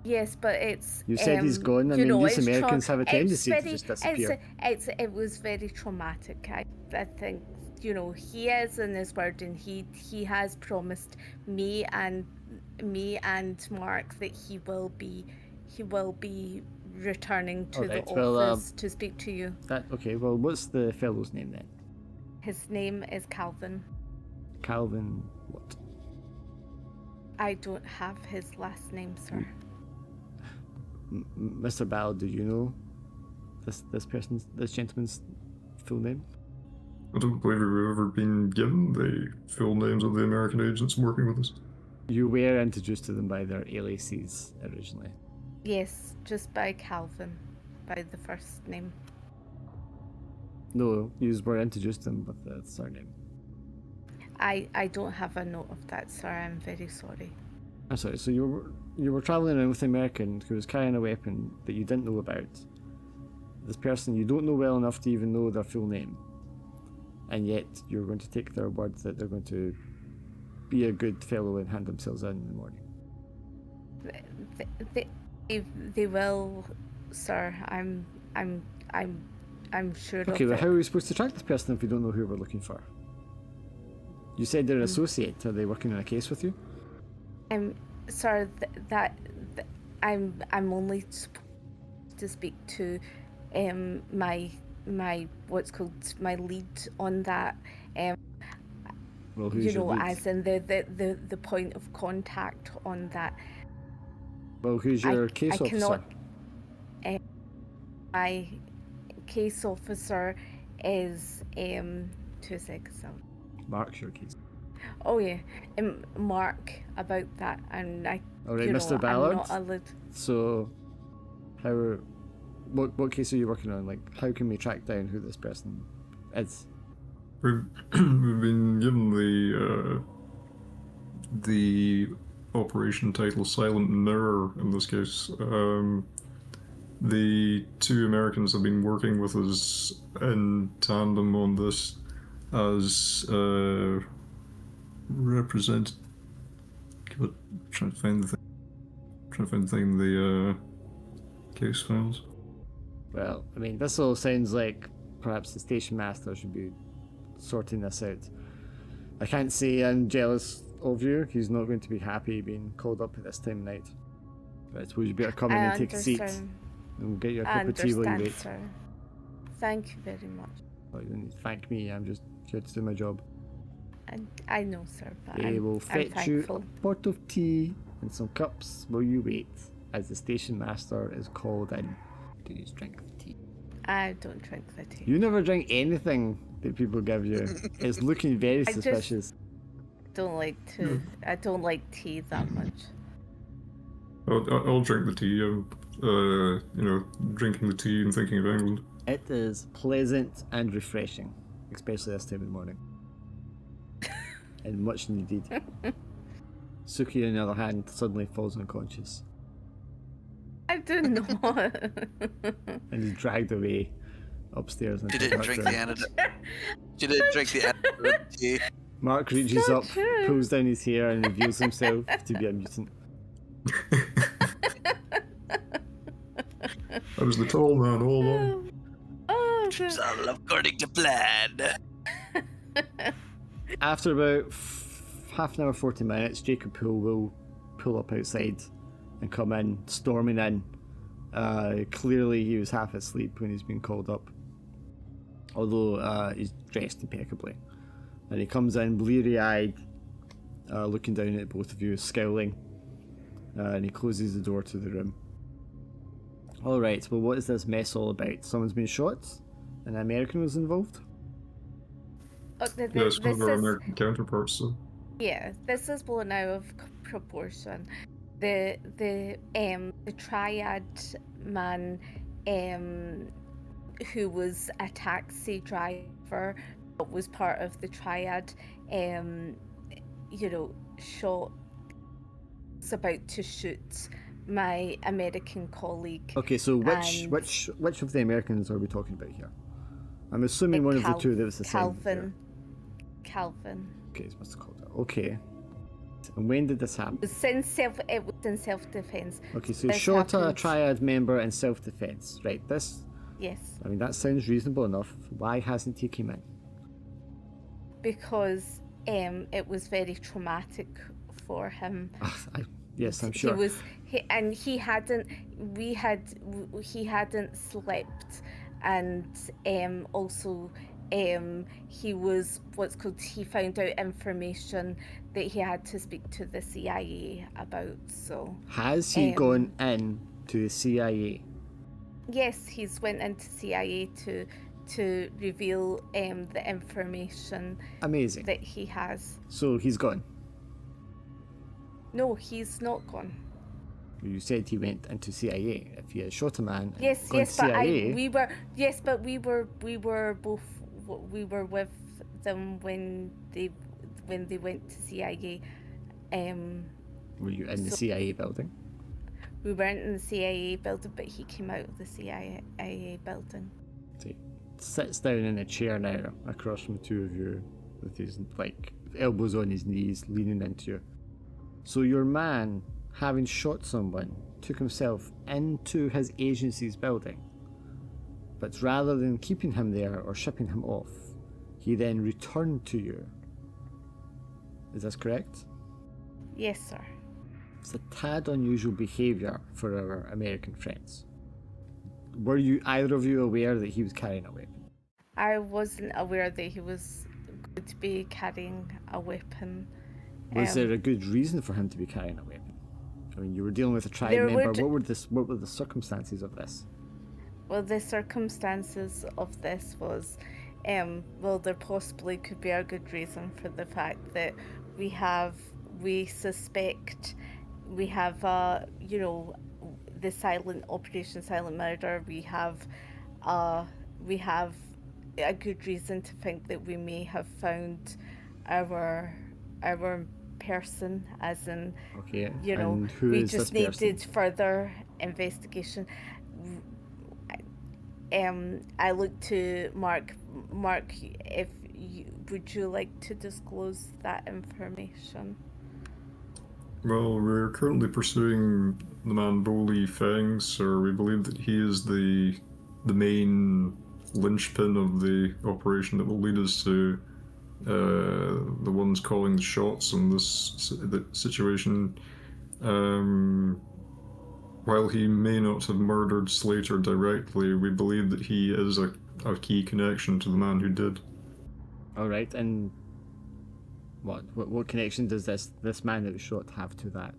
Yes, but it's. You said he's gone. I you mean, know, these it's Americans have a it's tendency to very, just disappear. it was very traumatic. I think, you know, he is in his word, and he has promised me and Mark that he will be returning to the Alright, well, office to speak to you. Okay, well, what's the fellow's name then? His name is Calvin. Calvin what? I don't have his last name, sir. Mr. Ballard, do you know this gentleman's full name? I don't believe we've ever been given the full names of the American agents working with us. You were introduced to them by their aliases originally. Yes, just by Calvin, by the first name. No, you were introduced to them with the surname. I don't have a note of that, sir. I'm very sorry. I'm sorry, so you were travelling around with an American who was carrying a weapon that you didn't know about. This person you don't know well enough to even know their full name. And yet you're going to take their word that they're going to be a good fellow and hand themselves in the morning. They will, sir. I'm sure Okay, of well, it. how are we supposed to track this person if we don't know who we're looking for? You said they're an associate. Are they working on a case with you? Sir, I'm only supposed to speak to my what's called my lead on that. Well, who's You your know, lead? as in the point of contact on that. Well, who's your case I officer? cannot. My case officer is 2 seconds. Mark's your case. Oh yeah, Mark about that, and I. All right, you know, Mr. Ballard. I'm not allowed. So, what case are you working on? Like, how can we track down who this person is? We've been given the operation title Silent Mirror in this case. The two Americans have been working with us in tandem on this as represent. Trying to find the thing in the case files. Well, I mean, this all sounds like perhaps the station master should be sorting this out. I can't say I'm jealous of you. He's not going to be happy being called up at this time of night. But I suppose you better come in and take a seat. And we'll get you a cup of tea while you wait. Sir. Thank you very much. Well, you don't need to thank me. I'm just here to do my job. I know, sir, but They will I'm fetch you a thankful. pot of tea and some cups while you wait, as the station master is called in. Do you drink the tea? I don't drink the tea. You never drink anything that people give you. It's looking very just- suspicious. I don't like tea that much. I'll drink the tea. Drinking the tea and thinking of England. It is pleasant and refreshing, especially this time of the morning. And much needed. Suki, on the other hand, suddenly falls unconscious I do not. and is dragged away upstairs. She into didn't the drink dark the room. antidote. She didn't drink the antidote tea. Mark reaches not up, true. pulls down his hair, and reveals himself to be a mutant. I was the tall man all along. Oh, It's all according to plan. After about half an hour, 40 minutes, Jacob Poole will pull up outside and come in, storming in. Clearly he was half asleep when he's been called up, although he's dressed impeccably. And he comes in bleary-eyed, looking down at both of you, scowling, and he closes the door to the room. Alright, well, what is this mess all about? Someone's been shot? An American was involved? Oh, Yes, one of our American counterparts. So. Yeah, this is blown out of proportion. The triad man, who was a taxi driver, but was part of the triad, shot. Was about to shoot my American colleague. Okay, so which of the Americans are we talking about here? I'm assuming one of the two that was assigned. Calvin. Okay, it's must have called that. Okay. And when did this happen? It was in self-defense. Okay, so This shot a happened- triad member in self-defense. Right, this... Yes, I mean, that sounds reasonable enough. Why hasn't he come in? because it was very traumatic for him. Yes, I'm sure. He hadn't slept, and also he was he found out information that he had to speak to the CIA about. So Has he gone in to the CIA? yes, he's went into CIA to reveal the information Amazing. that he has. So he's gone. No, he's not gone. You said he went into CIA. If he had shot a man and Yes, gone yes, to but CIA, we were with them when they went to CIA. were you in the CIA building? We weren't in the CIA building, but he came out of the CIA building. So he sits down in a chair now across from the two of you with his elbows on his knees, leaning into you. So your man, having shot someone, took himself into his agency's building. But rather than keeping him there or shipping him off, he then returned to you. Is this correct? Yes, sir. It's a tad unusual behaviour for our American friends. Were you either of you aware that he was carrying a weapon? I wasn't aware that he was going to be carrying a weapon. Was there a good reason for him to be carrying a weapon? I mean, you were dealing with a tribe There member. would- What were the circumstances of this? Well, the circumstances of this was, there possibly could be a good reason for the fact that we suspect, we have, the Operation Silent Murder. We have a good reason to think that we may have found our person, as in, Okay, and who we is just this person? needed further investigation. I look to Mark. Mark, would you like to disclose that information? Well, we're currently pursuing the man Boli Feng, sir. We believe that he is the main linchpin of the operation that will lead us to the ones calling the shots in this situation. While he may not have murdered Slater directly, we believe that he is a key connection to the man who did. All right, and what connection does this man that was shot have to that?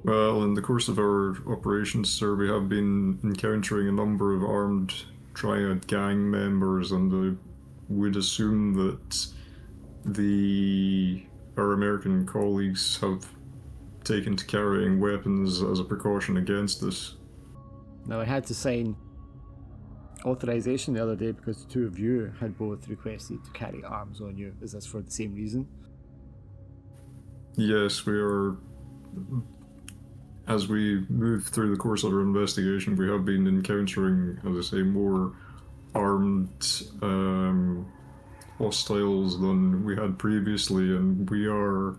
Well, in the course of our operations, sir, we have been encountering a number of armed triad gang members, and I would assume that our American colleagues have taken to carrying weapons as a precaution against this. Now, I had to sign authorization the other day because the two of you had both requested to carry arms on you. Is this for the same reason? Yes, we are. As we move through the course of our investigation, we have been encountering, as I say, more armed hostiles than we had previously, and we are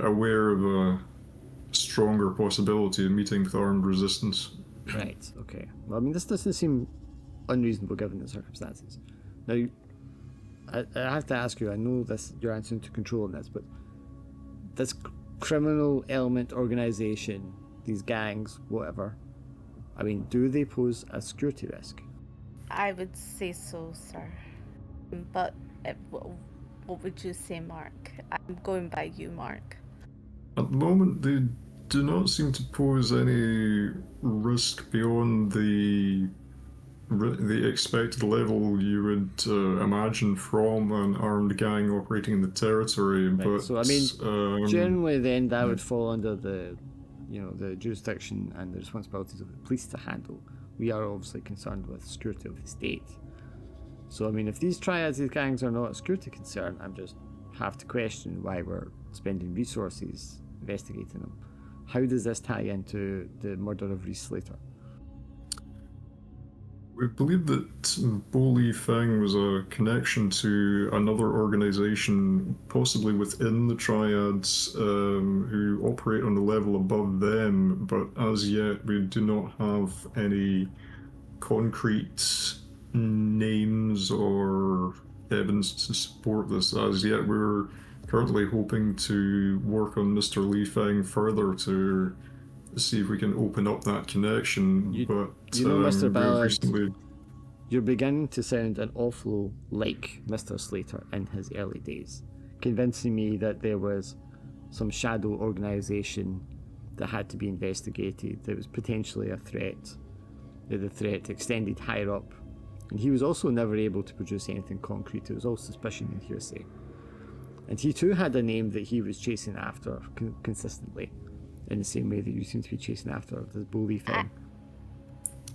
aware of a stronger possibility of meeting with armed resistance. Right, okay. Well, I mean, this doesn't seem unreasonable given the circumstances. Now, I have to ask you, I know you're answering to control on this, but this criminal element organization, these gangs, whatever, I mean, do they pose a security risk? I would say so, sir. But what would you say, Mark? I'm going by you, Mark. At the moment, they do not seem to pose any risk beyond the expected level you would imagine from an armed gang operating in the territory. Right, But so, I mean, generally then that would fall under the jurisdiction and the responsibilities of the police to handle. We are obviously concerned with security of the state. So, I mean, if these triads, these gangs are not a security concern, I just have to question why we're spending resources investigating them. How does this tie into the murder of Reese Slater? We believe that Boli Feng was a connection to another organization, possibly within the Triads, who operate on the level above them, but as yet we do not have any concrete names or evidence to support this as yet. We're currently hoping to work on Mr. Li Feng further to see if we can open up that connection, but Mr. we've Ballard, recently... you're beginning to sound an awful like Mr. Slater in his early days, convincing me that there was some shadow organisation that had to be investigated, that was potentially a threat, that the threat extended higher up, and he was also never able to produce anything concrete. It was all suspicion and hearsay. And he too had a name that he was chasing after consistently, in the same way that you seem to be chasing after this bully thing.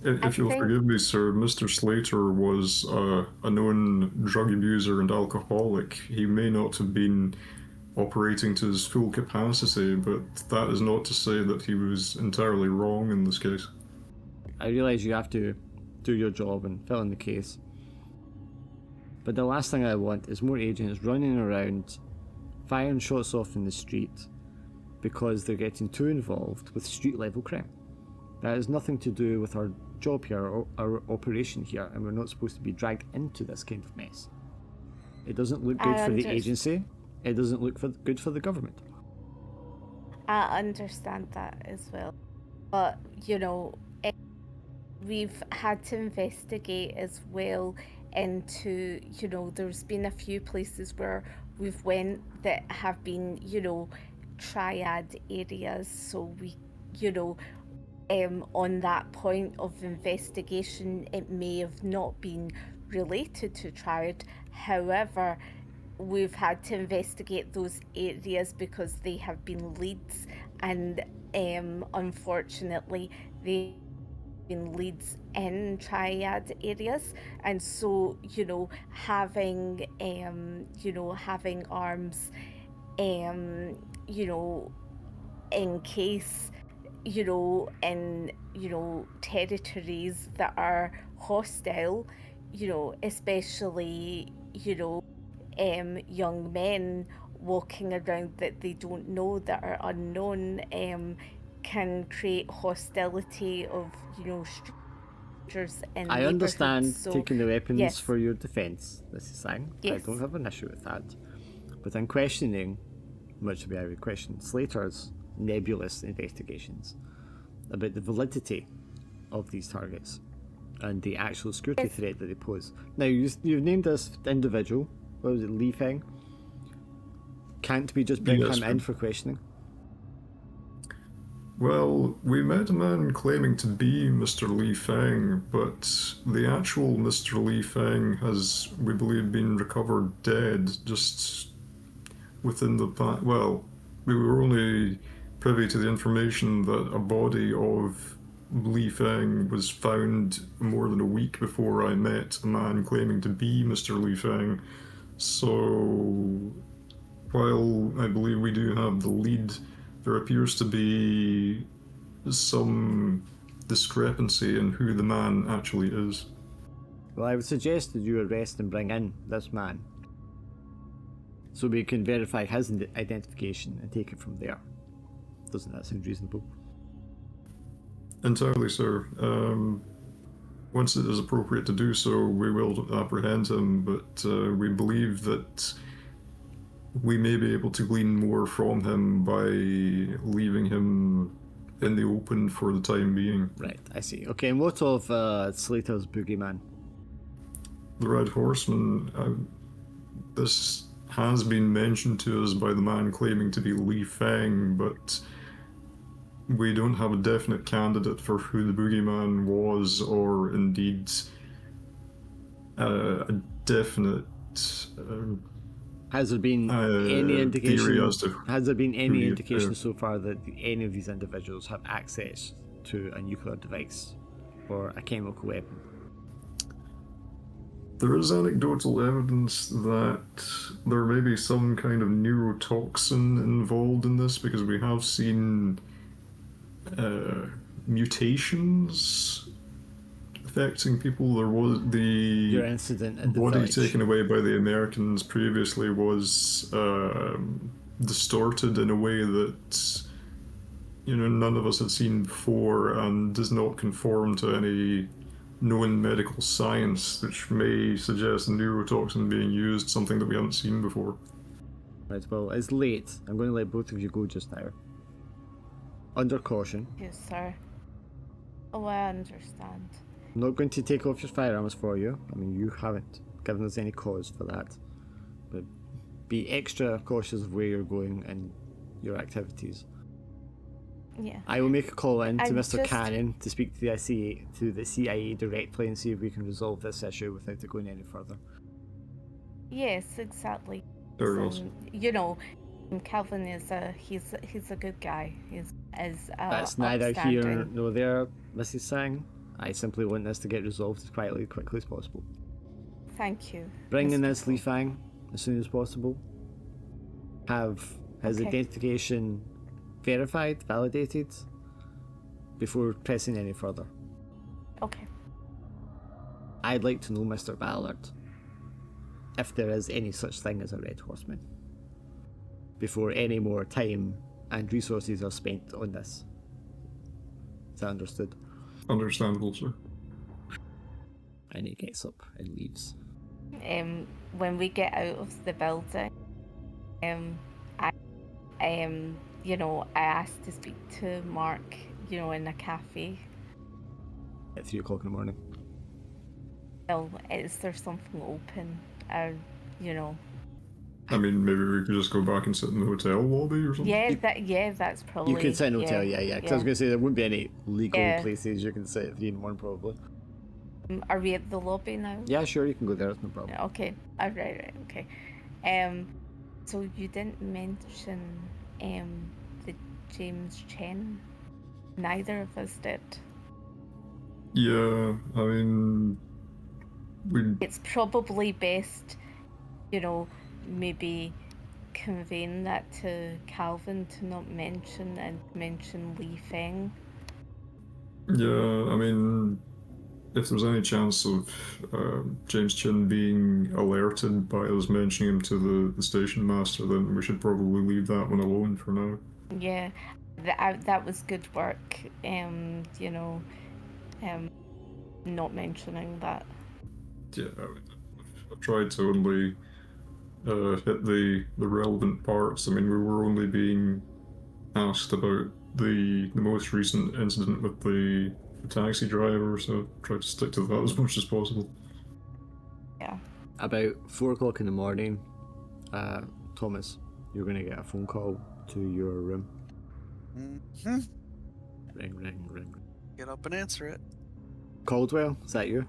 If you'll forgive me, sir, Mr. Slater was a known drug abuser and alcoholic. He may not have been operating to his full capacity, but that is not to say that he was entirely wrong in this case. I realise you have to do your job and fill in the case, but the last thing I want is more agents running around firing shots off in the street because they're getting too involved with street level crime. That has nothing to do with our job here or our operation here, and we're not supposed to be dragged into this kind of mess. It doesn't look good for the agency, it doesn't look good for the government. I understand that as well, but we've had to investigate as well into, there's been a few places where we've went that have been, triad areas, so we, on that point of investigation, it may have not been related to triad. However, we've had to investigate those areas because they have been leads, and unfortunately they been leads in triad areas, and so having having arms in case in territories that are hostile, especially young men walking around that they don't know, that are unknown, can create hostility of strangers in I understand neighborhoods. So, taking the weapons yes. for your defence, Mrs. Sang. Yes. I don't have an issue with that. But I'm questioning, much to be I would question, Slater's nebulous investigations about the validity of these targets and the actual security threat that they pose. Now, you've named this individual, what was it, Li Feng? Can't we just bring him in for questioning? Well, we met a man claiming to be Mr. Li Feng, but the actual Mr. Li Feng has, we believe, been recovered dead just within the past. Well, we were only privy to the information that a body of Li Feng was found more than a week before I met a man claiming to be Mr. Li Feng. So, while I believe we do have the lead, there appears to be some discrepancy in who the man actually is. Well, I would suggest that you arrest and bring in this man so we can verify his identification and take it from there. Doesn't that sound reasonable? Entirely, sir. Once it is appropriate to do so, we will apprehend him, but we believe that we may be able to glean more from him by leaving him in the open for the time being. Right, I see. Okay, and what of Slater's boogeyman? The Red Horseman, this has been mentioned to us by the man claiming to be Li Feng, but we don't have a definite candidate for who the boogeyman was, or indeed a definite has there been any indication? Has there been any indication so far that any of these individuals have access to a nuclear device or a chemical weapon? There is anecdotal evidence that there may be some kind of neurotoxin involved in this, because we have seen mutations infecting people. There was Your the incident at the body village. taken away by the Americans previously was distorted in a way that none of us had seen before and does not conform to any known medical science, which may suggest a neurotoxin being used, something that we haven't seen before. Right, well, it's late. I'm going to let both of you go just now. Under caution. Yes, sir. Oh, I understand. I'm not going to take off your firearms for you. I mean, you haven't given us any cause for that. But be extra cautious of where you're going and your activities. Yeah. I will make a call in to I'm Mr. just- Cannon to speak to the CIA directly and see if we can resolve this issue without it going any further. Yes, exactly. Very well. Calvin is he's a good guy. That's neither here nor there, Mrs. Sang. I simply want this to get resolved as quickly as possible. Thank you. Bring in Mr. this Li Fang as soon as possible. Have his Okay. identification verified, validated, before pressing any further. Okay. I'd like to know, Mr. Ballard, if there is any such thing as a Red Horseman, before any more time and resources are spent on this. Is that understood? Understandable, sir. And he gets up and leaves. When we get out of the building, I asked to speak to Mark, in a cafe. At 3 o'clock in the morning. Well, is there something open? I mean, maybe we could just go back and sit in the hotel lobby or something. That's probably. You could sit in a hotel, yeah. Because I was going to say there wouldn't be any legal Yeah. places you can sit at 3 in the morning, probably. Are we at the lobby now? Yeah, sure, you can go there, it's no problem. Okay. Right. Okay. So you didn't mention the James Chen. Neither of us did. Yeah, I mean, we It's probably best, maybe conveying that to Calvin to not mention Li Feng. Yeah, I mean, if there's any chance of James Chin being alerted by us mentioning him to the station master, then we should probably leave that one alone for now. Yeah, that was good work. Not mentioning that. Yeah, I mean, I've tried to only hit the relevant parts. I mean, we were only being asked about the most recent incident with the taxi driver, so try to stick to that as much as possible. Yeah. About 4 o'clock in the morning, Thomas, you're going to get a phone call to your room. Mm-hmm. Ring. Get up and answer it. Caldwell, is that you?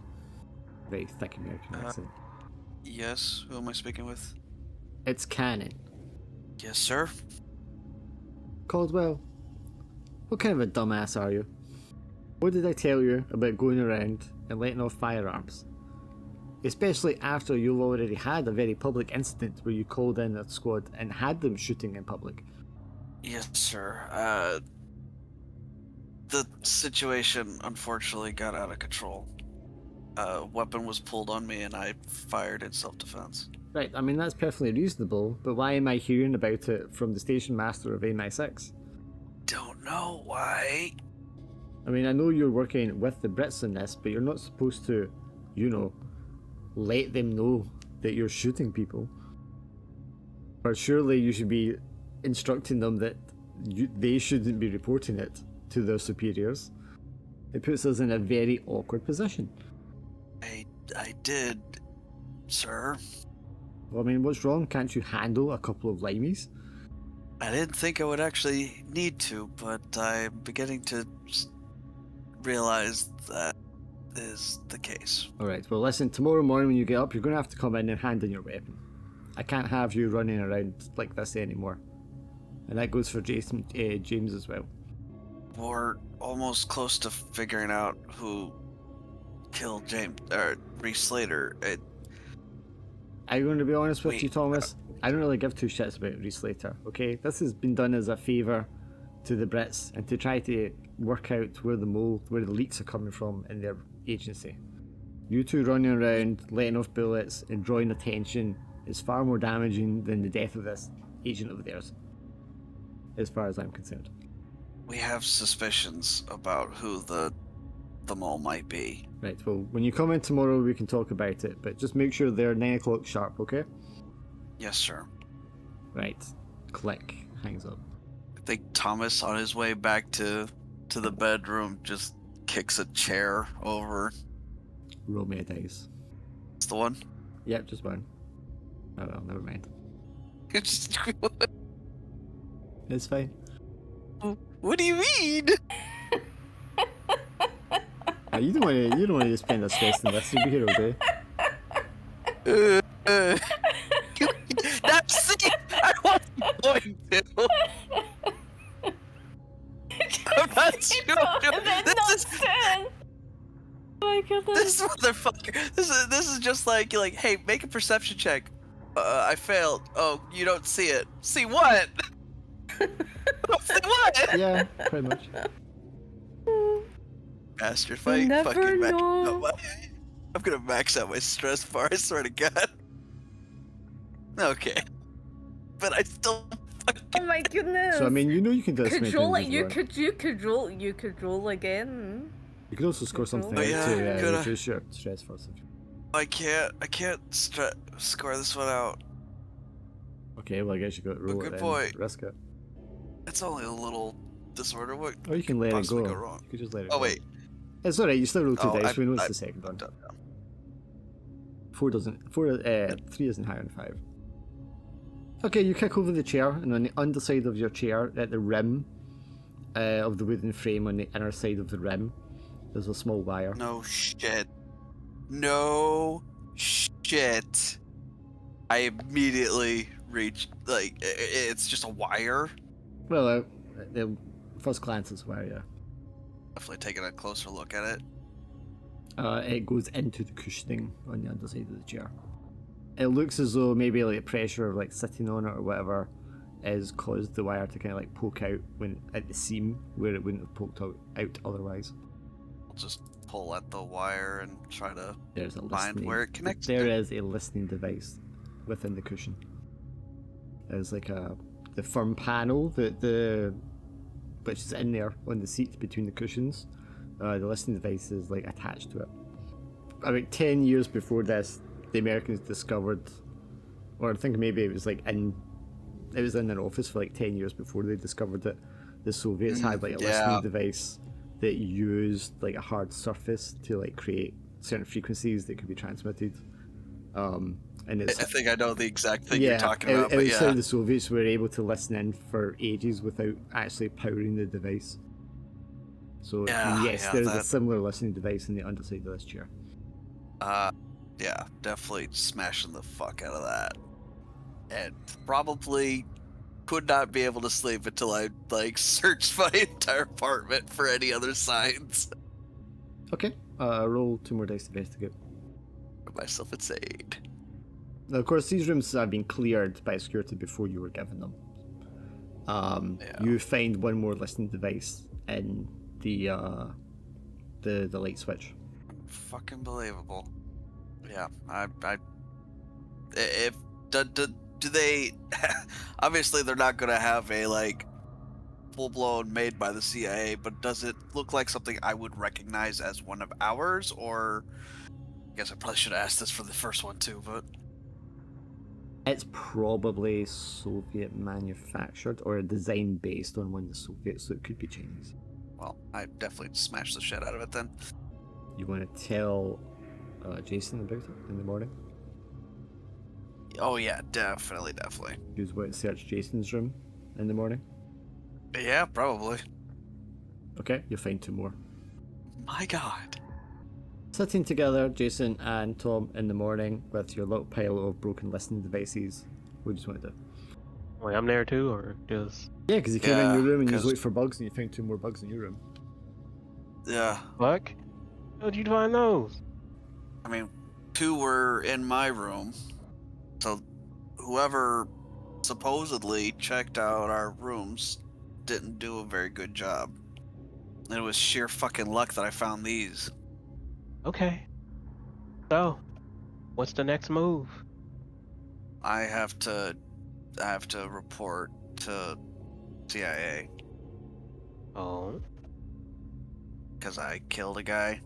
Very thick American accent. Yes, who am I speaking with? It's Cannon. Yes, sir. Caldwell, what kind of a dumbass are you? What did I tell you about going around and letting off firearms? Especially after you've already had a very public incident where you called in a squad and had them shooting in public. Yes, sir. The situation unfortunately got out of control. A weapon was pulled on me and I fired in self-defense. Right, I mean that's perfectly reasonable, but why am I hearing about it from the station master of MI6? Don't know why. I mean, I know you're working with the Brits in this, but you're not supposed to, let them know that you're shooting people. Or surely you should be instructing them that they shouldn't be reporting it to their superiors. It puts us in a very awkward position. I did, sir. Well, I mean, what's wrong? Can't you handle a couple of limeys? I didn't think I would actually need to, but I'm beginning to realize that is the case. Alright, well listen, tomorrow morning when you get up, you're going to have to come in and hand in your weapon. I can't have you running around like this anymore. And that goes for James as well. We're almost close to figuring out who killed Reese Slater. I'm going to be honest with Wait, you, Thomas. I don't really give two shits about Reese Slater, okay? This has been done as a favour to the Brits and to try to work out where the leaks are coming from in their agency. You two running around, letting off bullets, and drawing attention is far more damaging than the death of this agent of theirs, as far as I'm concerned. We have suspicions about who the mole might be. Right, well, when you come in tomorrow, we can talk about it, but just make sure they're 9 o'clock sharp, okay? Yes, sir. Right. Click. Hangs up. I think Thomas, on his way back to the bedroom, just kicks a chair over. Roll me a dice. It's the one. Yep, just one. Oh well, never mind. It's fine. What do you mean? You don't want to spend a stress in this superhero day. That's it. I wasn't going to. I'm not sure. Oh my goodness. This motherfucker. This is just like, you're like, hey, make a perception check. I failed. Oh, you don't see it. See what? See what? Yeah, pretty much. Bastard, if You I never fucking max know. out I'm gonna max out my stress bar, I swear to God. Okay. But I still fucking... Oh my goodness. So I mean, you can do this. could roll it. You could roll again. You could also score something Oh, out yeah, to coulda. reduce your stress for something. I can't score this one out. Okay, well I guess you got to roll good it then. point. Risk it. It's only a little disorder. What Or you can let it possibly go. go wrong? You could just let it Oh go. wait. It's alright, you still roll 2 Oh, dice, we know it's I- the second one. Done now. 3 isn't higher than 5. Okay, you kick over the chair, and on the underside of your chair, at the rim of the wooden frame, on the inner side of the rim, there's a small wire. No shit. No shit. I immediately reached, like, it's just a wire. Well, the first glance it's a wire, yeah. Definitely taking a closer look at it. It goes into the cushioning on the underside of the chair. It looks as though maybe like the pressure of like sitting on it or whatever has caused the wire to kind of like poke out when at the seam where it wouldn't have poked out otherwise. I'll just pull at the wire and try to There's a find listening. where it connects. There is a listening device within the cushion. There's like the firm panel which is in there on the seat between the cushions. The listening device is like attached to it. About 10 years before this, the Americans discovered, or I think maybe it was in an office for like 10 years before they discovered it. The Soviets had like a listening device that used like a hard surface to like create certain frequencies that could be transmitted. And it's, I think I know the exact thing yeah, you're talking about, it but was how yeah. the Soviets were able to listen in for ages without actually powering the device. So yes, there's a similar listening device in the underside of this chair. Yeah, definitely smashing the fuck out of that. And probably could not be able to sleep until I like searched my entire apartment for any other signs. Okay, roll 2 more dice to investigate. Put myself insane. Now, of course, these rooms have been cleared by security before you were given them. You find one more listening device in the light switch. Fucking believable. Yeah, do they? Obviously, they're not gonna have a like full blown made by the CIA, but does it look like something I would recognize as one of ours? Or I guess I probably should have asked this for the first one too, but. It's probably Soviet manufactured or a design based on one of the Soviets, so it could be Chinese. Well, I definitely smashed the shit out of it then. You want to tell Jason about it in the morning? Oh yeah, definitely. You want to search Jason's room in the morning? Yeah, probably. Okay, you'll find 2 more. My God. Sitting together, Jason and Tom, in the morning with your little pile of broken listening devices. What do you want to do? Wait, I'm there too, or just Yeah, because you came in your room and you 'cause- looked for bugs and you found 2 more bugs in your room. Yeah, fuck? How'd you find those? I mean, 2 were in my room, so whoever supposedly checked out our rooms didn't do a very good job. And it was sheer fucking luck that I found these. Okay. So, what's the next move? I have to report to CIA Oh. because I killed a guy.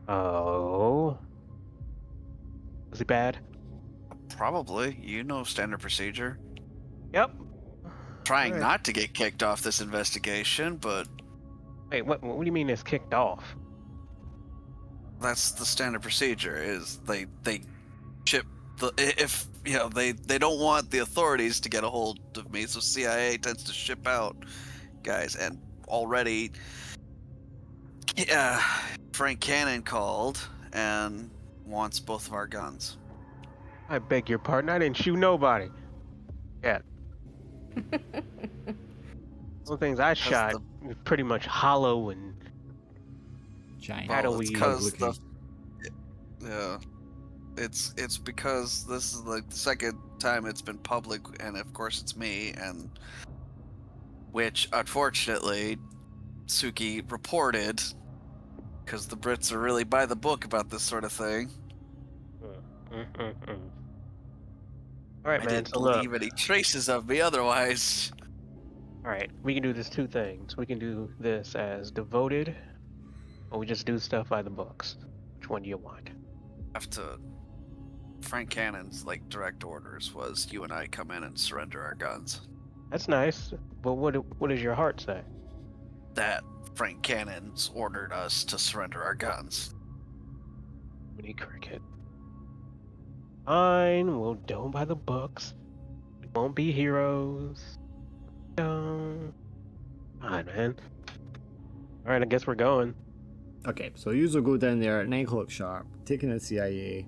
Oh. Was he bad? Probably. You know standard procedure. Yep. Trying Alright. not to get kicked off this investigation, but Wait, what do you mean it's kicked off? that's the standard procedure. Is they ship the if you know they don't want the authorities to get a hold of me, so CIA tends to ship out guys. And already, yeah, Frank Cannon called and wants both of our guns. I beg your pardon, I didn't shoot nobody. Yeah. Some things I shot was pretty much hollow and Giant. Well, it's shadowy. because the looking. yeah, it's because this is like the second time it's been public, and of course it's me, and which unfortunately Suki reported because the Brits are really by the book about this sort of thing. Alright, I man, didn't so look. leave any traces of me otherwise. Alright, we can do this two things. We can do this as devoted, or we just do stuff by the books. Which one do you want? Have to. Frank Cannon's like direct orders was you and I come in and surrender our guns. That's nice, but what does your heart say? That Frank Cannon's ordered us to surrender our guns. Mini cricket. Fine, we'll do by the books. We won't be heroes. Fine, man. Alright, I guess we're going. Okay, so you will go down there at 9 o'clock sharp, taking the CIA.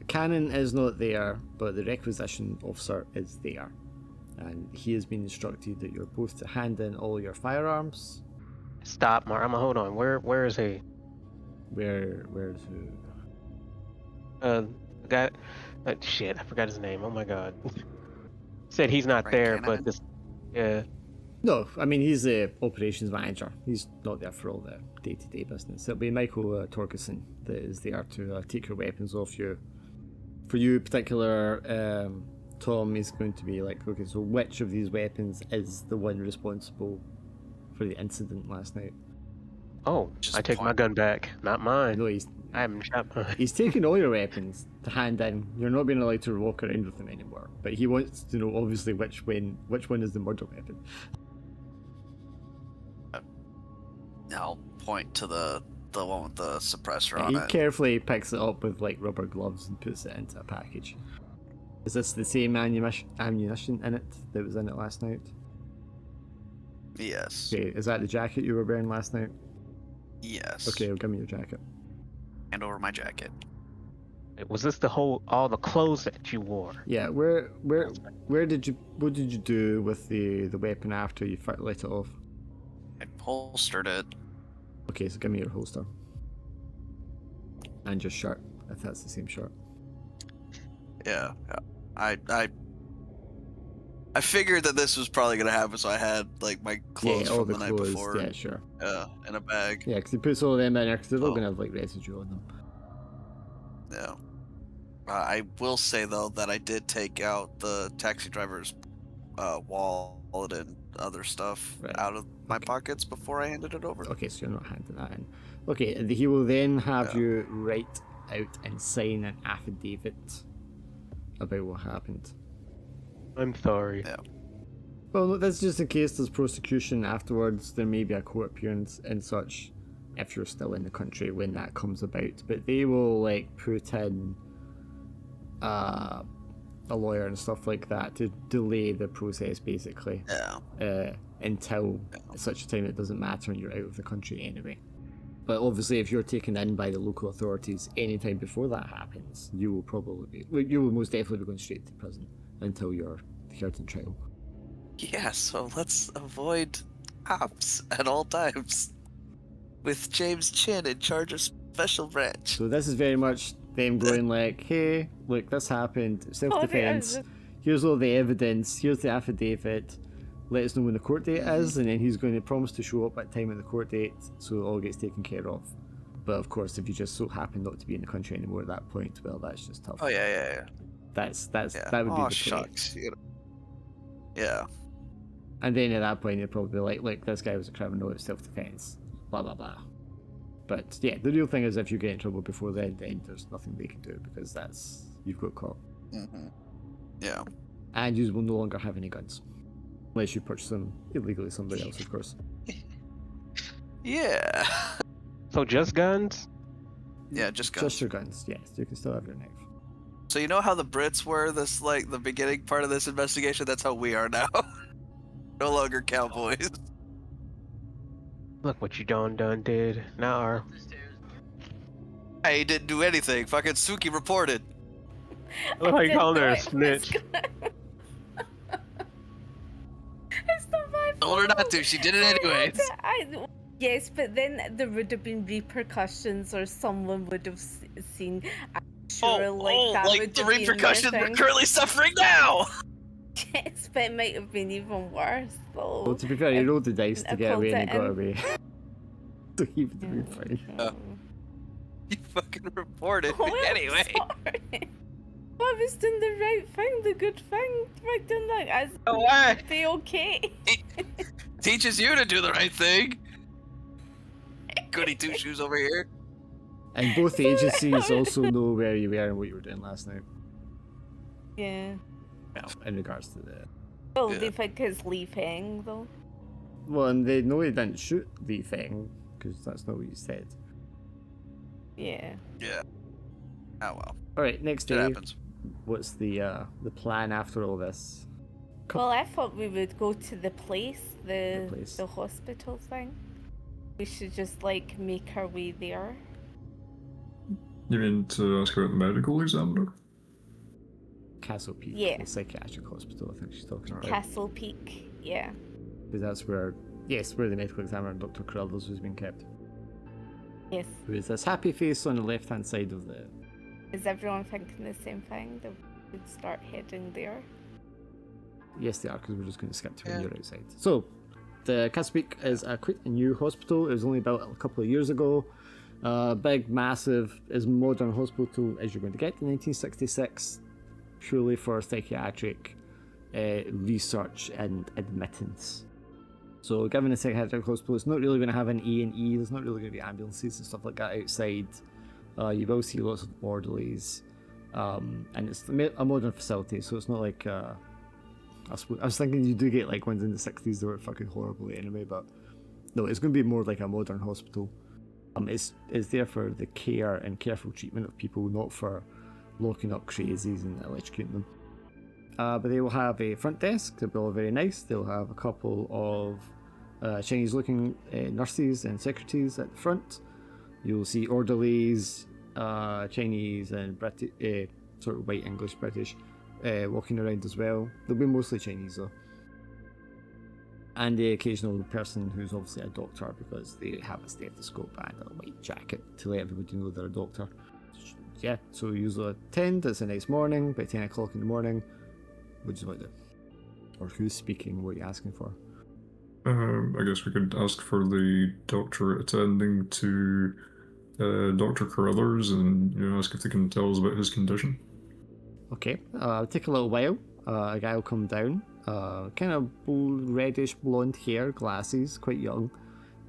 Cannon is not there, but the requisition officer is there. And he has been instructed that you're both to hand in all your firearms. Stop, Mark. Hold on. Where is he? Where's who? The guy. Shit, I forgot his name. Oh my god. Said he's not Frank there, Cannon? but this. Yeah. No, I mean, he's the operations manager. He's not there for all the day-to-day business. It'll be Michael Torkelson that is there to take your weapons off you. For you, particular, Tom is going to be like, okay, so which of these weapons is the one responsible for the incident last night? Oh, Just I take my point. gun back. Not I mine. know I haven't shot mine. he's taking all your weapons to hand in. You're not being allowed to walk around with them anymore. But he wants to know, obviously, which one is the murder weapon. I'll point to the one with the suppressor Yeah, on he it. carefully picks it up with like rubber gloves and puts it into a package. Is this the same ammunition in it that was in it last night? Yes. Okay, is that the jacket you were wearing last night? Yes. Okay, give me your jacket. Hand over my jacket. Was this all the clothes that you wore? Yeah, what did you do with the weapon after you let it off? I holstered it. Okay, so give me your holster. And your shirt, if that's the same shirt. Yeah. I figured that this was probably gonna happen, so I had like my clothes all from the the clothes, night before. yeah, sure. In a bag. Yeah, because he puts all of them in there because they're all Oh. going to have like residue on them. Yeah. I will say though that I did take out the taxi driver's wallet and other stuff Right. out of my Okay. pockets before I handed it over. Okay, so you're not handing that in. Okay, and he will then have Yeah. you write out and sign an affidavit about what happened. I'm sorry. Yeah. Well, no, that's just in case there's prosecution afterwards. There may be a court appearance and such if you're still in the country when that comes about. But they will like put in a lawyer and stuff like that to delay the process, basically, Yeah. until such a time it doesn't matter and you're out of the country anyway. But obviously, if you're taken in by the local authorities anytime before that happens, you will most definitely be going straight to prison until you're heard in trial. Yeah, so let's avoid cops at all times. With James Chin in charge of Special Branch. So this is very much them going like, hey, look, this happened, self-defense, here's all the evidence, here's the affidavit, let us know when the court date is, and then he's going to promise to show up at time of the court date so it all gets taken care of. But of course, if you just so happen not to be in the country anymore at that point, well, that's just tough. Oh yeah. That's Yeah. that would be Oh the play. shucks. Yeah. And then at that point, you'd probably be like, look, this guy was a criminal, it's self-defense, blah blah blah. But yeah, the real thing is, if you get in trouble before then there's nothing they can do because you've got caught. Mm-hmm. Yeah. And you will no longer have any guns, unless you purchase them illegally somebody else, of course. Yeah. So just guns? Yeah, just guns. Just your guns, yes. You can still have your knife. So you know how the Brits were this like the beginning part of this investigation? That's how we are now. No longer cowboys. Look what you done did. Now our Hey, he didn't do anything. Fucking Suki reported. look how you didn't calling her know a it was snitch. It's not my fault. Told her not to. She did it anyways. Yes, but then there would have been repercussions, or someone would have seen. I'm sure, that like would the have been repercussions we're missing. currently suffering now. Yes, but it might have been even worse, though. Well, to be fair, you rolled the dice I to get away called and it you got in. away. So he would be fine. You fucking reported Oh, me I'm anyway. sorry. I was doing the right thing, the good thing. By doing that, I No way. be okay. Teaches you to do the right thing. Goody two shoes over here. And both agencies also know where you were and what you were doing last night. Yeah. Well, in regards to the... Well, Yeah. they think it's Lee Feng, though. Well, and they know he didn't shoot the thing, because that's not what you said. Yeah. Yeah. Oh well. Alright, next It day, happens. what's the plan after all this? Well, I thought we would go to the place, The place. the hospital thing. We should just like make our way there. You mean to ask about the medical examiner? Castle Peak, Yeah. the psychiatric hospital, I think she's talking about. Castle Peak, yeah. Because that's where, yes, where the medical examiner, Dr. Carruthers, was being kept. Yes. With this happy face on the left-hand side of the... Is everyone thinking the same thing? That we would start heading there? Yes, they are, because we're just going to skip to when Yeah. you're outside. So, the Castle Peak is a quite new hospital. It was only built a couple of years ago. Big, massive, as modern hospital as you're going to get in 1966, purely for psychiatric research and admittance. So, given a psychiatric hospital, it's not really going to have an A&E. There's not really going to be ambulances and stuff like that outside. You will see lots of orderlies, and it's a modern facility, so it's not like. I was thinking you do get like ones in the 60s that were fucking horrible anyway, but no, it's going to be more like a modern hospital. It's there for the care and careful treatment of people, not for locking up crazies and electrocuting them. But they will have a front desk. They'll be all very nice. They'll have a couple of Chinese-looking nurses and secretaries at the front. You'll see orderlies, Chinese and British, sort of white English British, walking around as well. They'll be mostly Chinese though. And the occasional person who's obviously a doctor, because they have a stethoscope and a white jacket to let everybody know they're a doctor. Yeah, so you usually attend. It's a nice morning, by 10 o'clock in the morning. What do you want to do? Or who's speaking? What are you asking for? I guess we could ask for the doctor attending to Dr. Carruthers and ask if they can tell us about his condition. Okay, it'll take a little while. A guy will come down, kind of reddish blonde hair, glasses, quite young.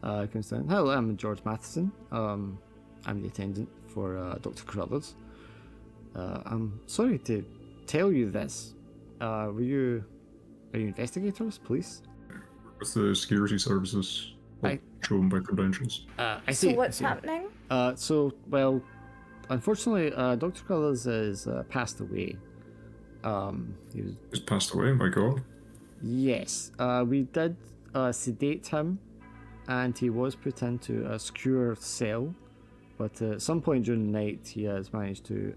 Comes down. Hello, I'm George Matheson. I'm the attendant for Dr. Carruthers. I'm sorry to tell you this. Are you investigators, police? With the security services, I- show them my credentials. I see. So what's I see. happening? Well, unfortunately, Dr. Carruthers has passed away. He was... He's passed away, my god. Yes, we did sedate him, and he was put into a secure cell. But at some point during the night, he has managed to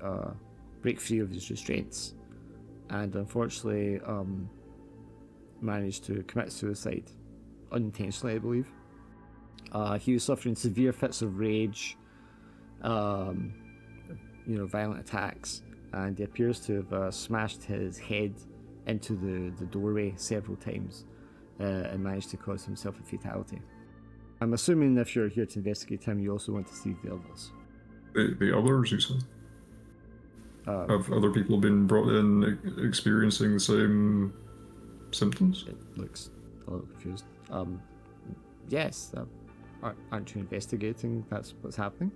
break free of his restraints, and unfortunately, managed to commit suicide unintentionally, I believe. He was suffering severe fits of rage, violent attacks, and he appears to have smashed his head into the doorway several times and managed to cause himself a fatality. I'm assuming if you're here to investigate him, you also want to see the others. The others, you said? Have other people been brought in experiencing the same symptoms? It looks a little confused. Yes. Aren't you investigating? That's what's happening.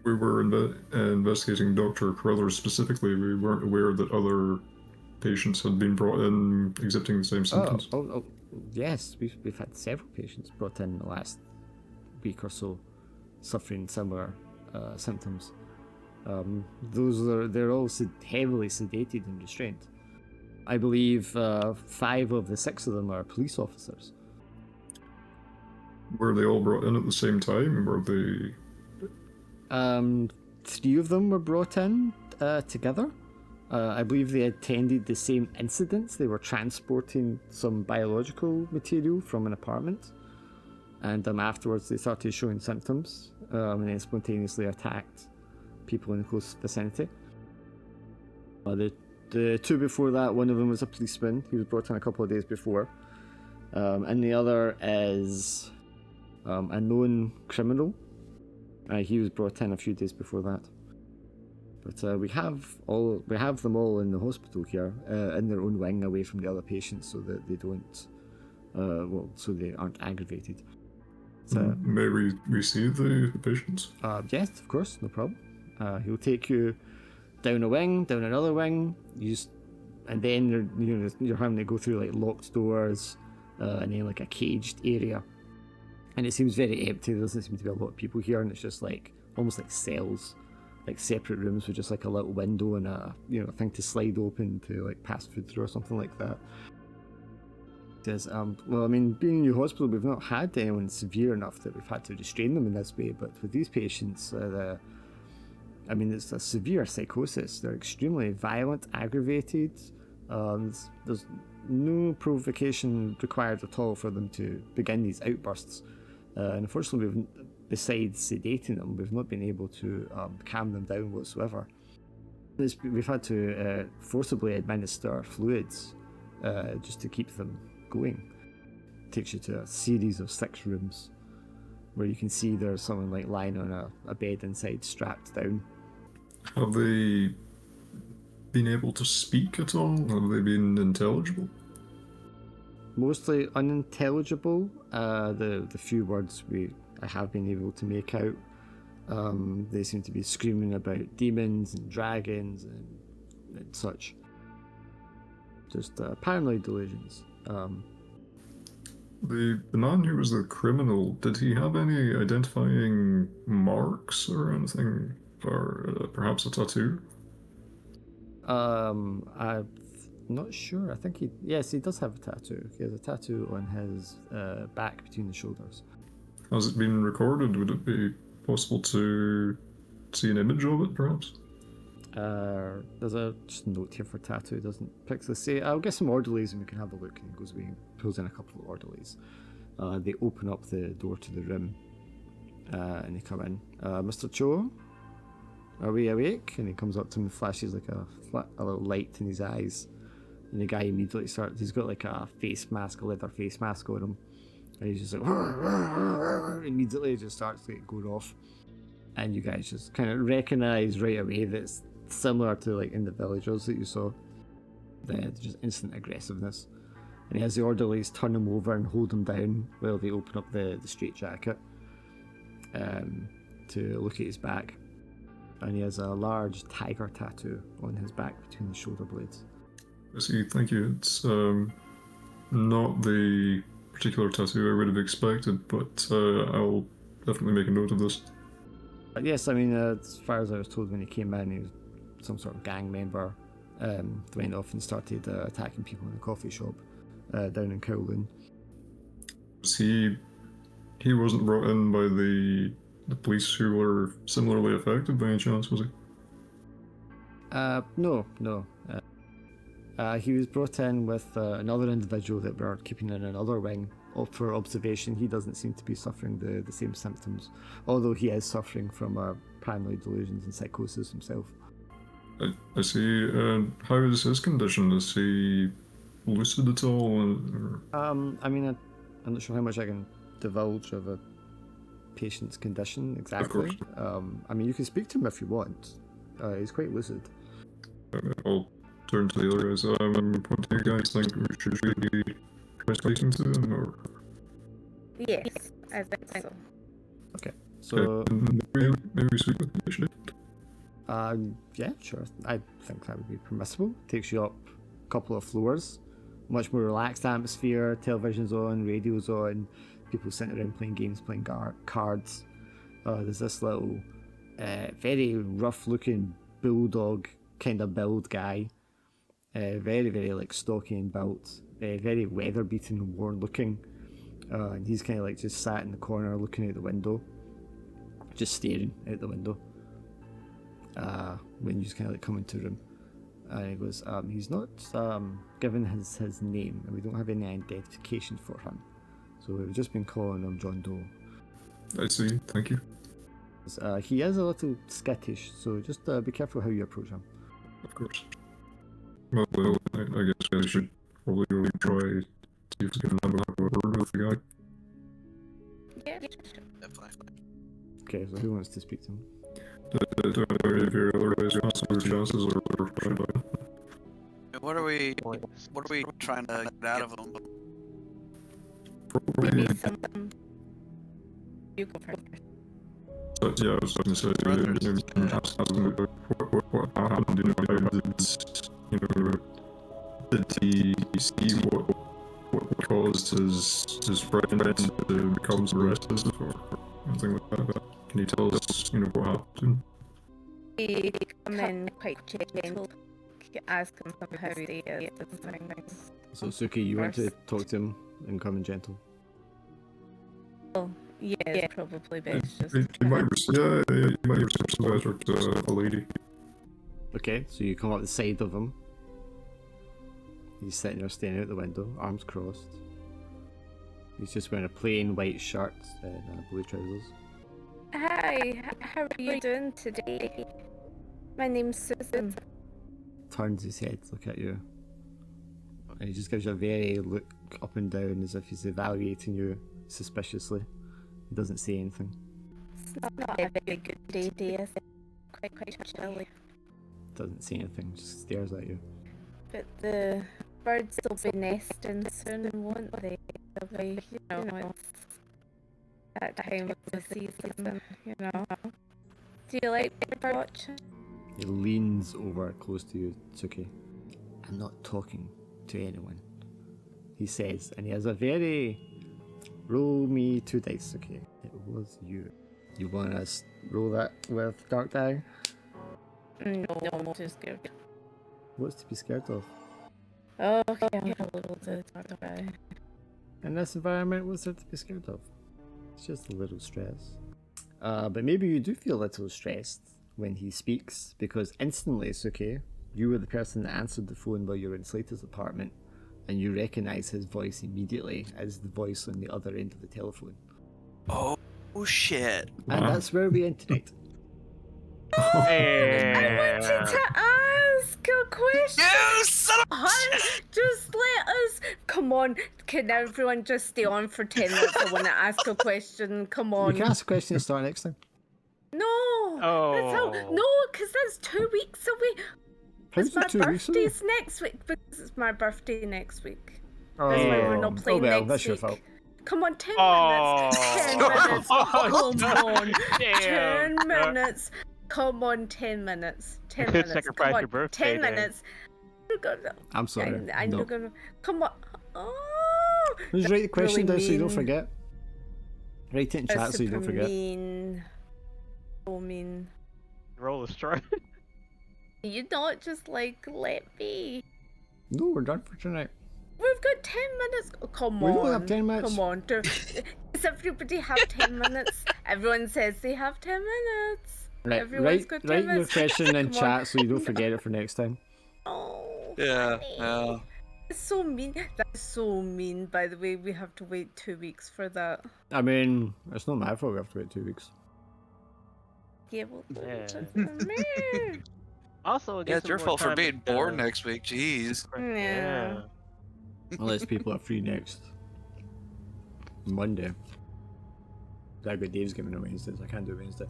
We were investigating Dr. Carruthers specifically. We weren't aware that other patients had been brought in exhibiting the same symptoms. Oh, yes. We've had several patients brought in the last week or so, suffering similar symptoms. They're all heavily sedated and restrained. I believe 5 of the 6 of them are police officers. Were they all brought in at the same time? Were they... 3 of them were brought in together. I believe they attended the same incidents. They were transporting some biological material from an apartment, and afterwards they started showing symptoms, and then spontaneously attacked people in the close vicinity. The 2 before that, one of them was a policeman. He was brought in a couple of days before, and the other is a known criminal. He was brought in a few days before that. But we have them all in the hospital here, in their own wing, away from the other patients, so that they don't, so they aren't aggravated. So, may we see the patients? Yes, of course, no problem. He'll take you down a wing, down another wing, and then you're having to go through like locked doors, and then like a caged area. And it seems very empty. There doesn't seem to be a lot of people here, and it's just like almost like cells, like separate rooms with just like a little window and a thing to slide open to like pass food through or something like that. It says, well, I mean, being in your hospital, we've not had anyone severe enough that we've had to restrain them in this way, but with these patients, it's a severe psychosis. They're extremely violent, aggravated. There's no provocation required at all for them to begin these outbursts. And unfortunately, besides sedating them, we've not been able to calm them down whatsoever. We've had to forcibly administer fluids just to keep them going. It takes you to a series of 6 rooms where you can see there's someone like lying on a bed inside, strapped down. Have they been able to speak at all? Have they been intelligible? Mostly unintelligible. The few words I have been able to make out, they seem to be screaming about demons and dragons and such. Just paranoid delusions. The man who was the criminal, did he have any identifying marks or anything? Or perhaps a tattoo? I'm not sure. I think he does have a tattoo. He has a tattoo on his back between the shoulders. Has it been recorded? Would it be possible to see an image of it, perhaps? There's a just note here for tattoo. It doesn't particularly say. I'll get some orderlies and we can have a look. And he goes away and pulls in a couple of orderlies. They open up the door to the room and they come in. Mr. Cho, are we awake? And he comes up to him and flashes like a little light in his eyes. And the guy immediately he's got like a leather face mask on him. And he's just like, immediately just starts like going off. And you guys just kind of recognize right away that it's similar to like in the villagers that you saw. Just instant aggressiveness. And he has the orderlies turn him over and hold him down while they open up the straitjacket to look at his back. And he has a large tiger tattoo on his back between the shoulder blades. I see, thank you. It's not the particular tattoo I would have expected, but I'll definitely make a note of this. But yes, I mean, as far as I was told when he came in, he was some sort of gang member. Went off and started attacking people in a coffee shop down in Kowloon. He wasn't brought in by the police who were similarly affected by any chance, was he? No. He was brought in with another individual that we're keeping in another wing for observation. He doesn't seem to be suffering the same symptoms, although he is suffering from paranoid delusions and psychosis himself. I see. How is his condition? Is he lucid at all? I mean, I'm not sure how much I can divulge of a patient's condition exactly. course. I mean, you can speak to him if you want. He's quite lucid. I'll turn to the other guys. What do you guys think? Should we try speaking to them, or? Yes, I think so. Okay, so Maybe speak with the patient. yeah, sure. I think that would be permissible. Takes you up a couple of floors. Much more relaxed atmosphere. Television's on, radio's on. People sitting around playing games, playing cards. There's this little, very rough-looking bulldog kind of build guy. Very, very like stocky and built. Very weather-beaten and worn-looking. And he's kind of like just sat in the corner looking out the window. Just staring out the window. When you just kind of like come into the room. And he goes, he's not given his name, and we don't have any identification for him. So we've just been calling him John Doe. I see, thank you. He is a little skittish, so just be careful how you approach him. Of course. Well, I guess I should probably go try see if I can have a word with the guy. Yeah. Okay, so who wants to speak to him? Do any of your other guys got some chances, or should I? What are we trying to get out of him? Probably, Maybe some. You go first. but yeah, I was going to say, maybe you can ask them about what happened, did he see what caused his friend to become so restless, or anything like that? Can you tell us, what happened? He come in quite gentle. Ask him how he is and things. So Suki, you want to talk to him and come in gentle? Oh, yeah, probably best just. You might receive some better to a lady. Okay, so you come up the side of him. He's sitting there staring out the window, arms crossed. He's just wearing a plain white shirt and blue trousers. Hi, how are you doing today? My name's Susan. Turns his head to look at you. And he just gives you a very look up and down as if he's evaluating you suspiciously. He doesn't say anything. It's not a very good day, dear. Quite chilly. Doesn't say anything, just stares at you. But the birds will be nesting soon, won't they? They'll be, it's that time of the season, Do you like bird watching? He leans over close to you, Tsuki. I'm not talking to anyone, he says, and he has a very... Roll me 2 dice, okay? It was you. You want us roll that with Dark Die? No, I'm too scared. What's to be scared of? Okay, I'm a little too scared. In this environment, what's there to be scared of? It's just a little stress. But maybe you do feel a little stressed when he speaks, because instantly, Suki, you were the person that answered the phone while you were in Slater's apartment, and you recognise his voice immediately as the voice on the other end of the telephone. Oh shit! And that's where we end tonight. I wanted to ask a question. You son of a shit! Just let us. Come on, can everyone just stay on for 10 minutes? I want to ask a question. Come on. You can ask a question and start next time. No. Oh. No, because that's 2 weeks away. How's It's my it 2 weeks away? birthday's next week because it's my birthday next week. Oh, That's why we're not playing well, next that's your week. fault. Come on, 10 Oh. minutes. 10 minutes. Come on. Damn. 10 minutes. Come on, 10 minutes. 10 could minutes. sacrifice Come on, your birthday 10 then. minutes. You're gonna, I'm sorry. I'm no. gonna. Come on. Oh, Just write the question really down so you don't mean. forget. Write it in chat that's so you don't super forget. mean. So mean. Roll a strike. You not just let me. No, we're done for tonight. We've got 10 minutes. Oh, come We on. don't have 10 minutes. Come on. Does everybody have 10 minutes? Everyone says they have 10 minutes. Right, Everyone's got 10 write your minutes. question in Come chat on. so you don't forget it for next time. Oh, Yeah, honey. yeah. It's so mean. That's so mean, by the way. We have to wait 2 weeks for that. I mean, it's not my fault we have to wait 2 weeks. Yeah, well, Yeah. that's me. Also, it Yeah, gives it's them your more fault for time to, being born next week. Jeez. Yeah. Unless people are free next Monday. I got Dave's giving on Wednesdays. I can't do Wednesday.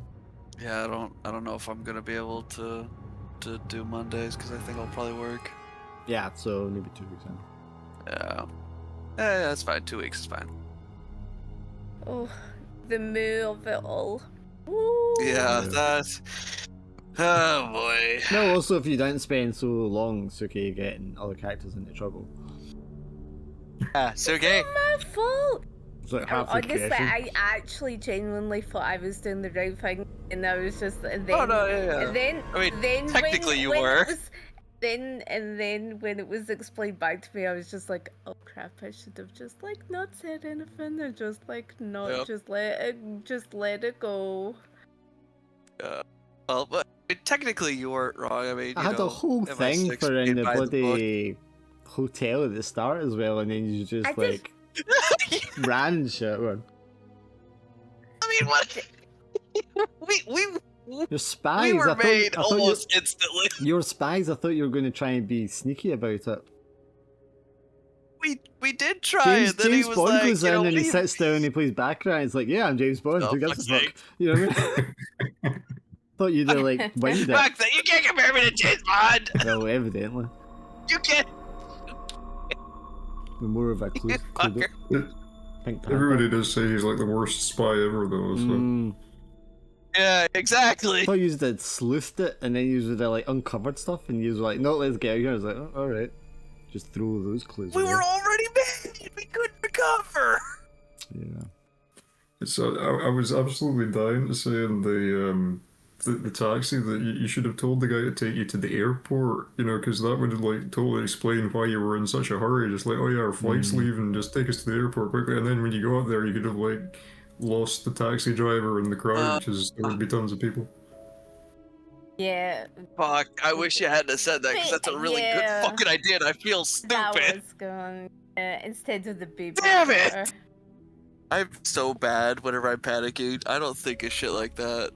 Yeah, I don't know if I'm gonna be able to do Mondays because I think I'll probably work. Yeah, so maybe 2 weeks in. Yeah. Yeah, that's fine. 2 weeks is fine. Oh, the moo of it all. Woo. Yeah, Yeah. that's. Oh boy. No, also if you don't spend so long, Suki, getting other characters into trouble. Yeah, it's okay. My fault. It's like half the Honestly, creation. I actually genuinely thought I was doing the right thing, and I was just and then Oh no, yeah. and then I mean, then technically you when were. It was, then when it was explained back to me, I was just like, oh crap, I should have just like not said anything, or just like not Yep. just let it go. Well, but technically you weren't wrong. I mean, I had a whole thing for in the bloody hotel at the start as well, and then you just I did- like ran and shit. Man. I mean, what? we You're spies. we were I thought, made I thought almost instantly. you're spies. I thought you were going to try and be sneaky about it. We did try, James, and then James he was Bond like, goes you in know, and he leave sits down and he plays background. It's like, yeah, I'm James Bond. Oh, Who gives a fuck fuck? You know what I mean? Thought you'd have like winged it. Fuck that! You can't compare me to James Bond. Well, evidently, You can't. we're more of a clue. Fucker. Pink Panther. Everybody does say he's like the worst spy ever, though. So. Mm. Yeah, exactly. I thought you had sleuthed it and then you would have like uncovered stuff and you was like, no, let's get out of here. I was like, oh, alright. Just throw those clues We away. were already made. We couldn't recover. Yeah. So I was absolutely dying to say in the taxi that you should have told the guy to take you to the airport, you know, because that would like totally explain why you were in such a hurry. Just like, oh yeah, our flight's leaving, just take us to the airport quickly. And then when you got there, you could have like lost the taxi driver in the crowd because there would be tons of people. Yeah, Fuck! I wish you hadn't have said that because that's a really Yeah. good fucking idea, and I feel that stupid. was going instead of the baby. Damn it! shower. I'm so bad whenever I'm panicking. I don't think of shit like that.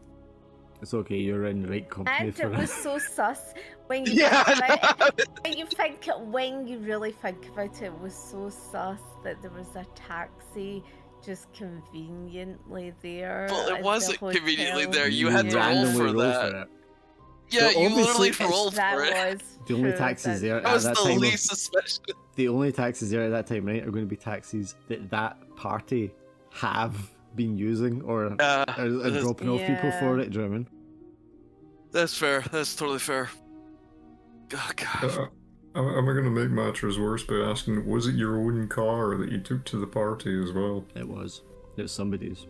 It's okay, you're in the right company And for it it. was so sus when you Yeah, think about I it, when you really think about it, it was so sus that there was a taxi just conveniently there. Well, at it the wasn't conveniently hotel. there. You had to roll randomly for roll that. for it. Yeah, So you obviously literally rolled That for it. was The only true, taxis there That at was that the time. least suspicious. The only taxis there at that time, right, are going to be taxis that party have been using or are that's- dropping off people Yeah. for it. Do you know what I mean? That's fair. That's totally fair. Oh god. Am I going to make matters worse by asking, was it your own car that you took to the party as well? It was. It was somebody's.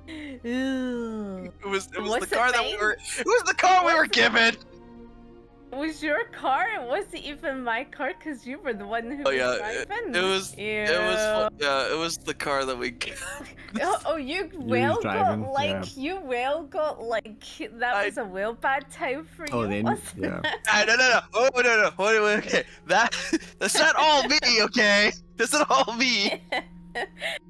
Ew. It was Was the it car that we mine? were. It was the car we Was were it- given. It was your car? It wasn't even my car because you were the one who Oh was yeah, it driving. was. It was. Yeah, it was the car that we. You well driving, got like yeah. you well got like that I- was a well bad time for Oh, you. then, wasn't yeah. it? No. Oh no. Wait. Okay, that's not all me. Okay, that's not all me.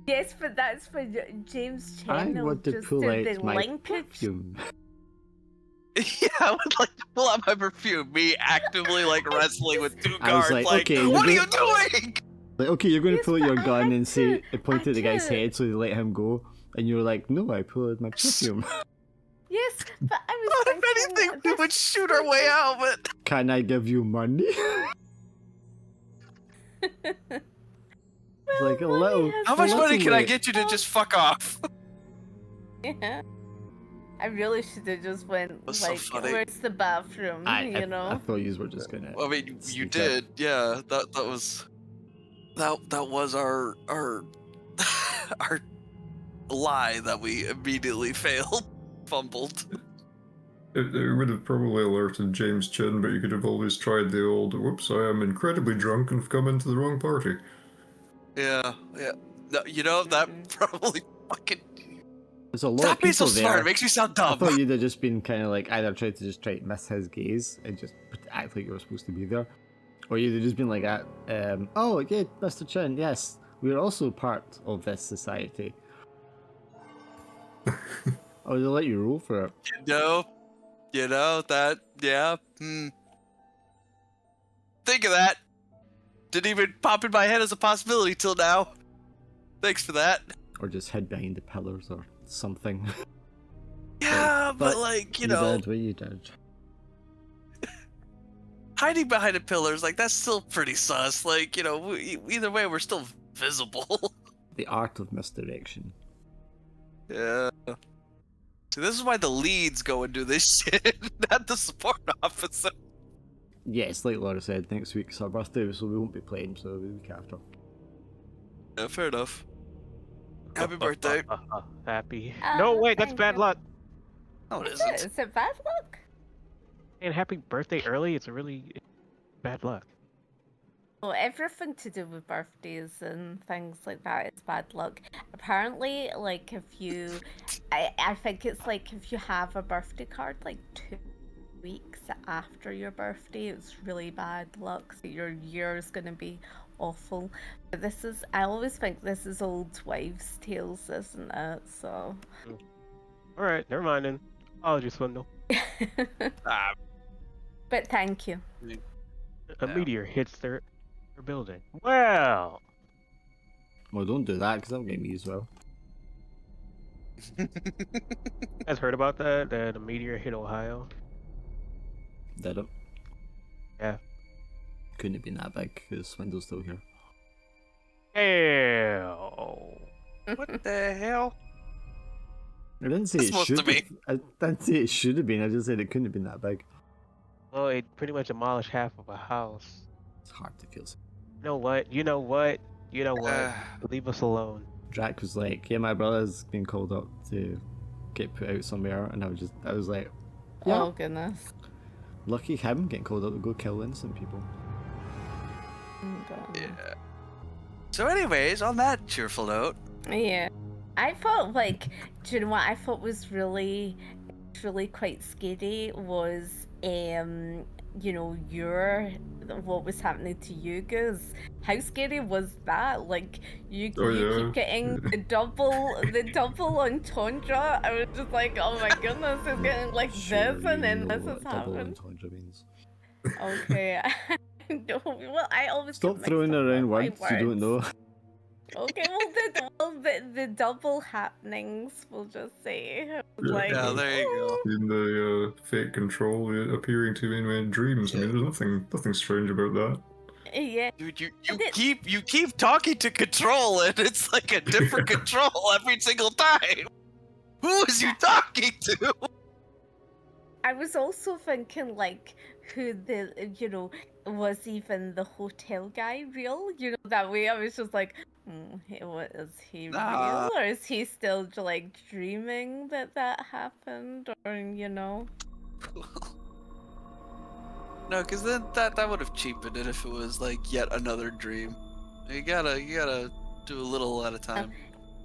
Yes, but that's for James I Channel want to just pull did out the my linkage. perfume. Yeah, I would like to pull out my perfume. Me actively like wrestling with two I was guards. like, Like, okay, you're what are you gonna- doing? Like, okay, you're going to Yes, pull out but your I gun had and say, to. point I at the guy's did. head so they let him go. And you were like, no, I pulled out my perfume. Yes, but I was Well, if thinking anything, we this- would shoot our way out. But Can I give you money? Well, like a money little- has how much Well, money that's can I weird. get you to just fuck off? Yeah. I really should have just went was so like, funny. where's the bathroom? I know. thought you were just going to. I mean, you Sneak up. did. Yeah, that was our our lie that we immediately failed, fumbled. It would have probably alerted James Chin, but you could have always tried the old, whoops, I am incredibly drunk and have come into the wrong party. Yeah. No, you know that probably fucking. There's a lot Stop of being so people smart. there. It makes me sound I dumb. thought you'd have just been kind of like either try to miss his gaze and just act like you were supposed to be there, or you'd have just been like, "Oh, yeah, Mr. Chin, yes, we're also part of this society." I would have let you roll for it. You know that. Yeah. Think of that. Didn't even pop in my head as a possibility till now. Thanks for that. Or just hid behind the pillars or something. Yeah, but like, you know, did what you did. hiding behind the pillars, like that's still pretty sus. Like, you know, either way, we're still visible. The art of misdirection. Yeah. See, this is why the leads go and do this shit, not the support officer. Yes, like Laura said, next week's our birthday, so we won't be playing, so the week after. Yeah, fair enough. Happy birthday. Happy. Oh, No, wait, that's thank bad you. luck. No, it Is it? isn't. Is it bad luck? And happy birthday early, it's a really bad luck. Well, everything to do with birthdays and things like that is bad luck. Apparently, like if you, I think it's like if you have a birthday card like 2 weeks after your birthday, it's really bad luck. So your year is gonna be awful. But this is, I always think this is old wives' tales, isn't it? So. Alright, never mind then. Apologies, Swindle. Ah, But thank you. A Yeah. meteor hits their building. Well, Well, don't do that, because that'll get me as well. guys heard about that? That a meteor hit Ohio? Did it? Yeah. Couldn't have been that big, because Swindle's still here. Hell. what the hell? I didn't say It's it supposed should to be. have. I didn't say it should have been, I just said it couldn't have been that big. Well, it pretty much demolished half of a house. It's hard to feel. You know what? You know what? You know what? Leave us alone. Drac was like, yeah, my brother's been called up to get put out somewhere, and I was like, yeah, Oh goodness. lucky him getting called up to go kill innocent people. Yeah. So anyways, on that cheerful note. Yeah. I thought like, do you know what I thought was really quite scary was you know, what was happening to you guys. How scary was that? Like you keep getting the double entendre. I was just like, oh my goodness, it's getting like this and then this is double happening. entendre means. Okay. No, well, I always Stop get throwing mixed up around with my words you don't know. Okay, the double happenings, we'll just say. I was Yeah. like, Yeah, there you go. In the fake control appearing to me in dreams. I mean, there's nothing strange about that. yeah. Dude, you And it- keep talking to Control, and it's like a different Control every single time. Who is you talking to? I was also thinking like who was even the hotel guy real? You know, that way I was just like, what is he Nah. real, or is he still like dreaming that happened, or you know? No, because then that would have cheapened it if it was like yet another dream. You gotta do a little at a time.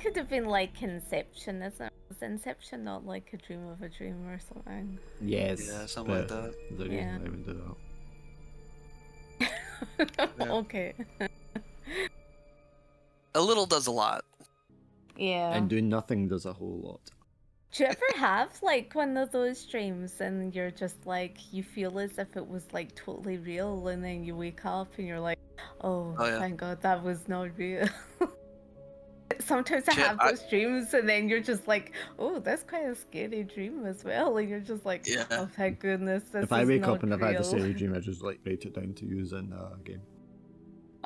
Could have been like Inception, isn't it? Was Inception not like a dream of a dream or something? Yes. Yeah, something like but that. The reason Yeah. I would do that. Yeah. Okay. A little does a lot. Yeah. And doing nothing does a whole lot. Do you ever have like one of those dreams and you're just like, you feel as if it was like totally real, and then you wake up and you're like, oh, Oh, yeah. thank God that was not real. Sometimes I Shit, have those dreams and then you're just like, oh, that's quite a scary dream as well. And you're just like, Yeah. oh, thank goodness this If I is wake not up and I've had a real. scary dream, I just like write it down to use in a game.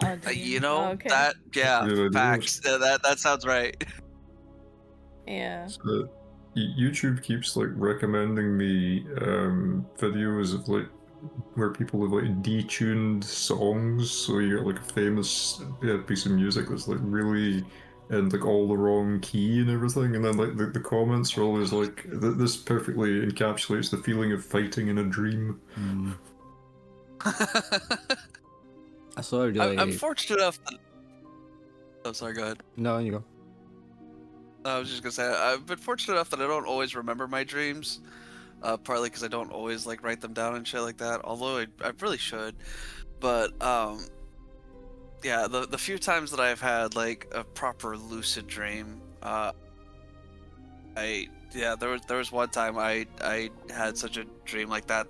Oh, do You know, okay. that, yeah, Yeah, facts. That sounds right. Yeah. So, YouTube keeps like recommending me videos of like where people have like detuned songs, so you get like a famous piece of music that's like really in like all the wrong key and everything, and then like the comments are always like, this perfectly encapsulates the feeling of fighting in a dream. I saw a really... I'm fortunate enough that... Oh, sorry, go ahead. No, you go. I was just gonna say, I've been fortunate enough that I don't always remember my dreams. Partly because I don't always like write them down and shit like that, although I really should. But yeah, the few times that I've had like a proper lucid dream, there was one time I had such a dream like that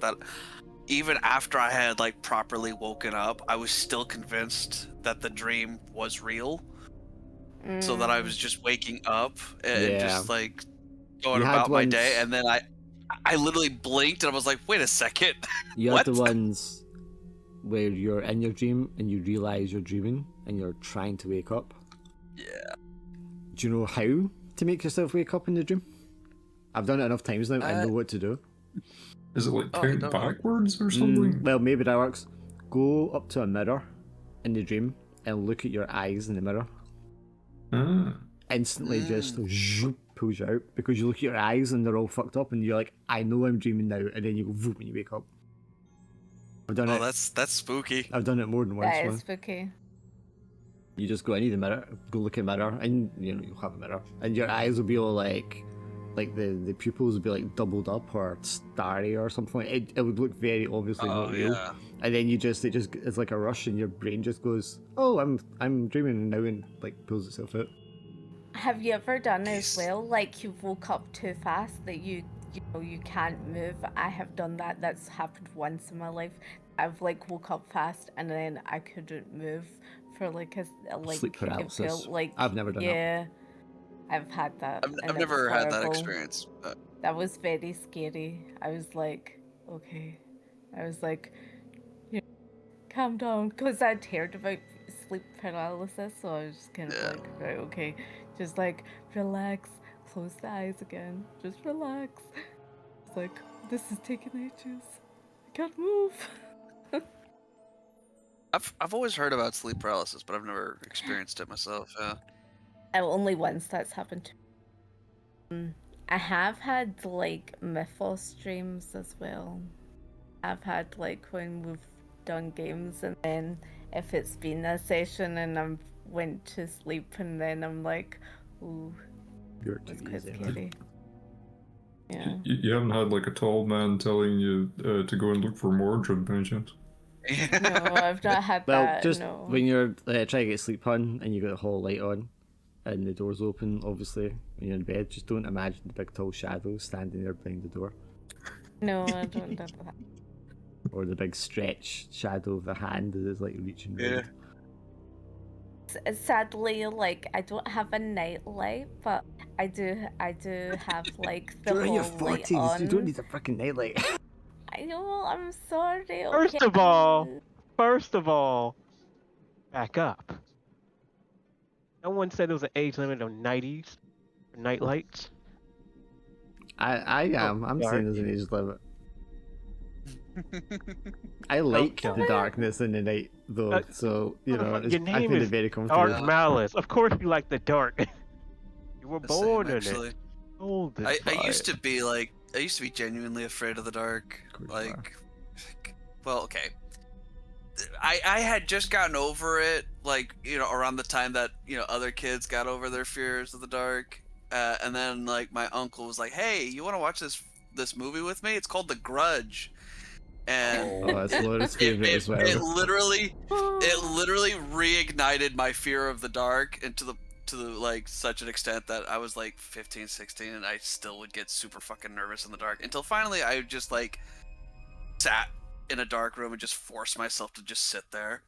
even after I had like properly woken up, I was still convinced that the dream was real. So that I was just waking up and Yeah. just like going You had about my day, ones- and then I literally blinked and I was like, wait a second. You What? had the ones where you're in your dream and you realize you're dreaming and you're trying to wake up. Yeah. Do you know how to make yourself wake up in the dream? I've done it enough times now. I know what to do. Is it like Oh, I count don't know. backwards or something? Well, maybe that works. Go up to a mirror in the dream and look at your eyes in the mirror. Instantly just zoop, pulls you out because you look at your eyes and they're all fucked up and you're like, I know I'm dreaming now, and then you go voop and you wake up. I've done Oh, it. that's spooky. I've done it more than once. That man. is spooky. You just go, I need a mirror. Go look at a mirror, and you'll have a mirror, and your eyes will be all like the pupils will be like doubled up or starry or something. It would look very obviously not real. Yeah. And then it's like a rush, and your brain just goes, oh, I'm dreaming now, and like pulls itself out. Have you ever done as Yes. well, like you woke up too fast that you know you can't move? I have done that. That's happened once in my life. I've like woke up fast and then I couldn't move for like Sleep it paralysis. felt like I've never done that. yeah, I've had that. I've and never it's had that horrible. experience. But That was very scary. I was like, okay. I was like, you know, calm down, because I'd heard about sleep paralysis, so I was just kind of Yeah. like, right, okay, just like relax, close the eyes again, just relax. It's like, this is taking ages. I can't move. I've always heard about sleep paralysis, but I've never experienced it myself. Yeah. Only once that's happened. I have had like Mythos dreams as well. I've had like when we've done games and then if it's been a session and I'm went to sleep and then I'm like, ooh, You're that's too quite easy. scary. Yeah. You haven't had like a tall man telling you to go and look for Mordred by any chance? No, I've not had Well, that. just no. when you're trying to get sleep on and you got the hall light on and the door's open, obviously, when you're in bed, just don't imagine the big tall shadow standing there behind the door. No, I don't have that. Or the big stretch shadow of the hand that is like reaching Yeah. round. Sadly, like I don't have a night light, but I do have like the You're in your whole light 40s, on. you don't need a freaking nightlight. I know, I'm sorry. First okay? of all, back up. No one said there was an age limit of 90s for night lights. I am. I'm dark. saying there's an age limit. I like kill the me. darkness in the night, though, so, you know, Motherfucker, it's, your I name find it is very comfortable. Dark Malice. Of course you like the dark. You were The same, born in actually. it. Hold it. I used to be like, I used to be genuinely afraid of the dark. Of course you Like, well, okay. I had just gotten over it, like, you know, around the time that, you know, other kids got over their fears of the dark. And then, like, my uncle was like, hey, you want to watch this movie with me? It's called The Grudge. And Oh, that's Laura's favorite as well. it literally reignited my fear of the dark into the like such an extent that I was like 15, 16 and I still would get super fucking nervous in the dark until finally I just like sat in a dark room and just forced myself to just sit there.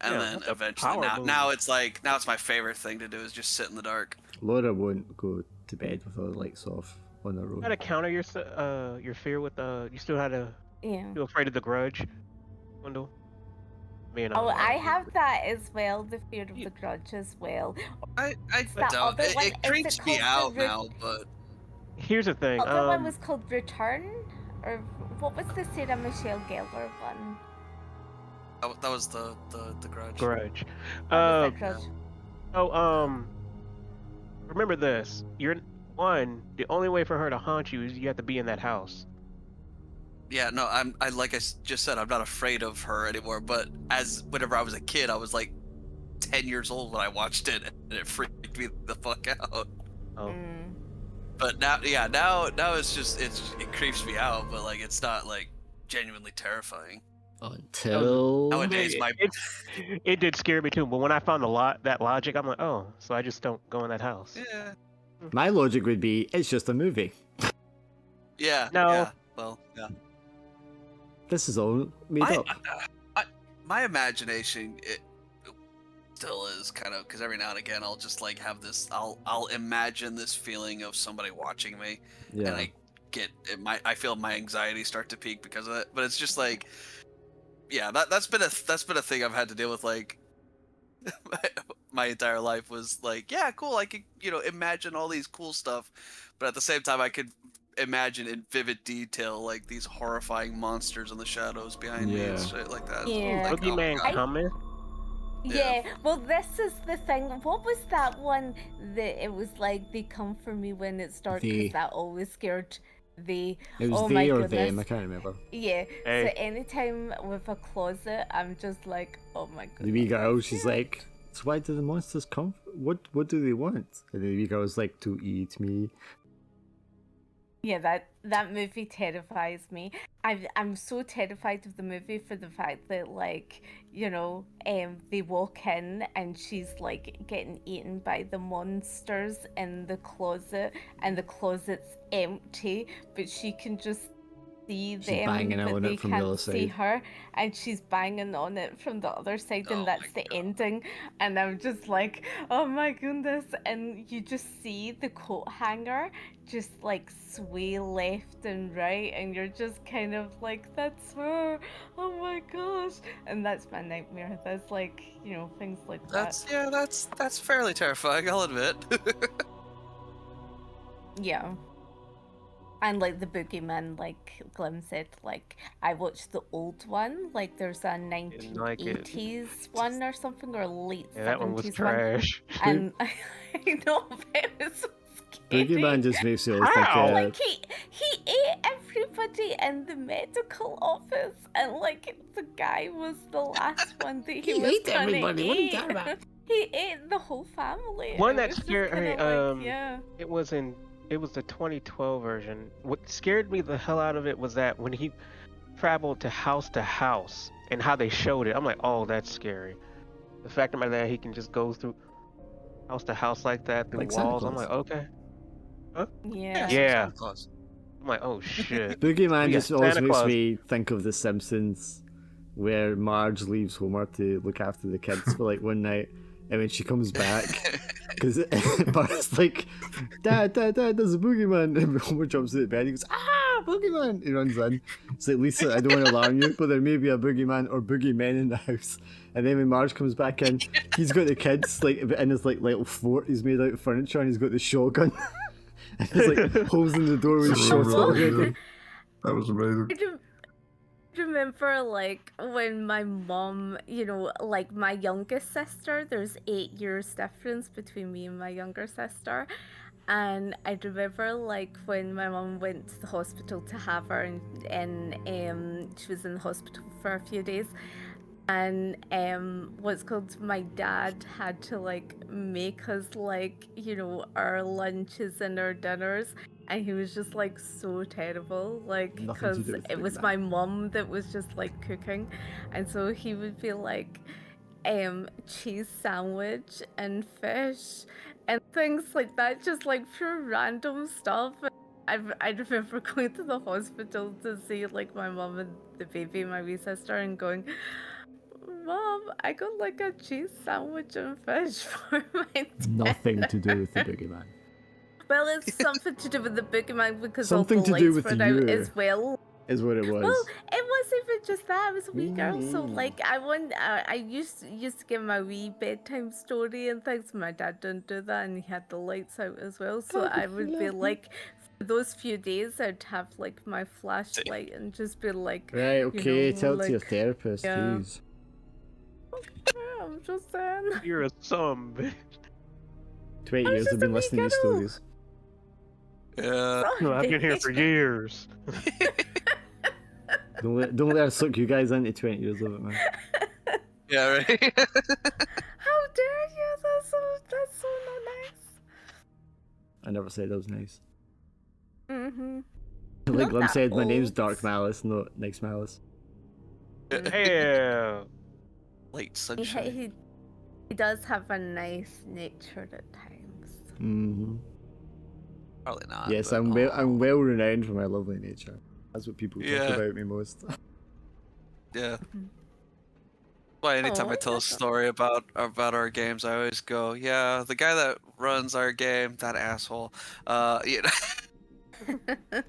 And Yeah, then that's a eventually power now move. it's like now it's my favorite thing to do is just sit in the dark. Laura won't go to bed with all the lights off on her You own. had to counter your fear with you still had to Yeah. feel afraid of the grudge, Wendell. Man, Oh, I have that as well. The fear of the grudge as well. I that don't other one, it is creeps it me called the out now, but Here's the thing. Other one was called Return, or what was the Sarah Michelle Gellar one? that was the grudge. grudge. What was that grudge? Oh, remember this. The only way for her to haunt you is you have to be in that house. Yeah, no, I like I just said, I'm not afraid of her anymore. But whenever I was a kid, I was like 10 years old when I watched it, and it freaked me the fuck out. Oh. But now it's just it creeps me out, but like it's not like genuinely terrifying. Until Nowadays, It did scare me too, but when I found that logic, I'm like, oh, so I just don't go in that house. Yeah. my logic would be, it's just a movie. Yeah. No. Yeah. Well, yeah. This is all made up. My imagination still is kind of, because every now and again I'll just like have this, I'll imagine this feeling of somebody watching me, Yeah. and I feel my anxiety start to peak because of it. But it's just like, yeah, that's been a thing I've had to deal with, like my entire life. Was like, yeah, cool, I could, imagine all these cool stuff, but at the same time I could imagine in vivid detail like these horrifying monsters in the shadows behind me and Yeah. shit like that. Yeah. Like, oh my Boogeyman God. coming. Yeah, well, this is the thing. What was that one that it was like they come for me when it's dark? They. Because that always scared they. It was Oh they my or goodness. them, I can't remember. Yeah. Hey. So anytime with a closet, I'm just like, oh my goodness. The wee girl, she's like, so why do the monsters come? What do they want? And the wee girl's like, to eat me. Yeah, that movie terrifies me. I'm so terrified of the movie for the fact that, like, they walk in and she's like getting eaten by the monsters in the closet, and the closet's empty, but she can just see She's them, banging but on they it from the other can't see side. her, and she's banging on it from the other side, Oh and my that's the ending. And I'm just like, oh my goodness. And you just see the coat hanger just like sway left and right, and you're just kind of like, that's her, oh my gosh. And that's my nightmare. That's like, things like that. That's fairly terrifying, I'll admit. Yeah. And like the boogeyman, like Glim said, like I watched the old one, like there's a Didn't like it. 1980s one or something, or late Yeah, that one was 70s trash. And I know, but it was so scary. Boogeyman just makes me think How? Like he ate everybody in the medical office, and like the guy was the last one that he was ate gonna everybody, what are you eat. talking about? He ate the whole family. One It that was just scared kinda me, like, yeah. It was the 2012 version. What scared me the hell out of it was that when he traveled to house and how they showed it, I'm like, oh, that's scary. The fact about that he can just go through house to house like that through Like Santa walls, I'm Claus. like, okay. Yeah. Yeah. Santa Claus. I'm like, oh shit. Boogeyman We got just always Santa makes Claus. me think of The Simpsons, where Marge leaves Homer to look after the kids for like one night, and when she comes back, because Bart's like, Dad, there's a boogeyman, and Homer jumps out of bed, he goes, ah, boogeyman, he runs in. It's like, Lisa, I don't want to alarm you, but there may be a boogeyman or boogeymen in the house. And then when Marge comes back in, he's got the kids like in his like little fort he's made out of furniture, and he's got the shotgun. And he's like holding the door with his shots already. That was amazing. Remember like when my mom, like my youngest sister, there's 8 years difference between me and my younger sister, and I remember like when my mom went to the hospital to have her, and she was in the hospital for a few days, and what's called, my dad had to like make us like our lunches and our dinners, and he was just like so terrible, like Nothing to because do with it was boogeyman. my mum that was just like cooking, and so he would be like cheese sandwich and fish and things like that, just like pure random stuff. I remember going to the hospital to see like my mum and the baby, my wee sister, and going, Mom, I got like a cheese sandwich and fish for my dinner. Nothing to do with the boogeyman. Well, it's something to do with the boogeyman, because Something all the to do lights with were out you. as well. Is what it was. Well, it wasn't even just that. I was a wee girl, so like I used to give my wee bedtime story and things. My dad didn't do that, and he had the lights out as well. So I would be like, for those few days, I'd have like my flashlight and just be like, Right, okay, tell it to your like, therapist, yeah. jeez. I'm just saying. You're a son, bitch. 20 I was years just I've been a wee listening to girl. stories. Yeah. No, I've been here for years. Don't let her suck you guys into 20 years of it, man. Yeah, right. How dare you? That's so not nice. I never said that was nice. Mm-hmm. Like Not Glim that said, my name's old. Dark Malice, not Nice Malice. Yeah. Late sunshine. He does have a nice nature at times. Mm-hmm. Probably not. Yes, but, I'm well renowned for my lovely nature. That's what people talk Yeah. about me most. Yeah. Why anytime Oh, I tell a that's not- story about our games, I always go, yeah, the guy that runs our game, that asshole. You know.